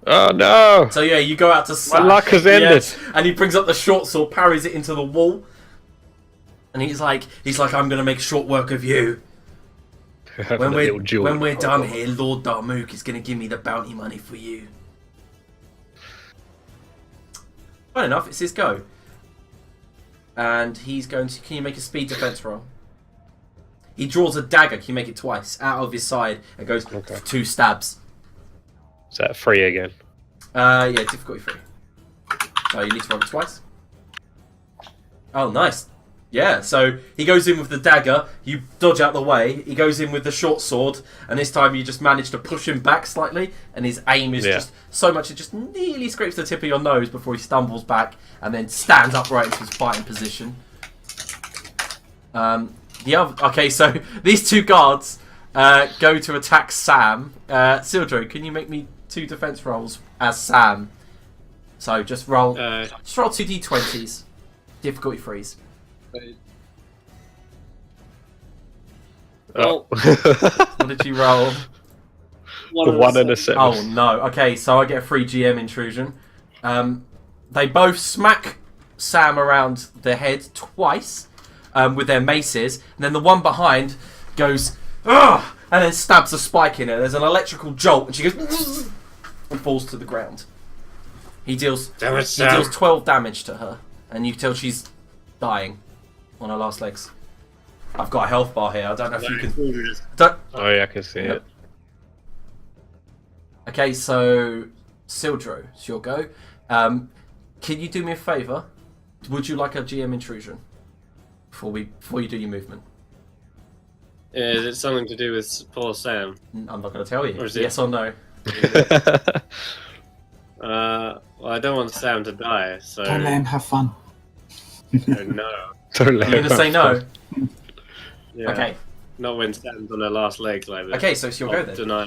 Oh no! So yeah, you go out to slash. My luck has ended. Yes, and he brings up the short sword, parries it into the wall, and he's like, "I'm gonna make short work of you. When we're done here, Lord Darmook is gonna give me the bounty money for you." Fine enough, it's his go, and he's going to. Can you make a speed defense roll? He draws a dagger. Can you make it twice out of his side? It goes for 2 stabs. Is that 3 again? Yeah, difficulty 3. So you need to roll it twice. Oh, nice. Yeah, so he goes in with the dagger, you dodge out the way, he goes in with the short sword, and this time you just manage to push him back slightly, and his aim is just so much it just nearly scrapes the tip of your nose before he stumbles back, and then stands upright into his fighting position. Okay, so these 2 guards go to attack Sam. Sildro, can you make me 2 defense rolls as Sam? So just roll 2 d20s. Difficulty 3s. Well, What did you roll? 1 and a 7. Oh no. Okay, so I get a free GM intrusion. They both smack Sam around the head twice with their maces, and then the one behind goes, "Ugh!" and then stabs a spike in her. There's an electrical jolt, and she goes and falls to the ground. He deals 12 damage to her, and you can tell she's dying on her last legs. I've got a health bar here. I don't know if you can. Oh yeah, I can see it. Okay, so Sildro, it's your go. Can you do me a favour? Would you like a GM intrusion before you do your movement? is it something to do with poor Sam? I'm not going to tell you. Or is it- Yes or no? Well, I don't want Sam to die, so Don't let him have fun. no. Don't let You're going him to say no? Yeah. Okay. Not when Sam's on her last legs like this. Okay, so it's your go then. Deny.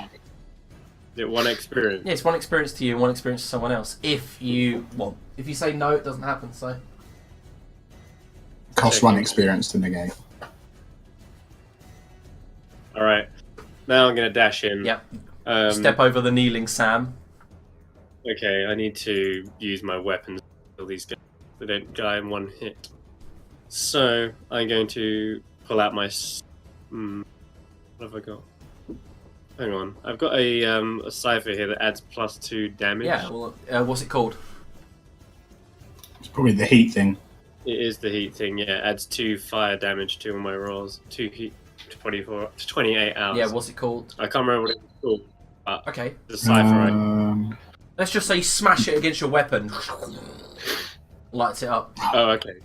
Is it 1 experience? Yeah, it's 1 experience to you and 1 experience to someone else. If you want. If you say no, it doesn't happen, so. Costs 1 experience to negate. Alright. Now I'm going to dash in. Yep. Um, Step over the kneeling Sam. Okay, I need to use my weapons to kill these guys. They don't die in 1 hit. So, I'm going to pull out my... what have I got? Hang on. I've got a cipher here that adds +2 damage. Yeah, well, what's it called? It's probably the heat thing. It is the heat thing, yeah. Adds 2 fire damage to all my rolls. 2 heat to 28 hours. Yeah, what's it called? I can't remember what it's called. But Okay. the cipher, right? Let's just say smash it against your weapon. lights it up. Oh, okay.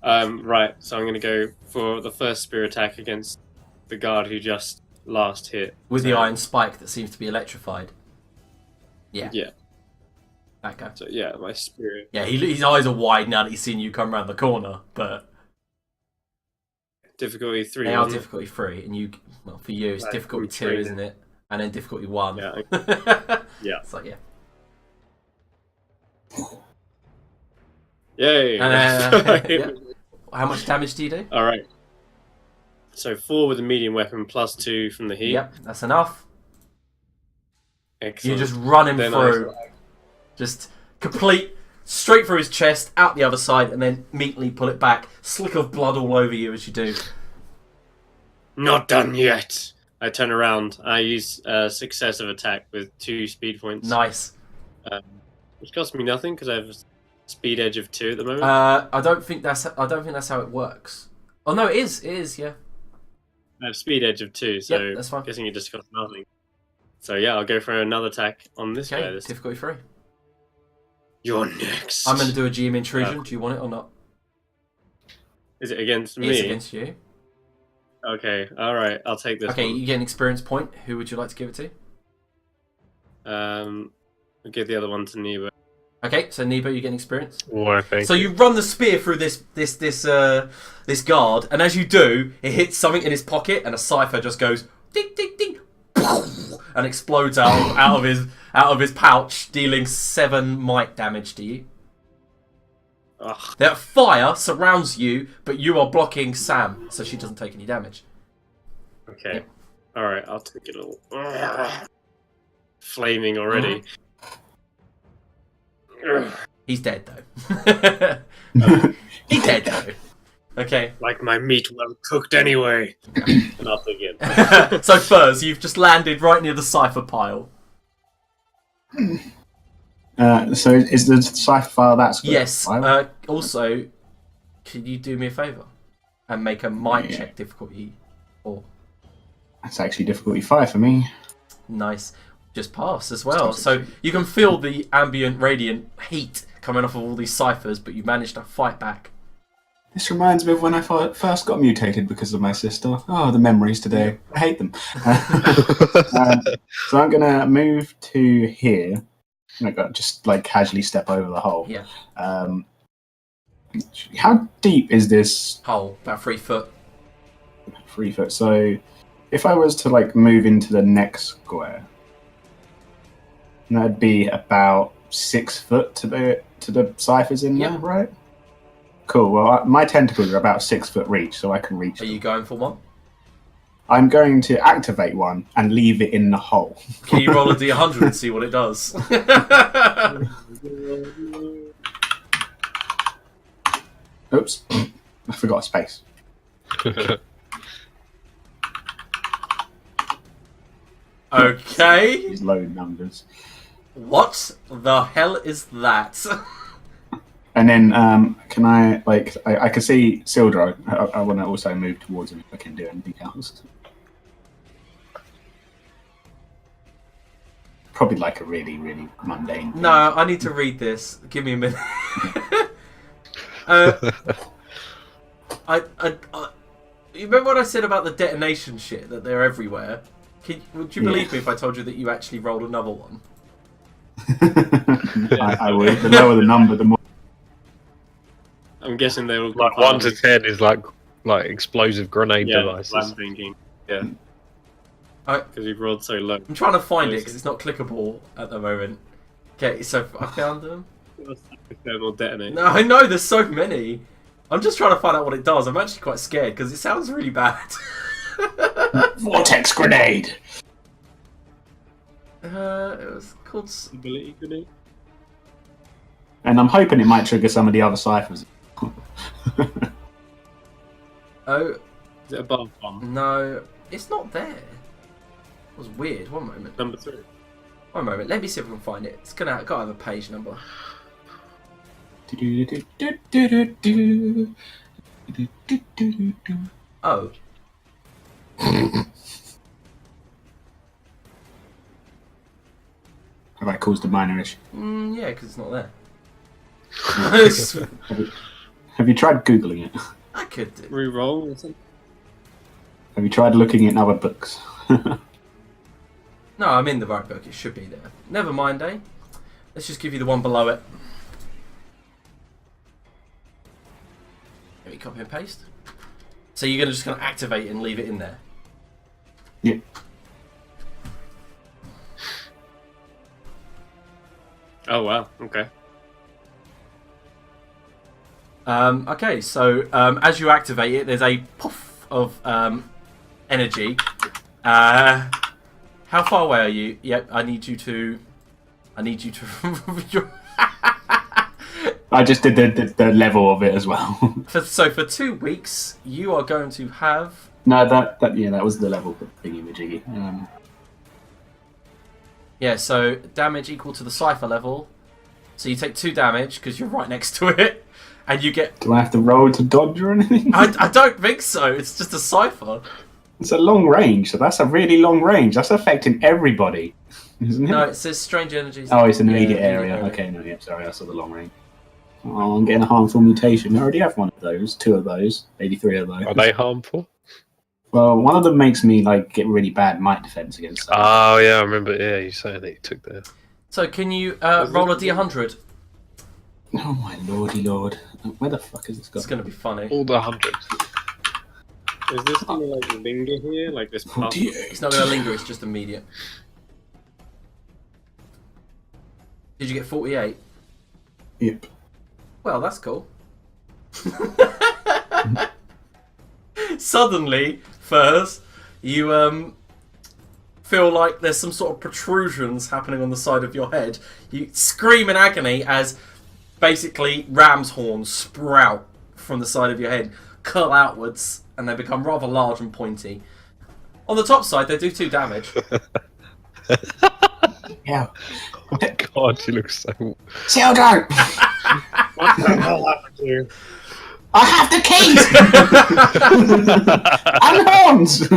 Right, so I'm going to go for the first spear attack against the guard who just last hit. With the iron spike that seems to be electrified. Yeah. Yeah. That guy. So, yeah, my spear. Yeah, his eyes are wide now that he's seen you come around the corner, but... Difficulty 3. They are difficulty 3, and you... Well, for you, it's Like, difficulty we're 2, training. isn't it? And then difficulty 1. Yeah. Yeah. It's like, yeah. Yay! Yeah. How much damage do you do? Alright. So 4 with a medium weapon plus 2 from the heat. Yep, that's enough. Excellent. You just run him Then through. Just complete, straight through his chest, out the other side, and then neatly pull it back. Slick of blood all over you as you do. Not done yet! I turn around. I use successive attack with 2 speed points. Nice. Which costs me nothing because I have a speed edge of 2 at the moment. I don't think that's how it works. Oh no, it is. Yeah. I have speed edge of 2, so Yep, that's fine. I'm guessing it just costs nothing. So yeah, I'll go for another attack on this guy. Okay. This Difficulty 3. You're next. I'm going to do a GM intrusion. Do you want it or not? Is it against me? It's against you. Okay, alright, I'll take this Okay, one. you get an experience point. Who would you like to give it to? I'll give the other one to Nebo. Okay, so Nebo, you get an experience. Why, thank So you run the spear through this guard, and as you do, it hits something in his pocket, and a cipher just goes ding ding ding, and explodes out of his pouch, dealing 7 might damage to you. Ugh. That fire surrounds you, but you are blocking Sam, so she doesn't take any damage. Okay. Yep. Alright, I'll take it all. Ugh. Flaming already. Ugh. He's dead though. He's dead though. Okay. Like my meat well cooked anyway. And I'll take it. So Furs, you've just landed right near the cipher pile. So is the cipher file that's good? Yes. Also, can you do me a favour and make a might check difficulty 4? That's actually difficulty 5 for me. Nice. Just pass as well. So you can feel the ambient radiant heat coming off of all these ciphers, but you managed to fight back. This reminds me of when I first got mutated because of my sister. Oh, the memories today. I hate them. So I'm going to move to here. I got just like casually step over the hole. Yeah. How deep is this Hole, about 3 foot. 3 foot? So if I was to like move into the next square, that'd be about 6 foot to the ciphers in there, right? Cool. Well, my tentacles are about 6 foot reach, so I can reach Are them. you going for one? I'm going to activate one and leave it in the hole. Can you roll a d100 and see what it does? Oops. I forgot a space. Okay. These low numbers. What the hell is that? And then, can I, like, I can see Sildro. I want to also move towards him if I can do anything else. Probably like a really, really mundane thing. No, I need to read this. Give me a minute. You remember what I said about the detonation shit, that they're everywhere? Would you believe me if I told you that you actually rolled another one? I would. The lower the number, the more. I'm guessing they will. Like 1 to 10 is like explosive grenade Yeah, devices. I'm thinking. Yeah. Because you've rolled so low. I'm trying to find it because it's not clickable at the moment. Okay, so I found them. Thermal detonate. No, I know there's so many. I'm just trying to find out what it does. I'm actually quite scared because it sounds really bad. Vortex grenade! It was called. Ability grenade. And I'm hoping it might trigger some of the other ciphers. Oh. Is it above bomb? No, it's not there. It was weird. One moment. Number 3. One moment. Let me see if I can find it. It's gotta have a page number. Oh. Have I caused a minor issue? Yeah, because it's not there. Have you tried Googling it? I could do. Reroll or something? Have you tried looking in other books? No, I'm in the right book. It should be there. Never mind, eh? Let's just give you the one below it. Let me copy and paste. So you're just going to activate it and leave it in there? Yeah. Oh wow, okay. Okay, so as you activate it, there's a puff of energy. How far away are you? Yep, I need you to. I just did the level of it as well. So for 2 weeks, you are going to have. No, that was the level thingy majiggy. Yeah, so damage equal to the cipher level. So you take 2 damage because you're right next to it, and you get. Do I have to roll to dodge or anything? I don't think so. It's just a cipher. It's a long range, so that's a really long range. That's affecting everybody, isn't it? No, it says strange energies. Oh, it's an immediate area. Okay, no, yeah, sorry, I saw the long range. Oh, I'm getting a harmful mutation. I already have one of those, 2 of those, 83 of those. Are they harmful? Well, one of them makes me get really bad might defense against them. Oh yeah, I remember. Yeah, you saying that you took that. So can you roll a d100? Oh my lordy lord! Where the fuck is this guy? It's going to be funny. All the hundreds. Is this gonna linger here? Like this puff? It's not going to linger. It's just immediate. Did you get 48? Yep. Well, that's cool. Suddenly, Furs, you feel like there's some sort of protrusions happening on the side of your head. You scream in agony as basically ram's horns sprout from the side of your head, curl outwards, and they become rather large and pointy. On the top side, they do 2 damage. Yeah. Oh God, you look so. Sildo! What the hell happened to you? I have the keys! And horns!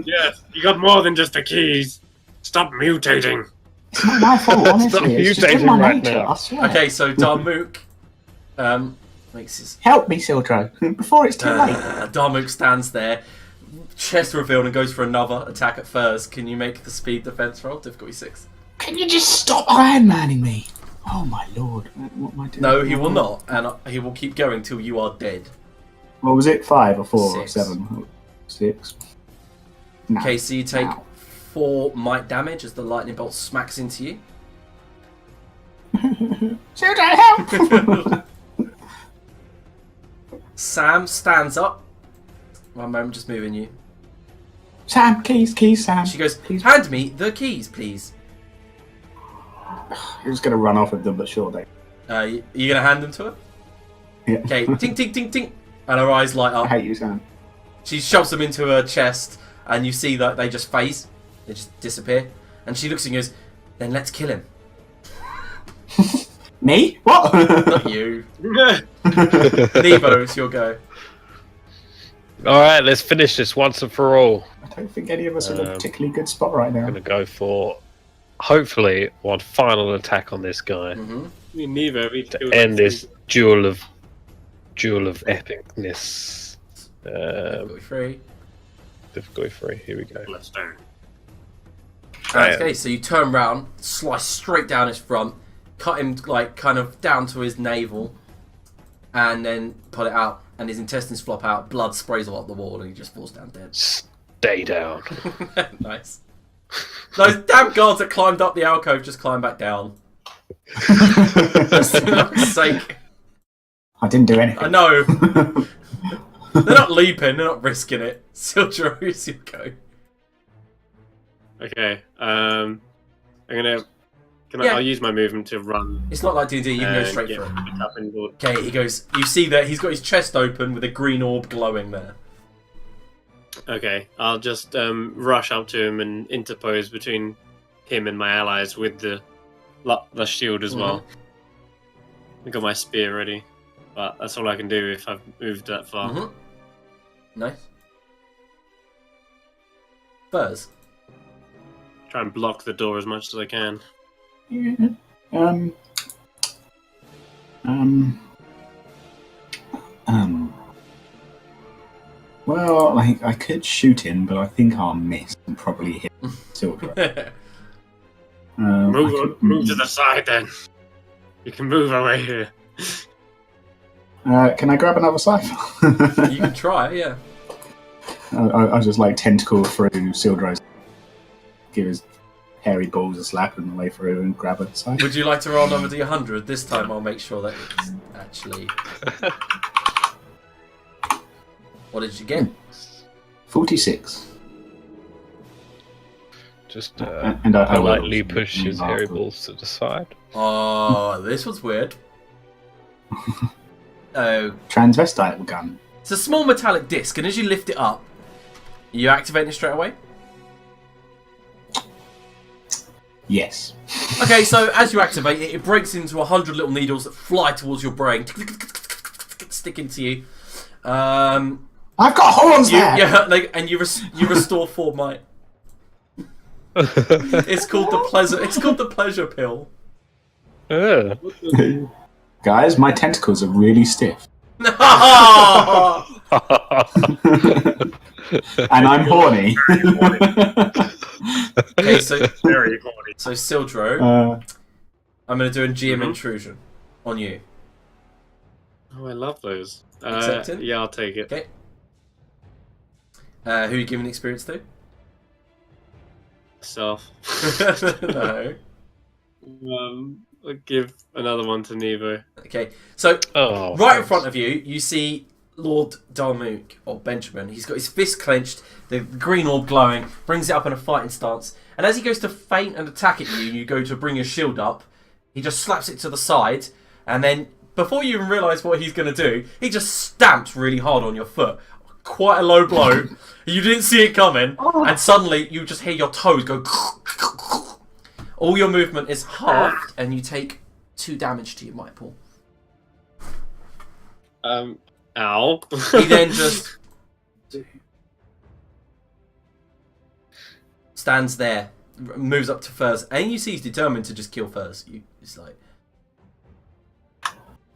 Yes, you got more than just the keys. Stop mutating. It's not my fault, honestly. Stop It's just in mutating my right nature, now. I swear. Okay, so Darmook makes his... Help me, Sildro, before it's too late. Darmook stands there, chest revealed, and goes for another attack at Furs. Can you make the speed defense roll? Difficulty 6. Can you just stop Iron Manning me? Oh my lord, what am I doing? No, he will not, and he will keep going till you are dead. What was it, 5 or 4 or 6. 7? 6. No. Okay, so you take Ow. 4 might damage as the lightning bolt smacks into you. Sildro, help! Sam stands up. One moment, just moving you. Sam, keys, Sam. She goes, Keys. hand me the keys, please. You're just gonna run off with them, but sure, they. You going to hand them to her? Yeah. Okay, tink, tink, tink, tink. And her eyes light I up. hate you, Sam. She shoves them into her chest, and you see that they just phase. They just disappear. And she looks at you and goes, then let's kill him. Me? What? Not you. Nebo, it's your go. All right, let's finish this once and for all. I don't think any of us are in a particularly good spot right now. I'm gonna go for, hopefully, one final attack on this guy Mm-hmm. Me neither. We to end this duel of epicness. Free. Difficulty 3. Here we go. Let's do. Okay, so you turn round, slice straight down his front, cut him kind of down to his navel, and then pull it out, and his intestines flop out, blood sprays all up the wall, and he just falls down dead. Stay down. Nice. Those damn guards that climbed up the alcove just climb back down. For fuck's sake. I didn't do anything. I know. They're not leaping, they're not risking it. Sildro, you go. Okay. I'm gonna. Yeah. I'll use my movement to run. It's not like D&D, you can go and straight get for it. picked up and board. Okay, he goes, you see that he's got his chest open with a green orb glowing there. Okay, I'll just rush up to him and interpose between him and my allies with the shield as well. I got my spear ready, but that's all I can do if I've moved that far. Mm-hmm. Nice. Furs. Try and block the door as much as I can. Yeah. Well, like I could shoot him, but I think I'll miss and probably hit Silver. Move to the side then. You can move away here. Can I grab another scythe? You can try, yeah. I'll just like tentacle through Sildro's, give his hairy balls a slap on the way through and grab a scythe. Would you like to roll another D100? This time I'll make sure that it's actually... What did you get? 46. Just And I will politely push his hairy balls to the side. Oh, this was weird. Oh. Transvestite gun. It's a small metallic disc, and as you lift it up, you activate it straight away? Yes. Okay, so as you activate it, it breaks into 100 little needles that fly towards your brain, stick into you. I've got horns there! Yeah, and you restore 4 might. It's called the pleasure pill. Guys, my tentacles are really stiff. And I'm horny. Okay, so Very horny. So Sildro, I'm going to do a GM Mhm. intrusion on you. Oh, I love those. Accepted? Yeah, I'll take it. Okay. Who are you giving experience to? Self. No. I'll give another one to Nevo. Okay, so Oh, right in thanks. front of you, you see Lord Darmook, or Benjamin. He's got his fist clenched, the green orb glowing, brings it up in a fighting stance. And as he goes to feint and attack at you, and you go to bring your shield up, he just slaps it to the side, and then before you even realise what he's going to do, he just stamps really hard on your foot. Quite a low blow. You didn't see it coming, and suddenly you just hear your toes go. All your movement is halved, and you take 2 damage to your might pool. Ow. He then just stands there, moves up to Furs, and you see he's determined to just kill Furs. It's like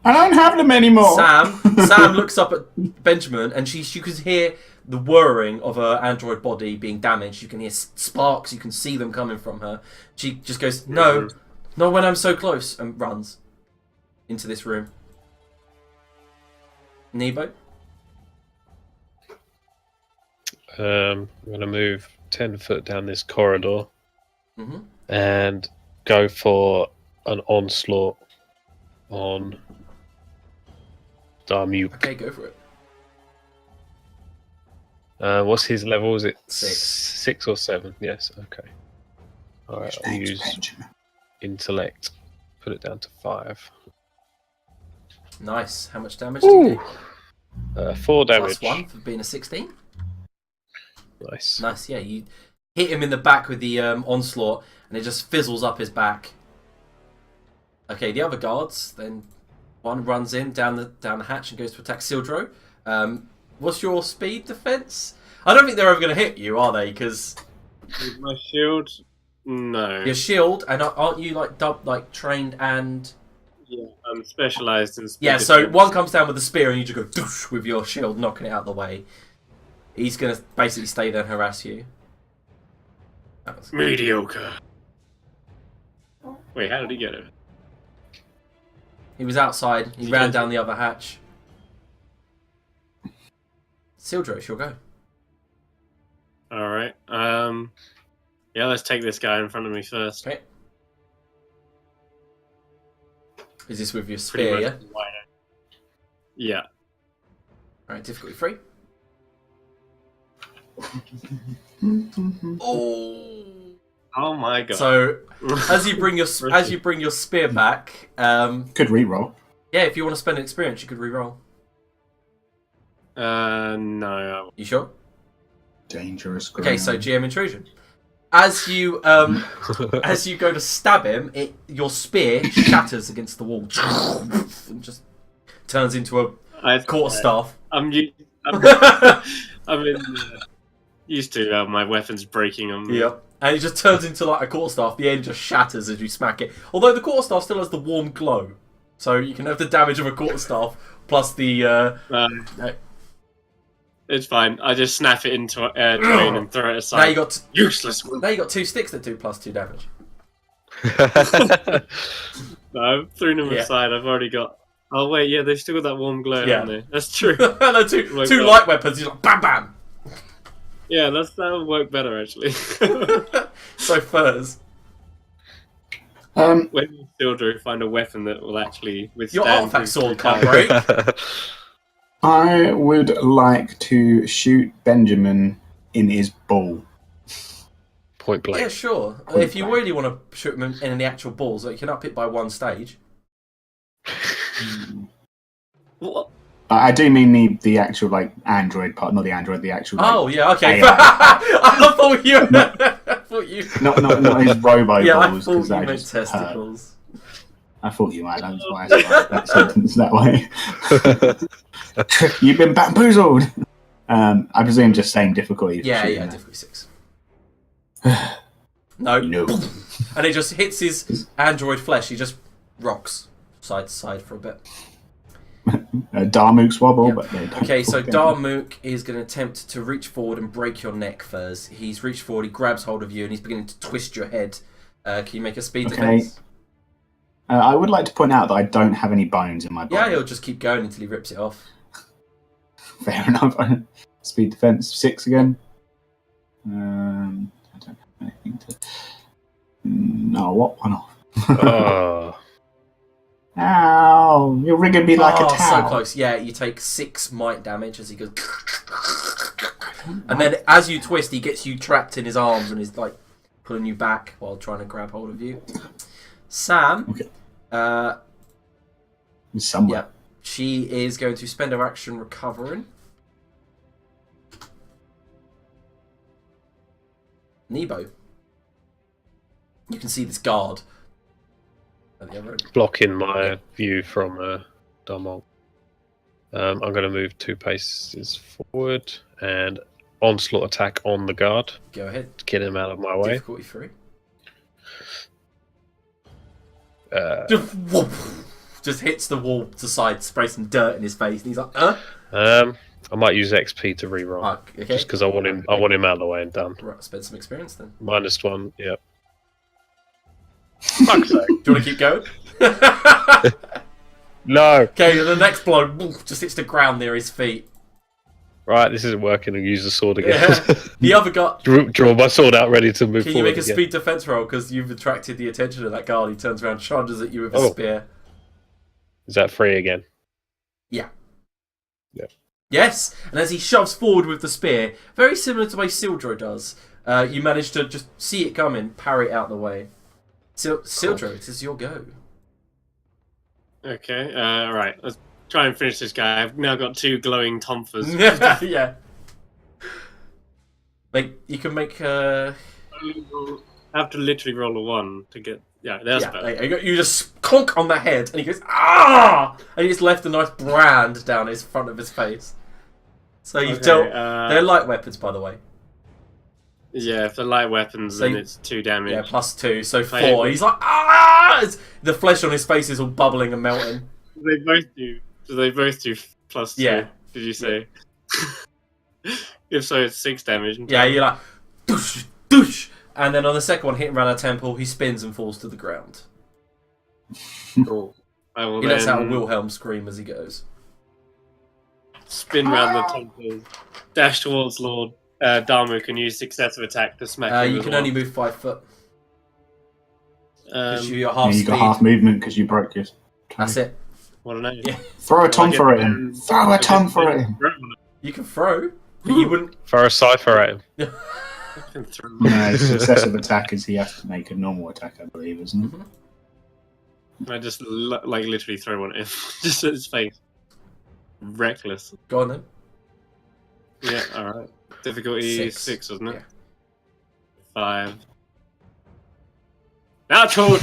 I don't have them anymore. Sam looks up at Benjamin, and you can hear the whirring of her android body being damaged. You can hear sparks. You can see them coming from her. She just goes, "No, not when I'm so close," and runs into this room. Nebo? I'm going to move 10 foot down this corridor Mm-hmm. and go for an onslaught on Darmook. Okay, go for it. What's his level? Is it 6. 6 or 7? Yes, okay. Alright, I'll Thanks, use Benjamin. intellect. Put it down to 5. Nice. How much damage do you do? 4 damage. Plus 1 for being a 16. Nice. Nice, yeah. You hit him in the back with the onslaught, and it just fizzles up his back. Okay, the other guards, then one runs in down the hatch and goes to attack Sildro. What's your speed defense? I don't think they're ever going to hit you, are they? Because With my shield? No. your shield, and aren't you like trained and... Yeah, I'm specialised in speed Yeah, so defense. one comes down with a spear and you just go doosh with your shield, knocking it out of the way. He's going to basically stay there and harass you. Mediocre. Wait, how did he get it? He was outside. He ran down the other hatch. Sildro, it's your go. Alright. Yeah, let's take this guy in front of me first. Okay. Is this with your Pretty spear, much yeah? wide open. Yeah. Alright, difficulty 3. Oh! Oh my god. So, as you bring your spear back, Could reroll. yeah, if you want to spend an experience, you could re-roll. No, I won't. You sure? Dangerous. Okay, so ground. GM intrusion. As you go to stab him, your spear shatters against the wall and just turns into a quarterstaff. I'm in, used to my weapons breaking on me. Yep. And it just turns into like a quarterstaff. The end just shatters as you smack it. Although the quarterstaff still has the warm glow. So you can have the damage of a quarterstaff plus the. It's fine. I just snap it into terrain and throw it aside. Now you got useless. Now you got 2 sticks that do +2 damage. No, I've thrown them aside. I've already got. Oh wait, yeah, they've still got that warm glow, haven't they? That's true. No, two light weapons. You're like bam, bam. Yeah, that'll work better actually. So Furs. When you Sildro find a weapon that will actually withstand. Your artifact sword can't break. I would like to shoot Benjamin in his ball. Point blank. Yeah, sure. Point if you blank. really want to shoot him in the actual balls, you can up it by 1 stage. What? I do mean the actual like android part, not the android, the actual. Oh yeah, okay. AI. I thought you. I thought you. Not his robo Yeah, I balls. thought 'cause you that meant just hurt. testicles. I thought you might. That's why I started that sentence that way. You've been bamboozled. I presume just same difficulty. Yeah, shooting yeah, that. difficulty 6. No. And it just hits his android flesh. He just rocks side to side for a bit. Darmook's wobble, Yeah. but no, don't Okay, so forget. Darmook is going to attempt to reach forward and break your neck first. He's reached forward, he grabs hold of you, and he's beginning to twist your head. Can you make a speed defense? I would like to point out that I don't have any bones in my body. Yeah, he'll just keep going until he rips it off. Fair enough. Speed defense 6 again. I don't have anything to. No, what one off? Oh. Ow! You're rigging me like a towel. So close. Yeah, you take 6 might damage as he goes. And then as you twist, he gets you trapped in his arms and is like pulling you back while trying to grab hold of you. Sam. Okay. Somewhere. Yeah. She is going to spend her action recovering. Nebo. You can see this guard at the other end. Blocking my view from Darmok. I'm going to move 2 paces forward and onslaught attack on the guard Go ahead. to get him out of my way. Difficulty 3. Uh, Just hits the wall to side, sprays some dirt in his face, and he's like, I might use XP to reroll. Okay. Just because I want him out of the way and done. Right, spend some experience then. -1, yep. Fuck's sake. Do you want to keep going? No! Okay, the next blow just hits the ground near his feet. Right, this isn't working. I'll use the sword again. Yeah. The other guy. Draw my sword out, ready to move Can forward. you make a again. speed defense roll? Because you've attracted the attention of that guard. He turns around, charges at you with a Oh. spear. Is that 3 again? Yes! And as he shoves forward with the spear, very similar to the way Sildro does, you manage to just see it coming, parry it out the way. Sildro, it is your go. Okay, right. Let's try and finish this guy. I've now got 2 glowing tomfers. Yeah. You can make. I have to literally roll a 1 to get. Yeah, that's better. You just conk on the head, and he goes ah, and he just left a nice brand down his front of his face. So you've dealt. They're light weapons, by the way. Yeah, if they're light weapons, then it's 2 damage. Yeah, +2, so 4. Right. He's like ah! The flesh on his face is all bubbling and melting. They both do. So they both do +2. Yeah. Did you say? If so, it's 6 damage. Yeah, you're like doosh, doosh, and then on the second one, hitting around a temple, he spins and falls to the ground. Cool. I will He lets then out a Wilhelm scream as he goes. spin round the temple, dash towards Lord Darmook, and use successive attack to smack him. You with can one. only move 5 foot because you're Yeah, half you speed. got half movement because you broke yours. That's it. What a name. Yeah. Throw a I ton get for the- him. Throw a ton for him. You can throw, but you wouldn't. Throw a cipher at him. No, successive attack is he has to make a normal attack, I believe, isn't it? I just literally throw one at him, just at his face. Reckless. Go on then. Yeah. All right. Difficulty 6, wasn't it? Yeah. 5. Natural.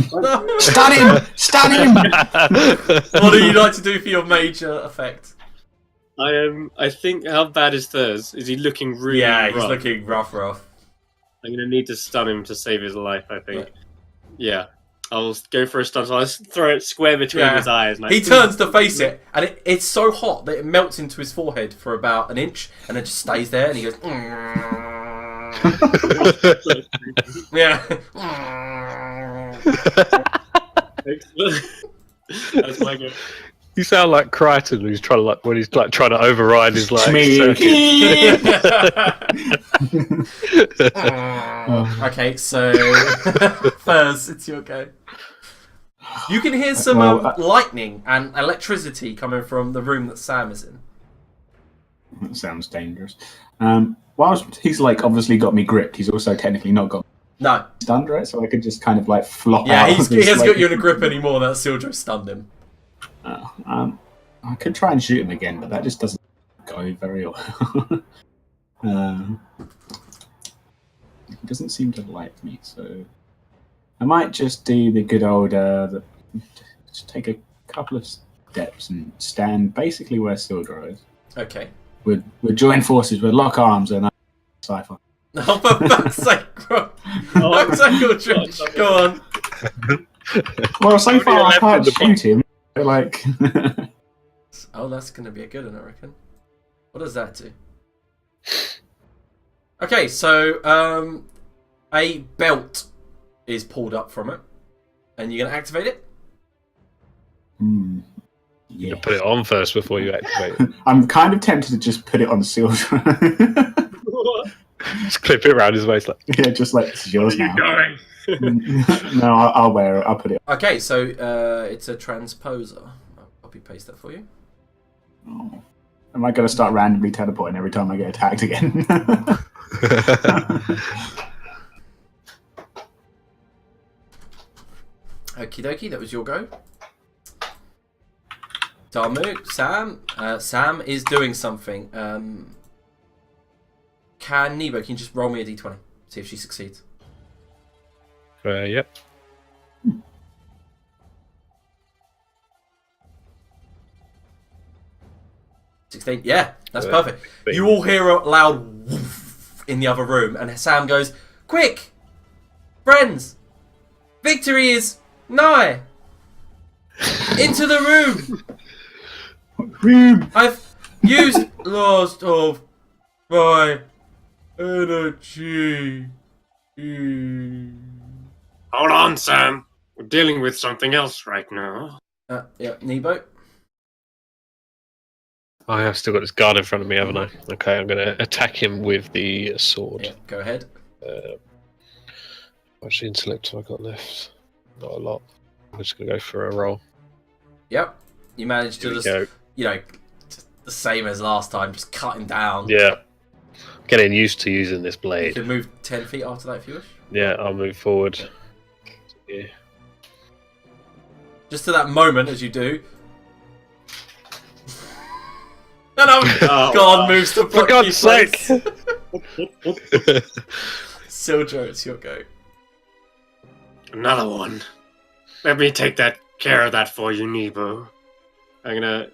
Stun him! Stun him! What do you like to do for your major effect? I think. How bad is Thurs? Is he looking really? Yeah, he's rough? looking rough. I'm gonna need to stun him to save his life. I think. Yeah. I'll go for a stun. So I'll just throw it square between his eyes. He turns to face it, and it's so hot that it melts into his forehead for about an inch, and then just stays there. And he goes, yeah. That's my go. You sound like Crichton, who's trying to when he's trying to override his circuit. Okay, so Furs, it's your go. You can hear some lightning and electricity coming from the room that Sam is in. That sounds dangerous. Whilst he's obviously got me gripped, he's also technically not got me stunned, right? So I could just kind of flop out. Yeah, he hasn't got you in a grip anymore. That Sildro stunned him. I could try and shoot him again, but that just doesn't go very well. He doesn't seem to like me, so I might just do the good old just take a couple of steps and stand basically where Sildro is. Okay. We'd join forces, we'd lock arms, and sci-fi. Oh, for fuck's sake, bro. Go on. Well, so far I can't shoot him. Oh, that's going to be a good one, I reckon. What does that do? Okay, so a belt is pulled up from it, and you're going to activate it? Yeah. You put it on first before you activate it. I'm kind of tempted to just put it on Sildro. Just clip it around his waist. Yeah, just this is yours now. No, I'll wear it. I'll put it on. Okay, so it's a transposer. I'll copy paste that for you. Oh. Am I going to start randomly teleporting every time I get attacked again? Okie dokie, that was your go. Damu, Sam. Sam is doing something. Can you just roll me a d20? See if she succeeds. Yep. 16. Yeah, that's perfect. You all hear a loud woof in the other room, and Sam goes, "Quick, friends! Victory is nigh! Into the room! I've used lost of my energy." Hold on, Sam. We're dealing with something else right now. Yeah, Nebo. I have still got this guard in front of me, haven't I? Okay, I'm going to attack him with the sword. Yeah, go ahead. Much intellect have I got left? Not a lot. I'm just going to go for a roll. Yep. You managed to just the same as last time, just cut him down. Yeah. Getting used to using this blade. You can move 10 feet after that if you wish. Yeah, I'll move forward. Yeah. Just to that moment as you do. And God moves to for God's sake! Sildro, it's your go. Another one. Let me take care of that for you, Nebo. I'm gonna.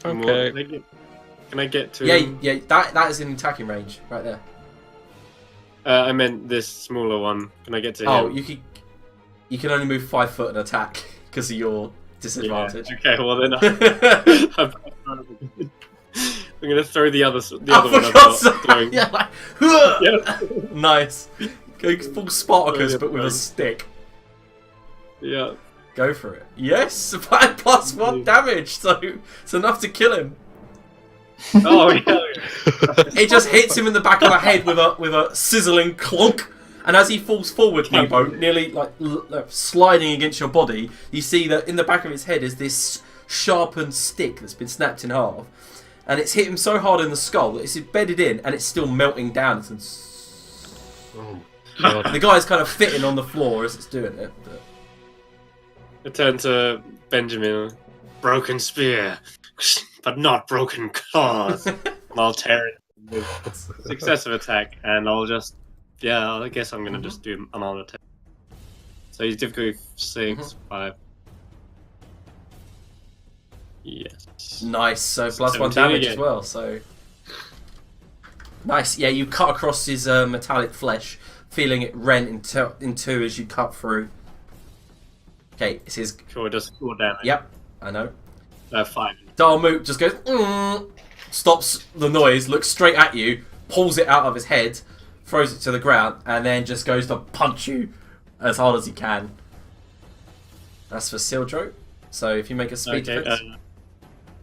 Okay. Can I get to? Yeah. That is in attacking range right there. I meant this smaller one. Can I get to him? Oh, you can only move 5 foot and attack because of your disadvantage. Yeah. Okay, well then I'm gonna throw the other one. Yeah, yeah. Nice. Go full Spartacus, but with a stick. Yeah. Go for it. Yes, +1 damage, so it's enough to kill him. Oh yeah. It just hits him in the back of the head with a sizzling clunk, and as he falls forward, Nebo, nearly sliding against your body, you see that in the back of his head is this sharpened stick that's been snapped in half, and it's hit him so hard in the skull that it's embedded in, and it's still melting down. Oh, God. The guy's kind of fitting on the floor as it's doing it. But... I turn to Benjamin. Broken spear, but not broken claws. And I'll tear it with successive attack, and I'll just... Yeah, I guess I'm going to just do an armor attack. So he's difficulty 6, 5. Yes. Nice, so +1 damage again as well, so... Nice, yeah, you cut across his metallic flesh, feeling it rent in two as you cut through. Okay, it's his. Sure, it does 4 damage. Yep, I know. 5. Darmook just goes, stops the noise, looks straight at you, pulls it out of his head, throws it to the ground, and then just goes to punch you as hard as he can. That's for Sildro. So if you make a speed defense.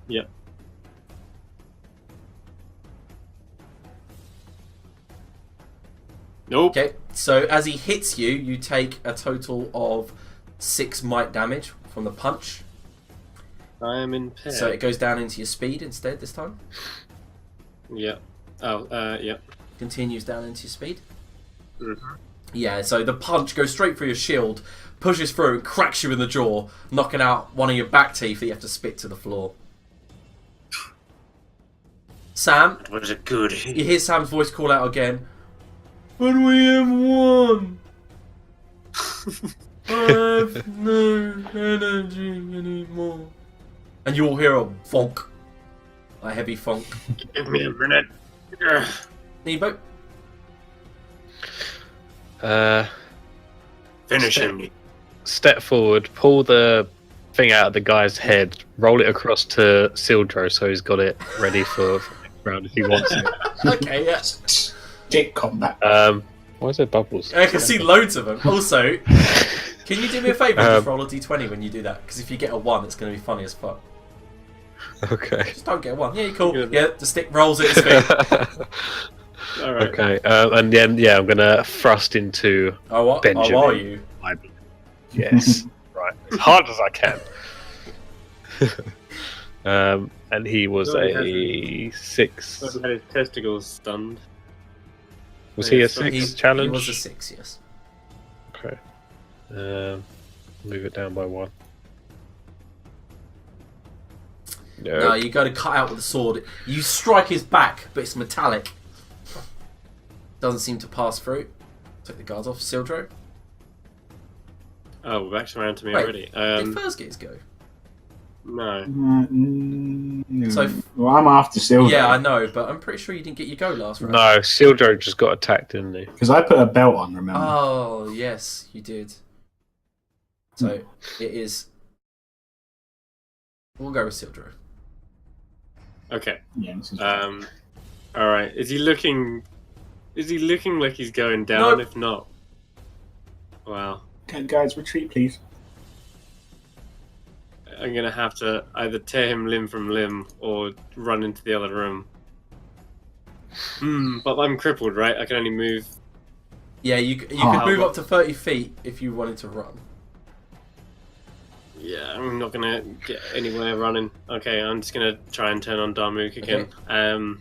Yep. Nope. Okay, so as he hits you, you take a total of 6 might damage from the punch. I am impaired. So it goes down into your speed instead this time. Yep. Yep. Continues down into your speed. Mm-hmm. Yeah, so the punch goes straight through your shield, pushes through and cracks you in the jaw, knocking out one of your back teeth that you have to spit to the floor. Sam, That was a good hit. you hear Sam's voice call out again. But we have won. I have no energy anymore. And you all hear a funk. A heavy funk. Give me a minute. Ugh. Nebo? Finish him. Step forward, pull the thing out of the guy's head, roll it across to Sildro so he's got it ready for the next round if he wants it. Okay, yeah. Dick combat. Why is there bubbles? I can see loads of them. Also, can you do me a favour and just roll a d20 when you do that? Because if you get a 1, it's going to be funny as fuck. Okay. Just don't get a 1. Yeah, you're cool. Yeah, the stick rolls at his feet. Alright. Okay, and then I'm gonna thrust into Benjamin. Oh, are you? Yes, right, as hard as I can. And he was a 6. He had his testicles stunned. Was he a 6 challenge? He was a 6, yes. Okay. Move it down by 1. No, you got to cut out with the sword. You strike his back, but it's metallic. Doesn't seem to pass through. Take the guards off. Sildro. Oh, we're back around to me Wait, already. Did first gates go? No. So, well, I'm after Silver. yeah, I know, but I'm pretty sure you didn't get your go last round. No, Sildro just got attacked, didn't he? Because I put a belt on, remember? Oh, yes, you did. So, it is... We'll go with Sildro. Okay. Yeah, this is Alright. Is he looking like he's going down? Nope. If not. Wow. Okay, guys, retreat, please. I'm gonna have to either tear him limb from limb or run into the other room. But I'm crippled, right? I can only move. Yeah, you could Oh. move up to 30 feet if you wanted to run. Yeah, I'm not gonna get anywhere running. Okay, I'm just gonna try and turn on Darmook again. Okay.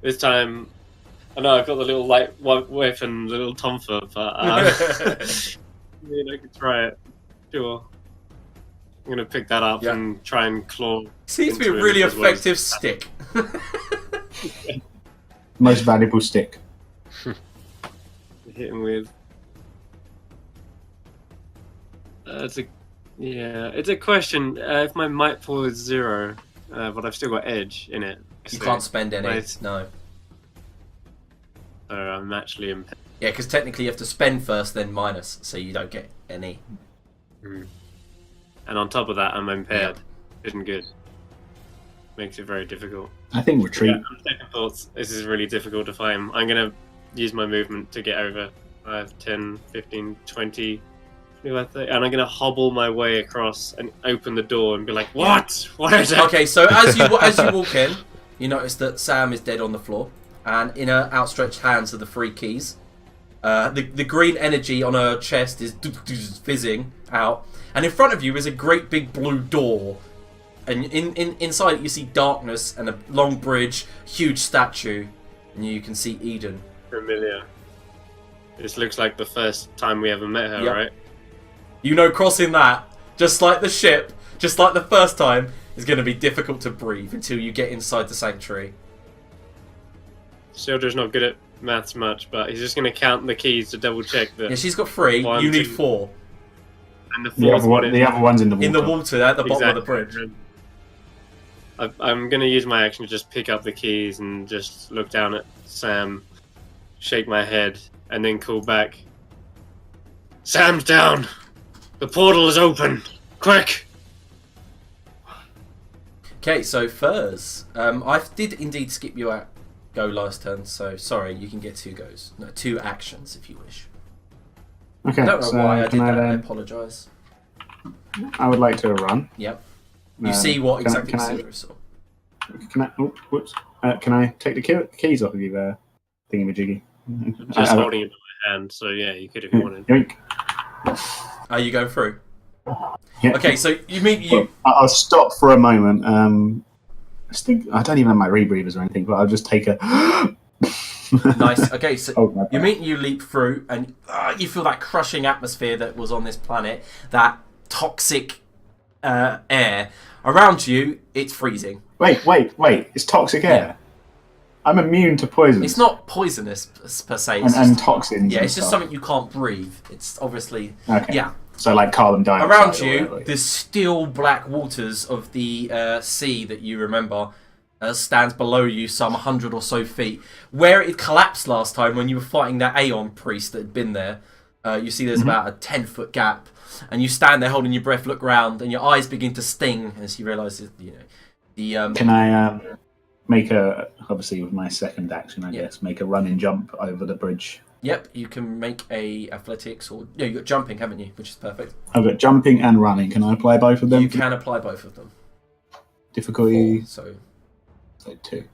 This time, I know I've got the little light weapon, little Tomfer, but I mean, I could try it. Sure. I'm gonna pick that up and try and claw. Seems to be a into him really as well as- effective stick. Most valuable stick. Hit him with. It's a question. If my might pool is 0, but I've still got edge in it. You so can't spend any. Right. No. So I'm actually impaired. Yeah, because technically you have to spend first, then minus, so you don't get any. And on top of that, I'm impaired. Isn't good. Makes it very difficult. I think retreat. Yeah, on second thoughts, this is really difficult to fight him. I'm gonna use my movement to get over 5, 10, 15, 20, and I'm gonna hobble my way across and open the door and be like, "What? What is it?" Okay, so as you walk in, you notice that Sam is dead on the floor, and in her outstretched hands are the 3 keys. The green energy on her chest is fizzing out, and in front of you is a great big blue door. And inside it you see darkness and a long bridge, huge statue, and you can see Eden. Familiar. This looks like the first time we ever met her, Yep. right? You know, crossing that, just like the ship, just like the first time, is going to be difficult to breathe until you get inside the sanctuary. Sildra's not good at maths much, but he's just going to count the keys to double check that. Yeah, she's got 3. 1, you need 2, 4 And the The fourth other, one is the other one's in the water. in the water at the bottom of the bridge. I'm going to use my action to just pick up the keys and just look down at Sam, shake my head, and then call back. Sam's down! The portal is open! Quick! Okay, so Furs, I did indeed skip you out go last turn, so sorry, you can get 2 goes. No, 2 actions if you wish. Okay, I don't know so why I did that, I then, apologise. I would like to run. Yep. You see what exactly Silver saw. Can I? Oh, whoops. Can I take the keys off of you there, thingy-majiggy? I'm just holding it in my hand, so yeah, you could if you wanted. Yoink. Are you going through? Yeah. Okay, so you mean you... Well, I'll stop for a moment. I don't even have my rebreathers or anything, but I'll just take a... Nice. Okay, so Oh, you leap through, and you feel that crushing atmosphere that was on this planet, that toxic air. Around you, it's freezing. Wait. It's toxic air. Yeah. I'm immune to poison. It's not poisonous per se. And toxins. Yeah, and it's just stuff. something you can't breathe. It's obviously... Okay. Yeah. So like carbon dioxide. Around or you, whatever. the still black waters of the sea that you remember stands below you some 100 or so feet. Where it collapsed last time when you were fighting that Aeon priest that had been there, you see there's about a 10-foot gap. And you stand there holding your breath, look round, and your eyes begin to sting as you realise that, the... Can I make obviously with my second action, I guess, make a run and jump over the bridge? Yep, you can make a athletics or... No, you've got jumping, haven't you? Which is perfect. I've got jumping and running. Can I apply both of them? You can apply both of them. Difficulty... 4, so 2.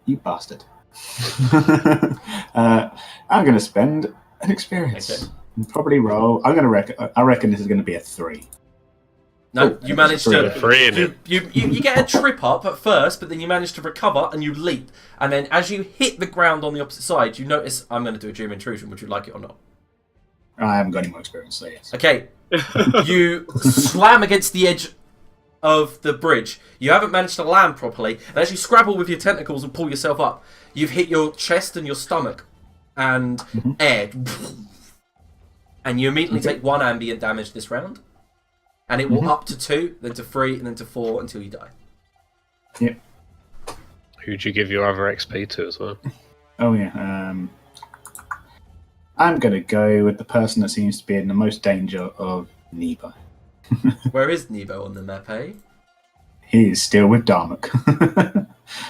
You bastard. I'm going to spend an experience. Okay. And probably roll... I reckon this is going to be a 3. No, you managed to... 3 in it. You get a trip up at first, but then you manage to recover and you leap. And then as you hit the ground on the opposite side, you notice... I'm going to do a dream intrusion. Would you like it or not? I haven't got any more experience, so yes. Okay. You slam against the edge of the bridge. You haven't managed to land properly. And as you scrabble with your tentacles and pull yourself up, you've hit your chest and your stomach. And air. And you immediately take 1 ambient damage this round. And it will up to 2, then to 3, and then to 4 until you die. Yep. Who'd you give your other XP to as well? Oh, yeah. I'm going to go with the person that seems to be in the most danger of Nebo. Where is Nebo on the map, eh? He is still with Darmok.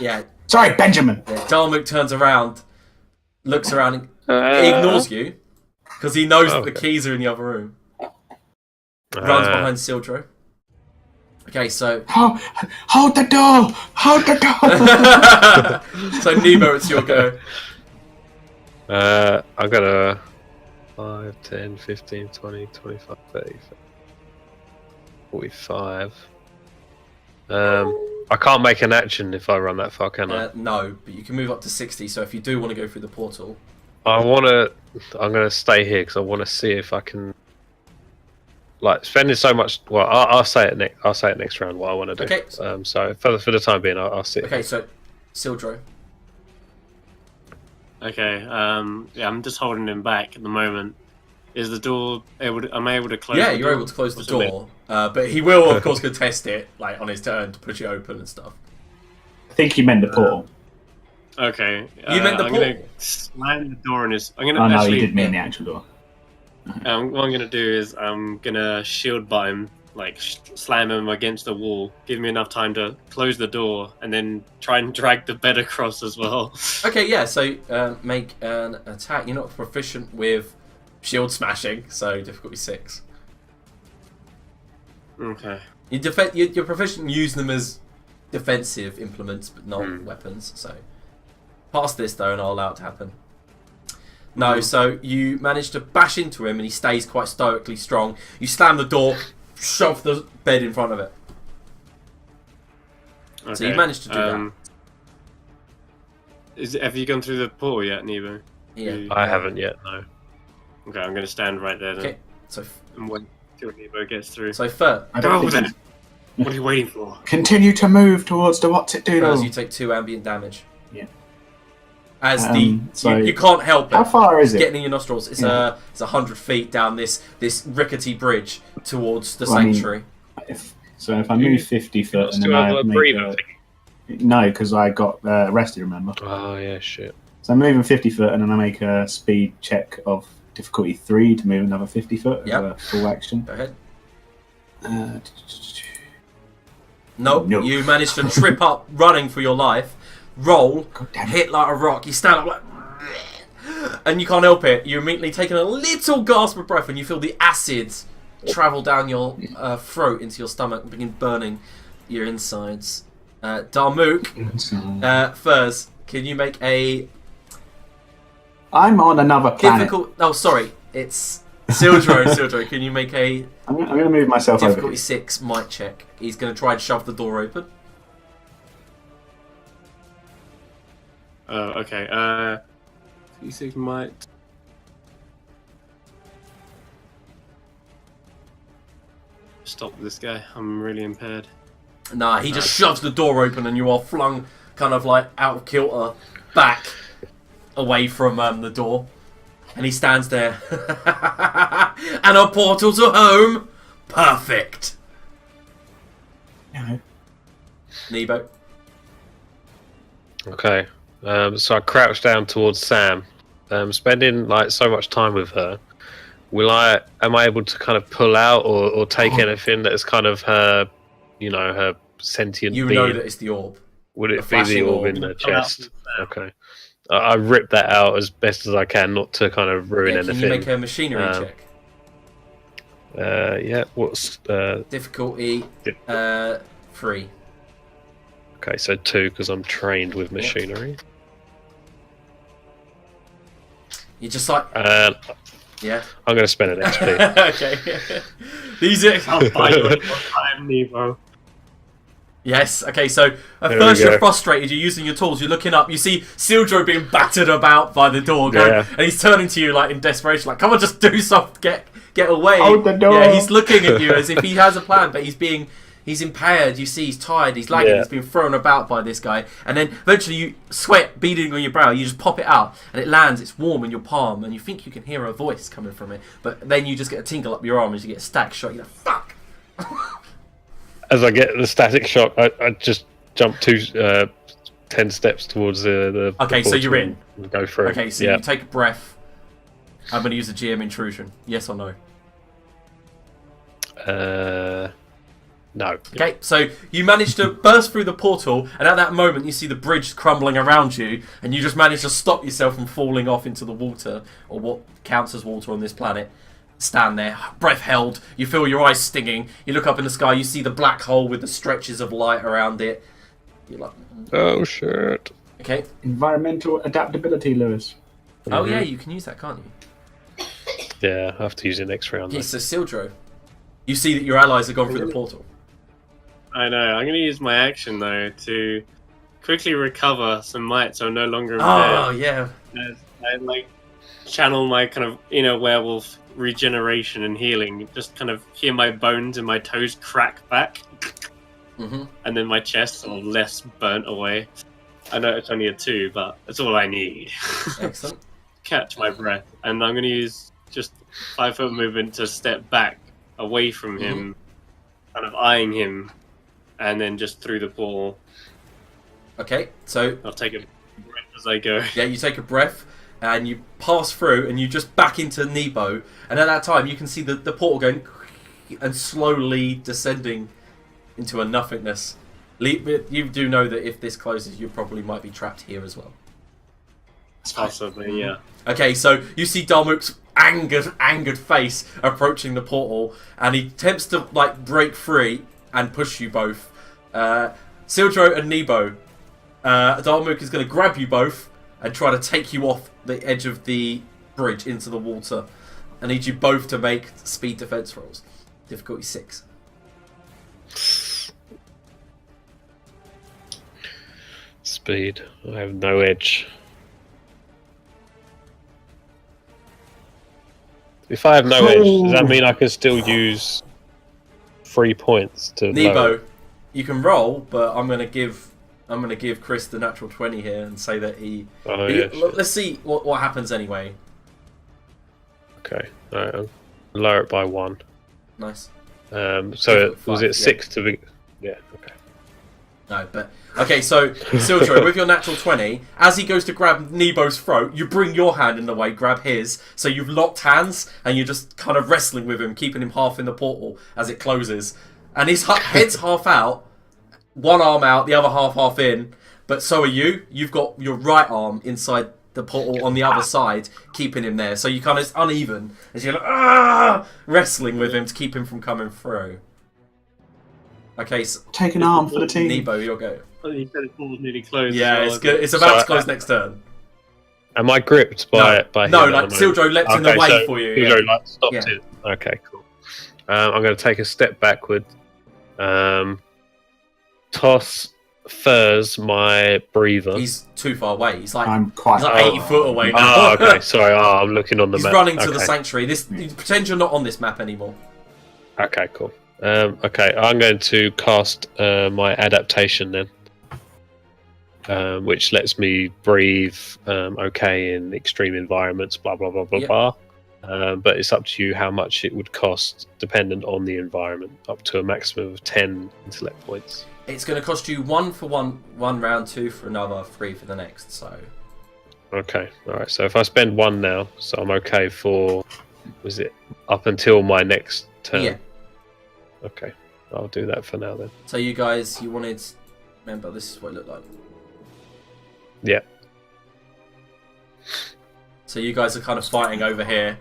Yeah. Sorry, Benjamin! Yeah, Darmok turns around, looks around, and ignores you, because he knows that the keys are in the other room. Runs behind Sildro. Okay, so... Hold the door! Hold the door! So, Nebo, it's your go. I've got a 5, 10, 15, 20, 25, 30, 45. I can't make an action if I run that far, can I? No, but you can move up to 60, so if you do want to go through the portal... I'm going to stay here because I want to see if I can... Like, spending so much... Well, I'll say it next round what I want to do. Okay. So, for the time being, I'll sit Okay, here. so, Sildro. Okay, yeah, I'm just holding him back at the moment. Is the door able to... Am I able to close Yeah, the you're door? able to close the door, but he will, of course, contest it, like, on his turn to push it open and stuff. I think he meant the portal. Okay. You meant the I'm portal? going to slam the door in his... I'm gonna Oh, no, actually, he did mean the actual door. what I'm going to do is I'm going to shield by him, like slam him against the wall, give me enough time to close the door, and then try and drag the bed across as well. Okay, yeah, so make an attack. You're not proficient with shield smashing, so difficulty 6. Okay. You're proficient in using them as defensive implements, but not weapons, so... Pass this, though, and I'll allow it to happen. No, so you manage to bash into him, and he stays quite stoically strong. You slam the door, shove the bed in front of it. Okay. So you managed to do that. Have you gone through the portal yet, Nebo? Yeah. I haven't yet, no. Okay, I'm going to stand right there then. Okay, so... And wait till Nebo gets through. So, Fur, I don't Go think then! What are you waiting for? Continue to move towards the what's it do. as you take 2 ambient damage. Yeah. As so you can't help it. How far is it? Getting in your nostrils. It's it's 100 feet down this rickety bridge towards the Well, I mean, sanctuary. If I move 50 foot and then Still I have a make breather thing. No, because I got arrested, remember? Oh, yeah, shit. So I'm moving 50 foot and then I make a speed check of difficulty 3 to move another 50 foot as a full action. Go ahead. Nope. You managed to trip up running for your life. Roll, hit like a rock. You stand up like, and you can't help it. You're immediately taking a little gasp of breath, and you feel the acids travel down your throat into your stomach and begin burning your insides. Darmook, Furs, can you make a I'm on another planet. difficult? Oh, sorry, it's Sildro, can you make a I'm going to move myself over. difficulty 6 might check? He's going to try and shove the door open. Oh, okay. D6 might. Stop this guy. I'm really impaired. Nah, he just shoves the door open and you are flung kind of like out of kilter back away from the door. And he stands there. And a portal to home. Perfect. No. Nebo. Okay. So I crouch down towards Sam. Spending like so much time with her, am I able to kind of pull out or take anything that is kind of her, her sentient You being? know that it's the orb. Would it the be the flashing orb orb. in the chest? Okay. I rip that out as best as I can, not to kind of ruin Can anything. you make a machinery check? Yeah. What's Difficulty 3. Okay, so 2 because I'm trained with machinery. You're just like, yeah. I'm going to spend an XP. Okay. These are. I'll buy you one more time, Nevo. Yes. Okay. So at There first we go. you're frustrated. You're using your tools. You're looking up. You see Sildro being battered about by the door, Yeah. and he's turning to you like in desperation, like, "Come on, just do something. Get away." Hold the door. Yeah. He's looking at you as if he has a plan, but he's impaired. You see, he's tired. He's lagging. Yeah. He's been thrown about by this guy, and then eventually you sweat beading on your brow. You just pop it out, and it lands. It's warm in your palm, and you think you can hear a voice coming from it, but then you just get a tingle up your arm as you get a stack shot. You're like, "Fuck." As I get the static shock, I just jump 10 steps towards the Okay, so you're in. and go through. Okay, so yeah. you take a breath. I'm going to use a GM intrusion. Yes or no? No. Okay, so you manage to burst through the portal, and at that moment you see the bridge crumbling around you, and you just manage to stop yourself from falling off into the water, or what counts as water on this planet. Stand there, breath held, you feel your eyes stinging, you look up in the sky, you see the black hole with the stretches of light around it. You're like, Oh shit. okay. Environmental adaptability, Lewis. Oh yeah, you can use that, can't you? Yeah, I have to use it next round. Yes, so Sildro. You see that your allies have gone through the portal. I know. I'm going to use my action though to quickly recover some might, so I'm no longer Oh impaired. yeah. As I channel my kind of inner werewolf regeneration and healing. Just kind of hear my bones and my toes crack back, and then my chest sort of less burnt away. I know it's only a 2, but that's all I need. Excellent. Catch my breath, and I'm going to use just 5-foot movement to step back away from him, kind of eyeing him, and then just through the portal. Okay, so I'll take a breath as I go. yeah, you take a breath and you pass through and you just back into Nebo, and at that time you can see the portal going and slowly descending into a nothingness. You do know that if this closes, you probably might be trapped here as well. Possibly, yeah. Okay, so you see Darmook's angered face approaching the portal, and he attempts to break free and push you both. Sildro and Nebo, Darmook is going to grab you both and try to take you off the edge of the bridge into the water. I need you both to make speed defense rolls. Difficulty 6. Speed. I have no edge. If I have no edge, does that mean I can still use 3 points to Nebo, lower? you can roll, but I'm gonna give Chris the natural 20 here and say that let's see what happens anyway. Okay. Alright, I'll lower it by 1. Nice. So Difficult was five, it 6 to be? Yeah. Okay. No, but okay. So Sildro, with your natural 20, as he goes to grab Nebo's throat, you bring your hand in the way, grab his. So you've locked hands, and you're just kind of wrestling with him, keeping him half in the portal as it closes. And his head's half out, one arm out, the other half in. But so are you. You've got your right arm inside the portal on the other side, keeping him there. So you kind of it's uneven as you're like wrestling with him to keep him from coming through. Okay, so Take an arm for the team. Nebo, you'll go. Oh, you said the portal's nearly closed. Yeah, as it's well. good. It's about to close next turn. Am I gripped by him No, at like the moment? Sildro leapt in the way so for you. Sildro like stopped Yeah. it. Okay, cool. I'm going to take a step backward. Toss Furs my breather. He's too far away. He's like I'm quite. he's like 80 foot away now. Oh, okay. Sorry. I'm looking on the He's map. running to the Okay. sanctuary. Pretend you're not on this map anymore. Okay, cool. Okay, I'm going to cast my adaptation then, which lets me breathe okay in extreme environments, blah, blah, blah, blah, Yep. blah. But it's up to you how much it would cost, dependent on the environment, up to a maximum of 10 intellect points. It's going to cost you 1 for one round, 2 for another, 3 for the next. So Okay, alright, so if I spend 1 now, so I'm okay for, was it up until my next turn? yeah. Okay, I'll do that for now then. So you guys, you wanted. Remember, this is what it looked like. Yeah. So you guys are kind of fighting over here.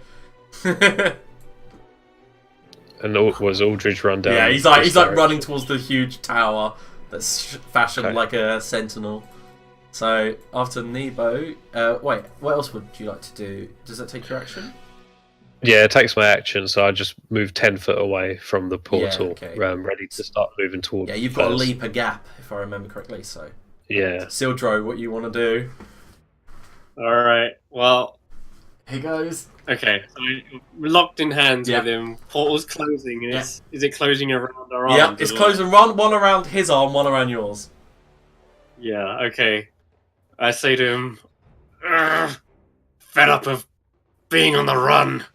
And was Aldridge run down? Yeah, he's like this running direction? towards the huge tower that's fashioned Okay. like a sentinel. So after Nebo, wait, what else would you like to do? Does that take your action? Yeah, it takes my action, so I just move 10 foot away from the portal, okay. ready to start moving towards. Yeah, you've got to Furs. leap a gap, if I remember correctly. So Yeah. Sildro, what you want to do? All right. Well, Here goes. okay. So we're locked in hands Yeah. with him. Portal's closing. Yeah. Is it closing around our Yeah, arms it's as well? closing. One around his arm, one around yours. Yeah. Okay. I say to him, "Ugh, fed up of being on the run."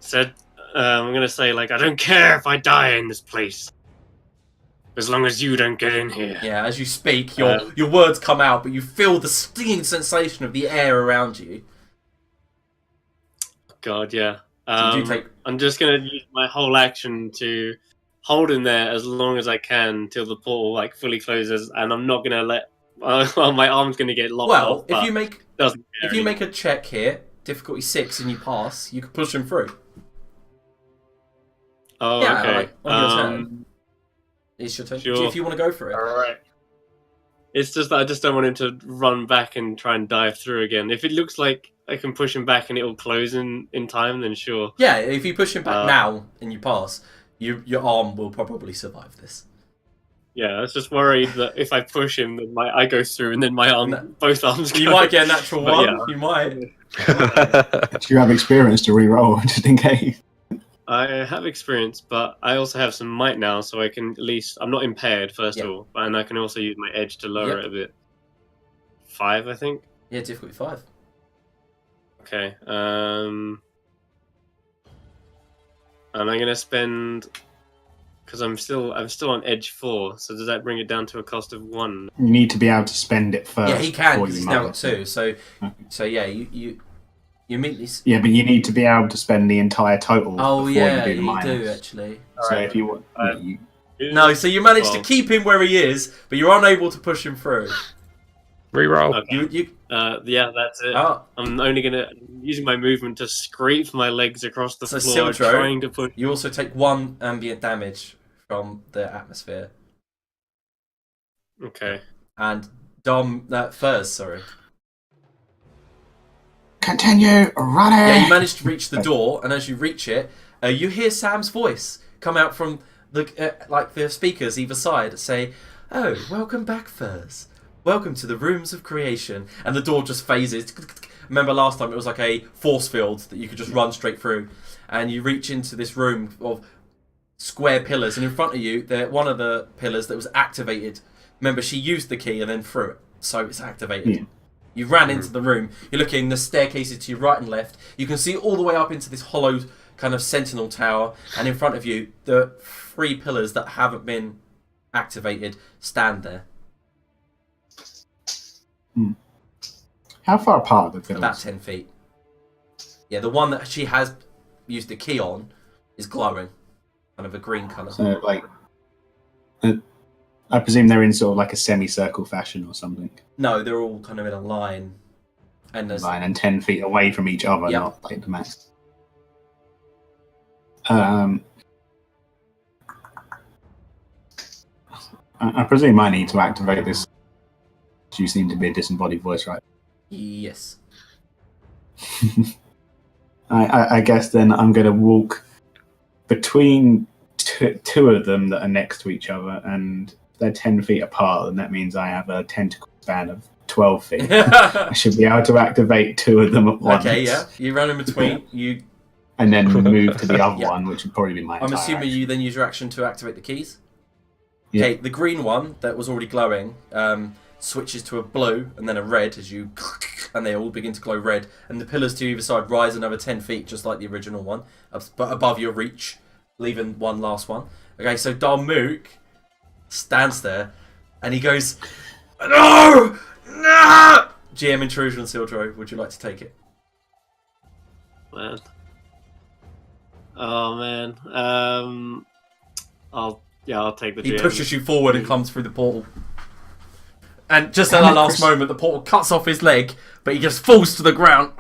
Said, I'm gonna say like, I don't care if I die in this place, as long as you don't get in here. Yeah, as you speak, your words come out, but you feel the stinging sensation of the air around you. God, yeah. So you do take. I'm just gonna use my whole action to hold him there as long as I can till the portal like fully closes, and I'm not gonna let. Well, my arm's gonna get locked Well, off. but doesn't if you make a check here, difficulty 6, and you pass, you can push him through. Oh, Yeah, okay. like, on your turn. It's your turn. Sure. If you want to go for it. All right. It's just that I just don't want him to run back and try and dive through again. If it looks like I can push him back and it'll close in time, then sure. Yeah, if you push him back now and you pass, your arm will probably survive this. Yeah, I was just worried that if I push him, then I go through and then my arm, No. both arms go. You might get a natural But 1. yeah. You might. Do you have experience to re-roll just in case? I have experience, but I also have some might now, so I can at least... I'm not impaired, first of all, and I can also use my edge to lower it a bit. 5, I think? Yeah, difficulty 5. Okay, and I'm going to spend... Because I'm still on edge 4, so does that bring it down to a cost of 1? You need to be able to spend it first. Yeah, he can, before because you he's now minus got 2. it. So yeah, you immediately... Yeah, but you need to be able to spend the entire total. Oh, before yeah, you do the you minus. do, actually. So if you want, you, No, so you managed to Well, keep him where he is, but you're unable to push him through. Reroll. Okay. Yeah, that's it. Oh, I'm only using my movement to scrape my legs across the So floor, Sildro, trying to push. you also take 1 ambient damage from the atmosphere. Okay. And Furs, sorry. continue running. Yeah, you managed to reach the door, and as you reach it, you hear Sam's voice come out from the speakers either side, say, "Oh, welcome back, Furs. Welcome to the rooms of creation." And the door just phases. Remember last time it was like a force field that you could just run straight through, and you reach into this room of square pillars, and in front of you, one of the pillars that was activated. Remember, she used the key and then threw it, so it's activated. Yeah. You ran into the room. You're looking, the staircases to your right and left. You can see all the way up into this hollow kind of sentinel tower, and in front of you, the 3 pillars that haven't been activated, stand there. How far apart are the pillars? About 10 feet. Yeah, the one that she has used the key on is glowing. Kind of a green colour. So, like, I presume they're in sort of like a semicircle fashion or something. No, they're all kind of in a line. And there's... Line and 10 feet away from each other, Yep. not like the max. I presume I need to activate this. You seem to be a disembodied voice, right? Yes. I guess then I'm going to walk between two of them that are next to each other, and they're 10 feet apart, and that means I have a tentacle span of 12 feet. I should be able to activate two of them at once. Okay, yeah. You run in between. You. And then move to the other Yeah. one, which would probably be my I'm entire assuming action. you then use your action to activate the keys. Yeah. Okay, the green one that was already glowing switches to a blue and then a red as you, and they all begin to glow red. And the pillars to either side rise another 10 feet, just like the original one, but above your reach, leaving one last one. Okay, so Darmook stands there, and he goes, "No, no!" GM intrusion, Sildro. Would you like to take it? Man. Oh man. I'll take the He GM. pushes you forward and comes through the portal. And just at that last moment, the portal cuts off his leg, but he just falls to the ground.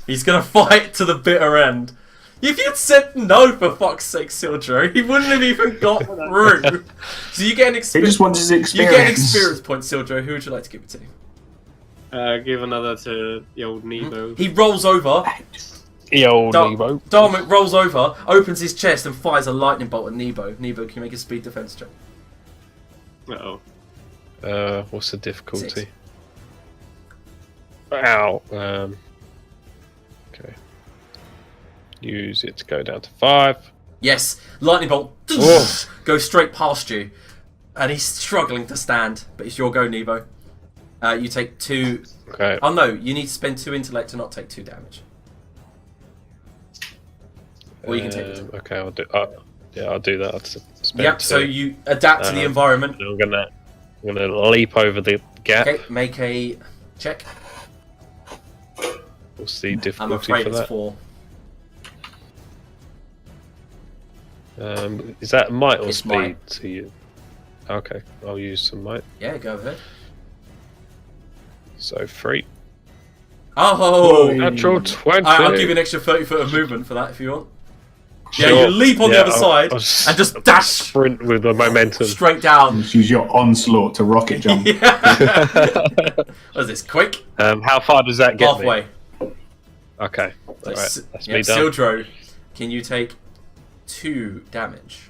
He's going to fight to the bitter end. If you'd said no, for fuck's sake, Sildro, he wouldn't have even got through. So you get an He experience. just wants his You experience. get an experience point, Sildro. Who would you like to give it to? Give another to the old Nebo. He rolls over. Yo, Nebo. Darmok rolls over, opens his chest, and fires a lightning bolt at Nebo. Nebo, can you make a speed defense check? Uh-oh. What's the difficulty? 6. Ow. Okay. Use it to go down to 5. Yes, lightning bolt Oh. goes straight past you, and he's struggling to stand. But it's your go, Nebo. You take 2. Okay. Oh no, you need to spend 2 intellect to not take 2 damage. Or you can take it. Okay, I'll do. I'll do that. I'll spend Yep. 2. So you adapt to the environment. I'm gonna leap over the gap. Okay, make a check. What's the I'm difficulty afraid for it's that? 4. Is that might or It's speed might. to you? Okay, I'll use some might. Yeah, go ahead. So 3. Oh! Natural 20. I'll give you an extra 30 foot of movement for that if you want. Yeah, Sure. you leap on the Yeah, other side I'll and just dash sprint with the momentum. straight down. Just use your onslaught to rocket jump. Yeah. What is this? Quick? How far does that get Halfway. me? Okay, So, alright, that's yeah, me done. Sildro, can you take 2 damage?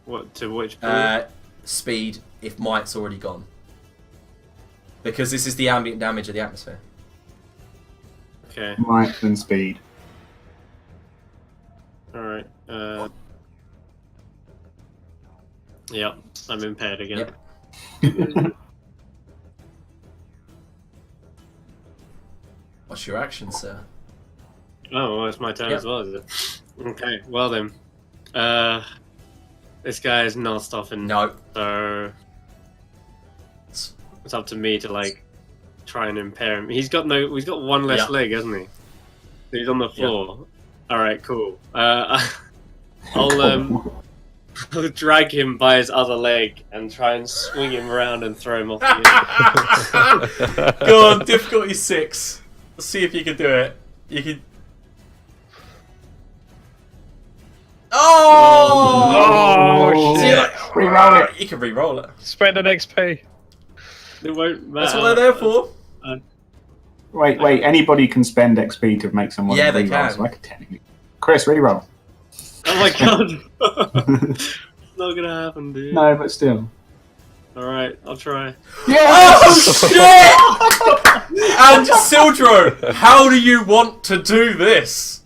What to which point? Speed if might's already gone. Because this is the ambient damage of the atmosphere. Okay. Might and speed. Alright. Yep. I'm impaired again. Yep. What's your action, sir? Oh, well, it's my turn Yep. as well, is it? Okay. Well then. This guy is not stopping. No. So it's up to me to like try and impair him. He's got one less Yeah. leg, hasn't he? He's on the floor. All right, cool. I'll drag him by his other leg and try and swing him around and throw him off the edge. Go on, difficulty 6. Let's see if you can do it. You can. Oh! Oh, See, shit. like, Reroll it. You can re-roll it. Spend an XP. It won't matter. That's what they're there for. Wait. Anybody can spend XP to make someone Yeah, they reroll, can. so I could technically. Chris, reroll. Oh my god! It's not gonna happen, dude. No, but still. Alright, I'll try. Oh shit! And Sildro, how do you want to do this?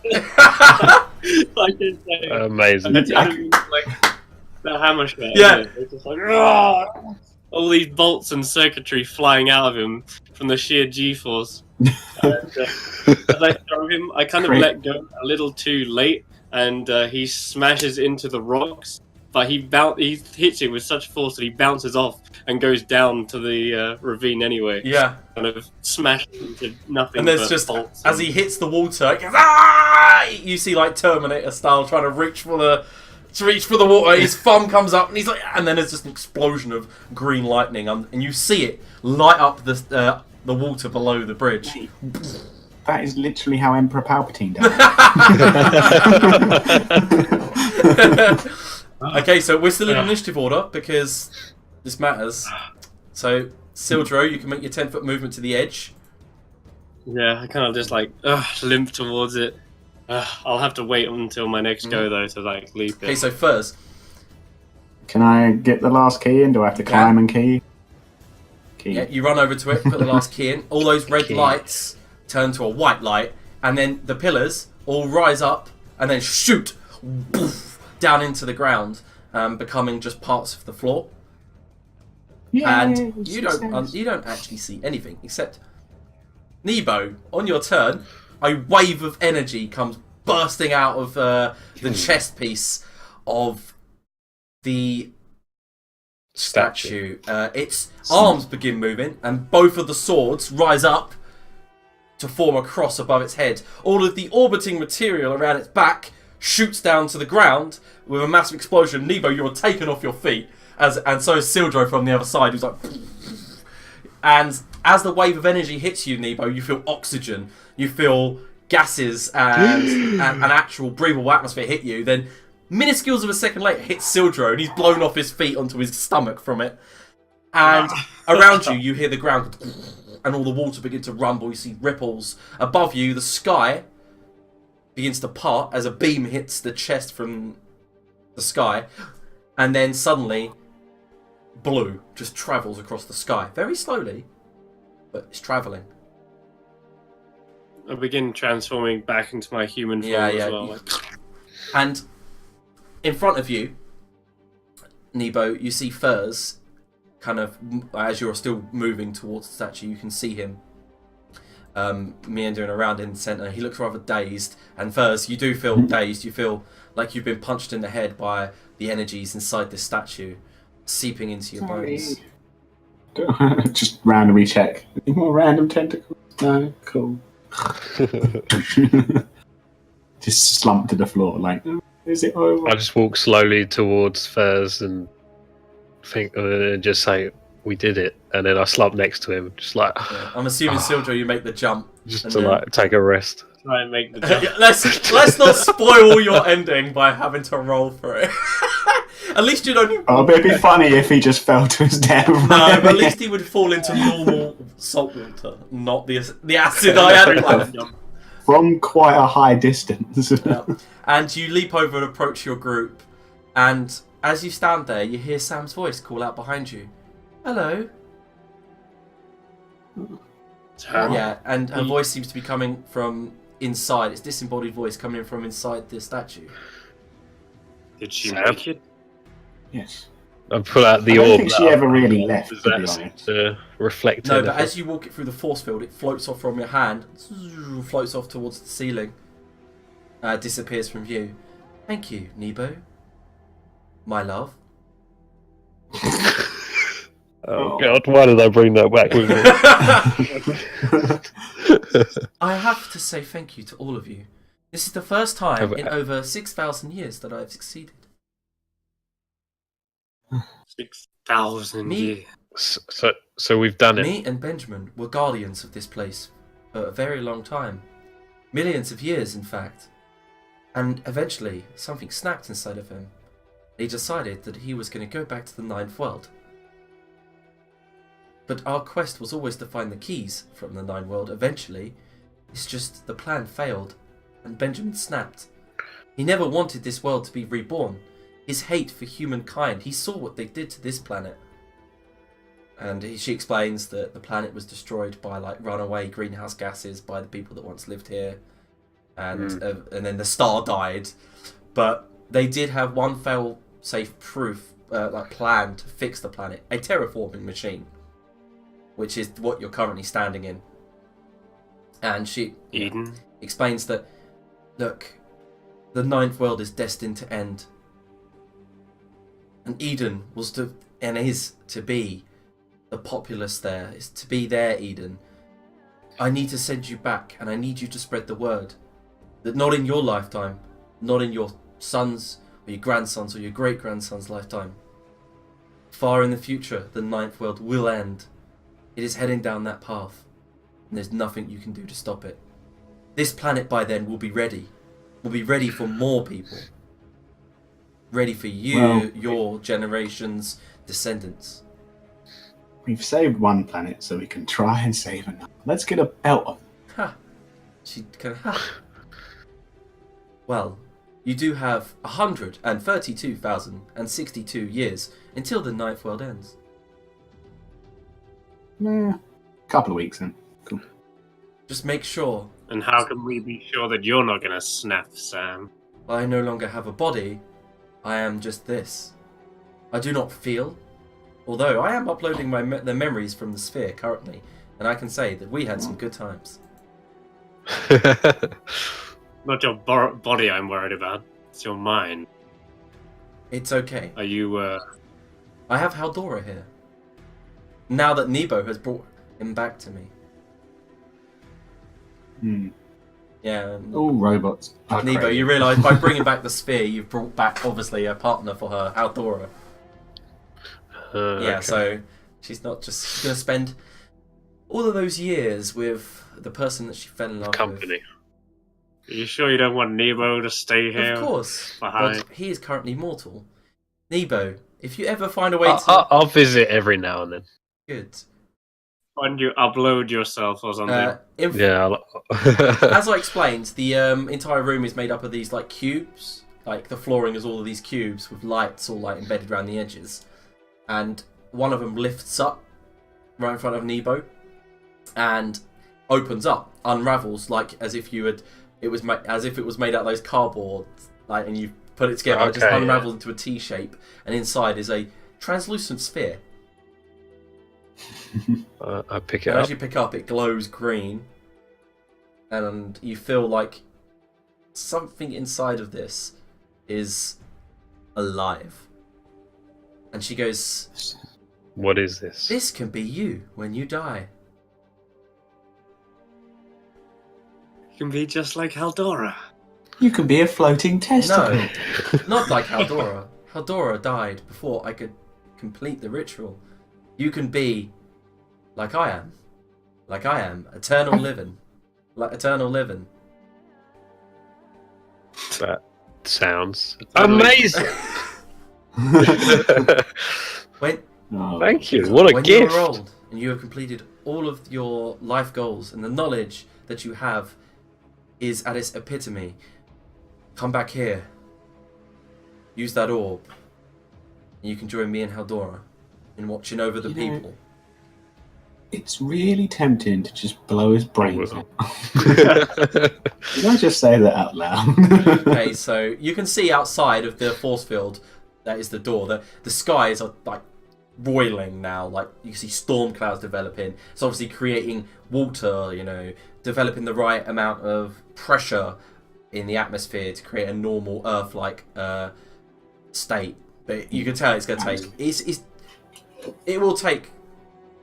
Like it's like, Amazing. like the hammer shot. Yeah. Isn't it? It's just like "Rah!" all these bolts and circuitry flying out of him from the sheer G-force. And, as I throw him, I kind of Great. let go a little too late, and he smashes into the rocks. But he hits it with such force that he bounces off and goes down to the ravine anyway. Yeah. Kind of smashed into nothing. And there's but just, bolts as he hits the water, it goes, ah! You see, like, Terminator style, trying to reach for the water. His thumb comes up, and he's like, and then there's just an explosion of green lightning, and you see it light up the water below the bridge. That is literally how Emperor Palpatine does. Okay, so we're still in initiative order because this matters. So, Sildro, you can make your 10-foot movement to the edge. Yeah, I kind of just like limp towards it. I'll have to wait until my next go though to like leap it. Okay, so first, can I get the last key in? Do I have to climb and key? Yeah, you run over to it, put the last key in. All those red lights turn to a white light, and then the pillars all rise up and then shoot down into the ground, becoming just parts of the floor. Yeah, and you don't actually see anything except Nebo. On your turn, a wave of energy comes bursting out of the chest piece of the statue. Its arms begin moving, and both of the swords rise up to form a cross above its head. All of the orbiting material around its back shoots down to the ground with a massive explosion. Nebo, you're taken off your feet, and so is Sildro from the other side, who's like... And as the wave of energy hits you, Nebo, you feel oxygen, you feel gases, and an actual breathable atmosphere hit you. Then, minuscules of a second later, hits Sildro, and he's blown off his feet onto his stomach from it. And around you, you hear the ground, and all the water begin to rumble. You see ripples. Above you, the sky begins to part as a beam hits the chest from the sky, and then suddenly blue just travels across the sky very slowly, but it's traveling. I begin transforming back into my human form as well. And in front of you, Nebo, you see Furs kind of, as you're still moving towards the statue, you can see him meandering around in the centre. He looks rather dazed, and Furs, you do feel dazed. You feel like you've been punched in the head by the energies inside this statue, seeping into your bones. Just randomly check. Any more random tentacles? No? Cool. Just slump to the floor, like, is it over? I just walk slowly towards Furs and think, just say, "We did it," and then I slump next to him, just like. Yeah, I'm assuming, Sildro, you make the jump, just to like take a rest. Try and make the jump. let's not spoil your ending by having to roll for it. At least you'd only. Oh, but it'd be funny if he just fell to his death. No, but at least he would fall into normal salt water, not the acid I had planned. From quite a high distance. Yeah. And you leap over and approach your group, and as you stand there, you hear Sam's voice call out behind you. Hello. Yeah, and her voice seems to be coming from inside. It's disembodied voice coming from inside the statue. Did she make it? Yes. I pull out the orb. I don't think she up. ever really left, to be honest. Reflect. No, but as you walk it through the force field, it floats off from your hand, floats off towards the ceiling, disappears from view. Thank you, Nebo. My love. Oh God! Why did I bring that back with me? I have to say thank you to all of you. This is the first time in over 6,000 years that I have succeeded. 6,000 years. So we've done it. Me and Benjamin were guardians of this place for a very long time. Millions of years, in fact. And eventually, something snapped inside of him. He decided that he was going to go back to the Ninth World. But our quest was always to find the keys from the Ninth World. Eventually, it's just the plan failed, and Benjamin snapped. He never wanted this world to be reborn. His hate for humankind, he saw what they did to this planet. And she explains that the planet was destroyed by like runaway greenhouse gases by the people that once lived here, and then the star died. But they did have one fail-safe plan to fix the planet, a terraforming machine, which is what you're currently standing in. And she explains that, look, the ninth world is destined to end. And Eden was to, and is to be, the populace there, is to be their Eden. I need to send you back, and I need you to spread the word. That not in your lifetime, not in your son's, or your grandson's, or your great-grandson's lifetime. Far in the future, the ninth world will end. It is heading down that path, and there's nothing you can do to stop it. This planet by then will be ready. Will be ready for more people. Ready for you, your generation's descendants. We've saved one planet, so we can try and save another. Let's get a belt on. Ha! She kind of ha. Well, you do have 132,062 years until the ninth world ends. Couple of weeks then. Cool. Just make sure. And how can we be sure that you're not going to snap, Sam? I no longer have a body. I am just this. I do not feel. Although I am uploading the memories from the sphere currently, and I can say that we had some good times. Not your body I'm worried about. It's your mind. It's okay. Are you, I have Haldora here. Now that Nebo has brought him back to me. Yeah. All robots. Nebo, you realise by bringing back the sphere, you've brought back, obviously, a partner for her, Haldora. Yeah, okay. So she's not just... She's going to spend all of those years with the person that she fell in love with. Are you sure you don't want Nebo to stay here? Of course, behind? But he is currently mortal. Nebo, if you ever find a way to... I'll visit every now and then. Good. When you upload yourself or something. Yeah. As I explained, the entire room is made up of these like cubes. Like the flooring is all of these cubes with lights all like embedded around the edges. And one of them lifts up right in front of Nebo and opens up, unravels like as if you had... It was as if it was made out of those cardboard, like, and you put it together. It just unravels into a T shape, and inside is a translucent sphere. I pick it up. As you pick up, it glows green, and you feel like something inside of this is alive. And she goes, "What is this? This can be you when you die." Can be just like Haldora. You can be a floating testicle. No, not like Haldora. Haldora died before I could complete the ritual. You can be like I am. Like I am. Eternal living. Like eternal living. That sounds amazing. Thank you. What a when gift. You're old and you have completed all of your life goals and the knowledge that you have is at its epitome. Come back here. Use that orb. And you can join me and Haldora in watching over the people. It's really tempting to just blow his brains out. Did I just say that out loud? Okay, so you can see outside of the force field, that is the door, the skies are like roiling now, like you can see storm clouds developing. It's obviously creating water, developing the right amount of pressure in the atmosphere to create a normal Earth-like state. But you can tell it's going to take... It will take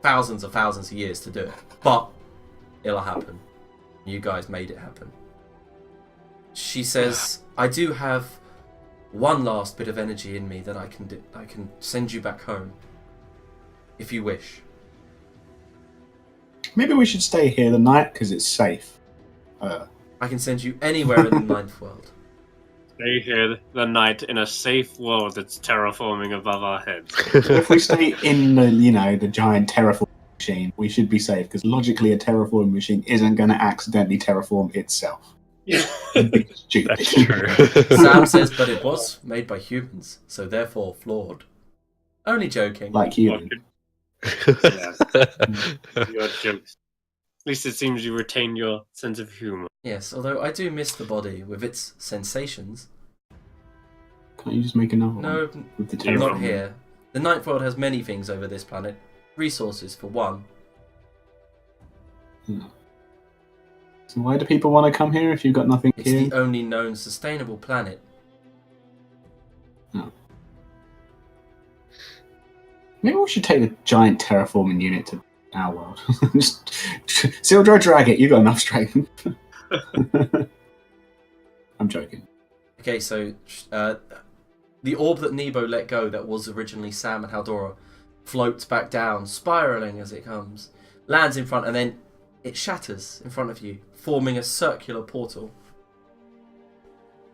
thousands of years to do it. But it'll happen. You guys made it happen. She says, I do have one last bit of energy in me that I can do. I can send you back home. If you wish. Maybe we should stay here the night because it's safe. I can send you anywhere in the ninth world. Stay here the night in a safe world that's terraforming above our heads. If we stay in the giant terraforming machine, we should be safe because logically a terraforming machine isn't going to accidentally terraform itself. Yeah. Stupid. That's true. Sam says, but it was made by humans, so therefore flawed. Only joking. Like you. Yeah. Your jokes. At least it seems you retain your sense of humour. Yes, although I do miss the body with its sensations. Can't you just make another No, one? With the not terraforming? here. The ninth world has many things over this planet. Resources, for one. So why do people want to come here if you've got nothing It's here? the only known sustainable planet. Oh. Maybe we should take the giant terraforming unit to our world. Just Sildro, drag it. You've got enough strength. I'm joking. Okay, so the orb that Nebo let go, that was originally Sam and Haldora, floats back down, spiraling as it comes, lands in front, and then it shatters in front of you, forming a circular portal.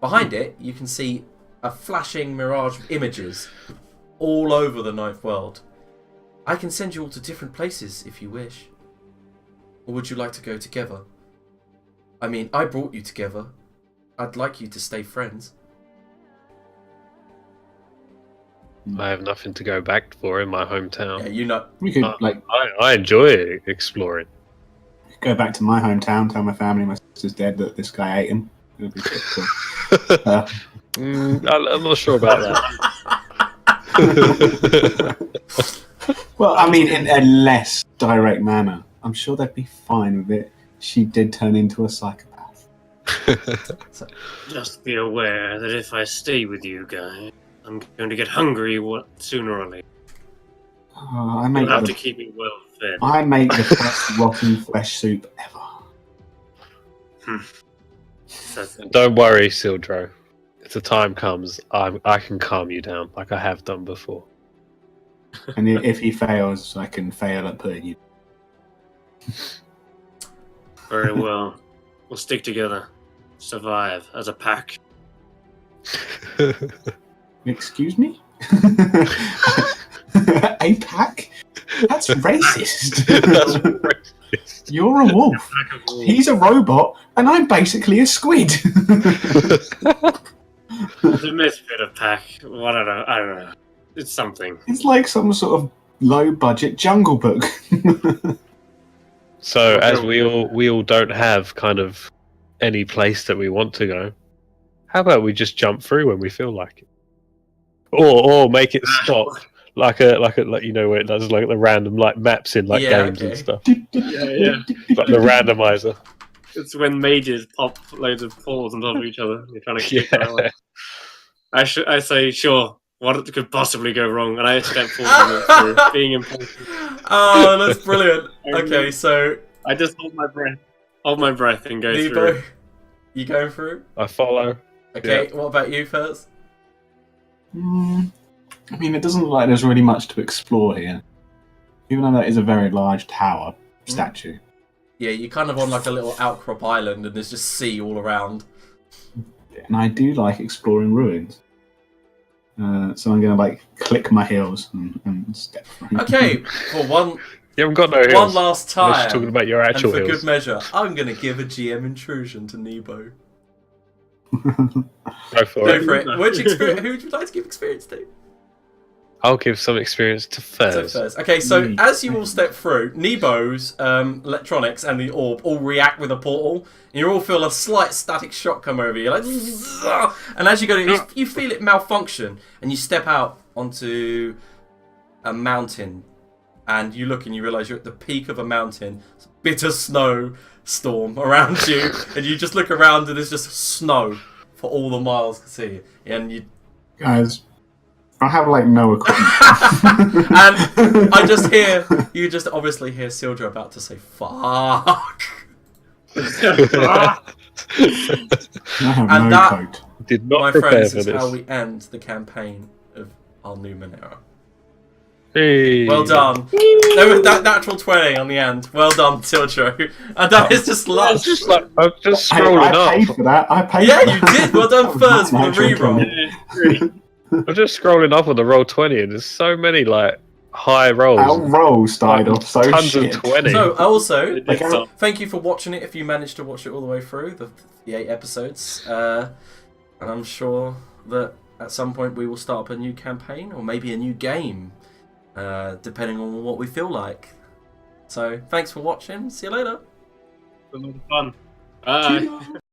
Behind it, you can see a flashing mirage of images all over the Ninth World. I can send you all to different places if you wish. Or would you like to go together? I mean, I brought you together. I'd like you to stay friends. I have nothing to go back for in my hometown. Yeah, you know. We could I enjoy exploring. go back to my hometown, tell my family my sister's dead, that this guy ate him. It'd be pretty cool. I'm not sure about that. Well, I mean, in a less direct manner. I'm sure they'd be fine with it. She did turn into a psychopath. Just be aware that if I stay with you guys, I'm going to get hungry sooner or later. You'll have to keep me well fed. I make the best rotten flesh soup ever. Don't worry, Sildro. If the time comes, I can calm you down like I have done before. And if he fails, I can fail at putting you. Very well. We'll stick together. Survive as a pack. Excuse me? A pack? That's racist. That's racist. You're a wolf. He's a robot, and I'm basically a squid. It's a misfit of pack. Well, I don't know. It's something. It's like some sort of low-budget Jungle Book. So, as we all don't have kind of any place that we want to go, how about we just jump through when we feel like it, or make it stop like you know where it does like the random like maps in like games and stuff. Yeah. Like the randomizer. It's when mages pop loads of balls on top of each other. You're trying to kick that away. I say sure. What could possibly go wrong? And I step forward through being important. Oh, that's brilliant. Okay, so I just hold my breath and go Nebo, through. you going through? I follow. Okay, Yeah. what about you first? I mean, it doesn't look like there's really much to explore here. Even though that is a very large tower statue. Yeah, you're kind of on like a little outcrop island and there's just sea all around. And I do like exploring ruins. So I'm going to like click my heels and step through. Okay, for one You haven't got no heels. one last Unless time, you're talking about your and actual for heels. good measure, I'm going to give a GM intrusion to Nebo. Go for Go it. for it. Who would you like to give experience to? I'll give some experience to Fez. Okay, so as you all step through, Nebo's electronics and the orb all react with a portal, and you all feel a slight static shock come over you. Like, and as you go, you feel it malfunction, and you step out onto a mountain, and you look and you realise you're at the peak of a mountain. It's a bitter snow storm around you, and you just look around and there's just snow for all the miles to see, and you. Guys, I have like no equipment. And I just hear, you just obviously hear Sildra about to say, fuck. I have And no that- coat. Did not My prepare friends, for is this. how we end the campaign of our Numenera. Hey. Well done. There was that natural 20 on the end. Well done, Sildra. And that is just luck. It's just like I'm just I scrolling paid up. for that. I paid Yeah, for you that. did. Well done That first was my for the natural reroll. 20. I'm just scrolling up on the roll 20, and there's so many like high rolls. Our roll started off so Tons shit. of 20. So, also, It did stop. thank you for watching it if you managed to watch it all the way through, the 8 episodes. And I'm sure that at some point we will start up a new campaign, or maybe a new game, depending on what we feel like. So, thanks for watching. See you later. It was a lot of fun. Bye.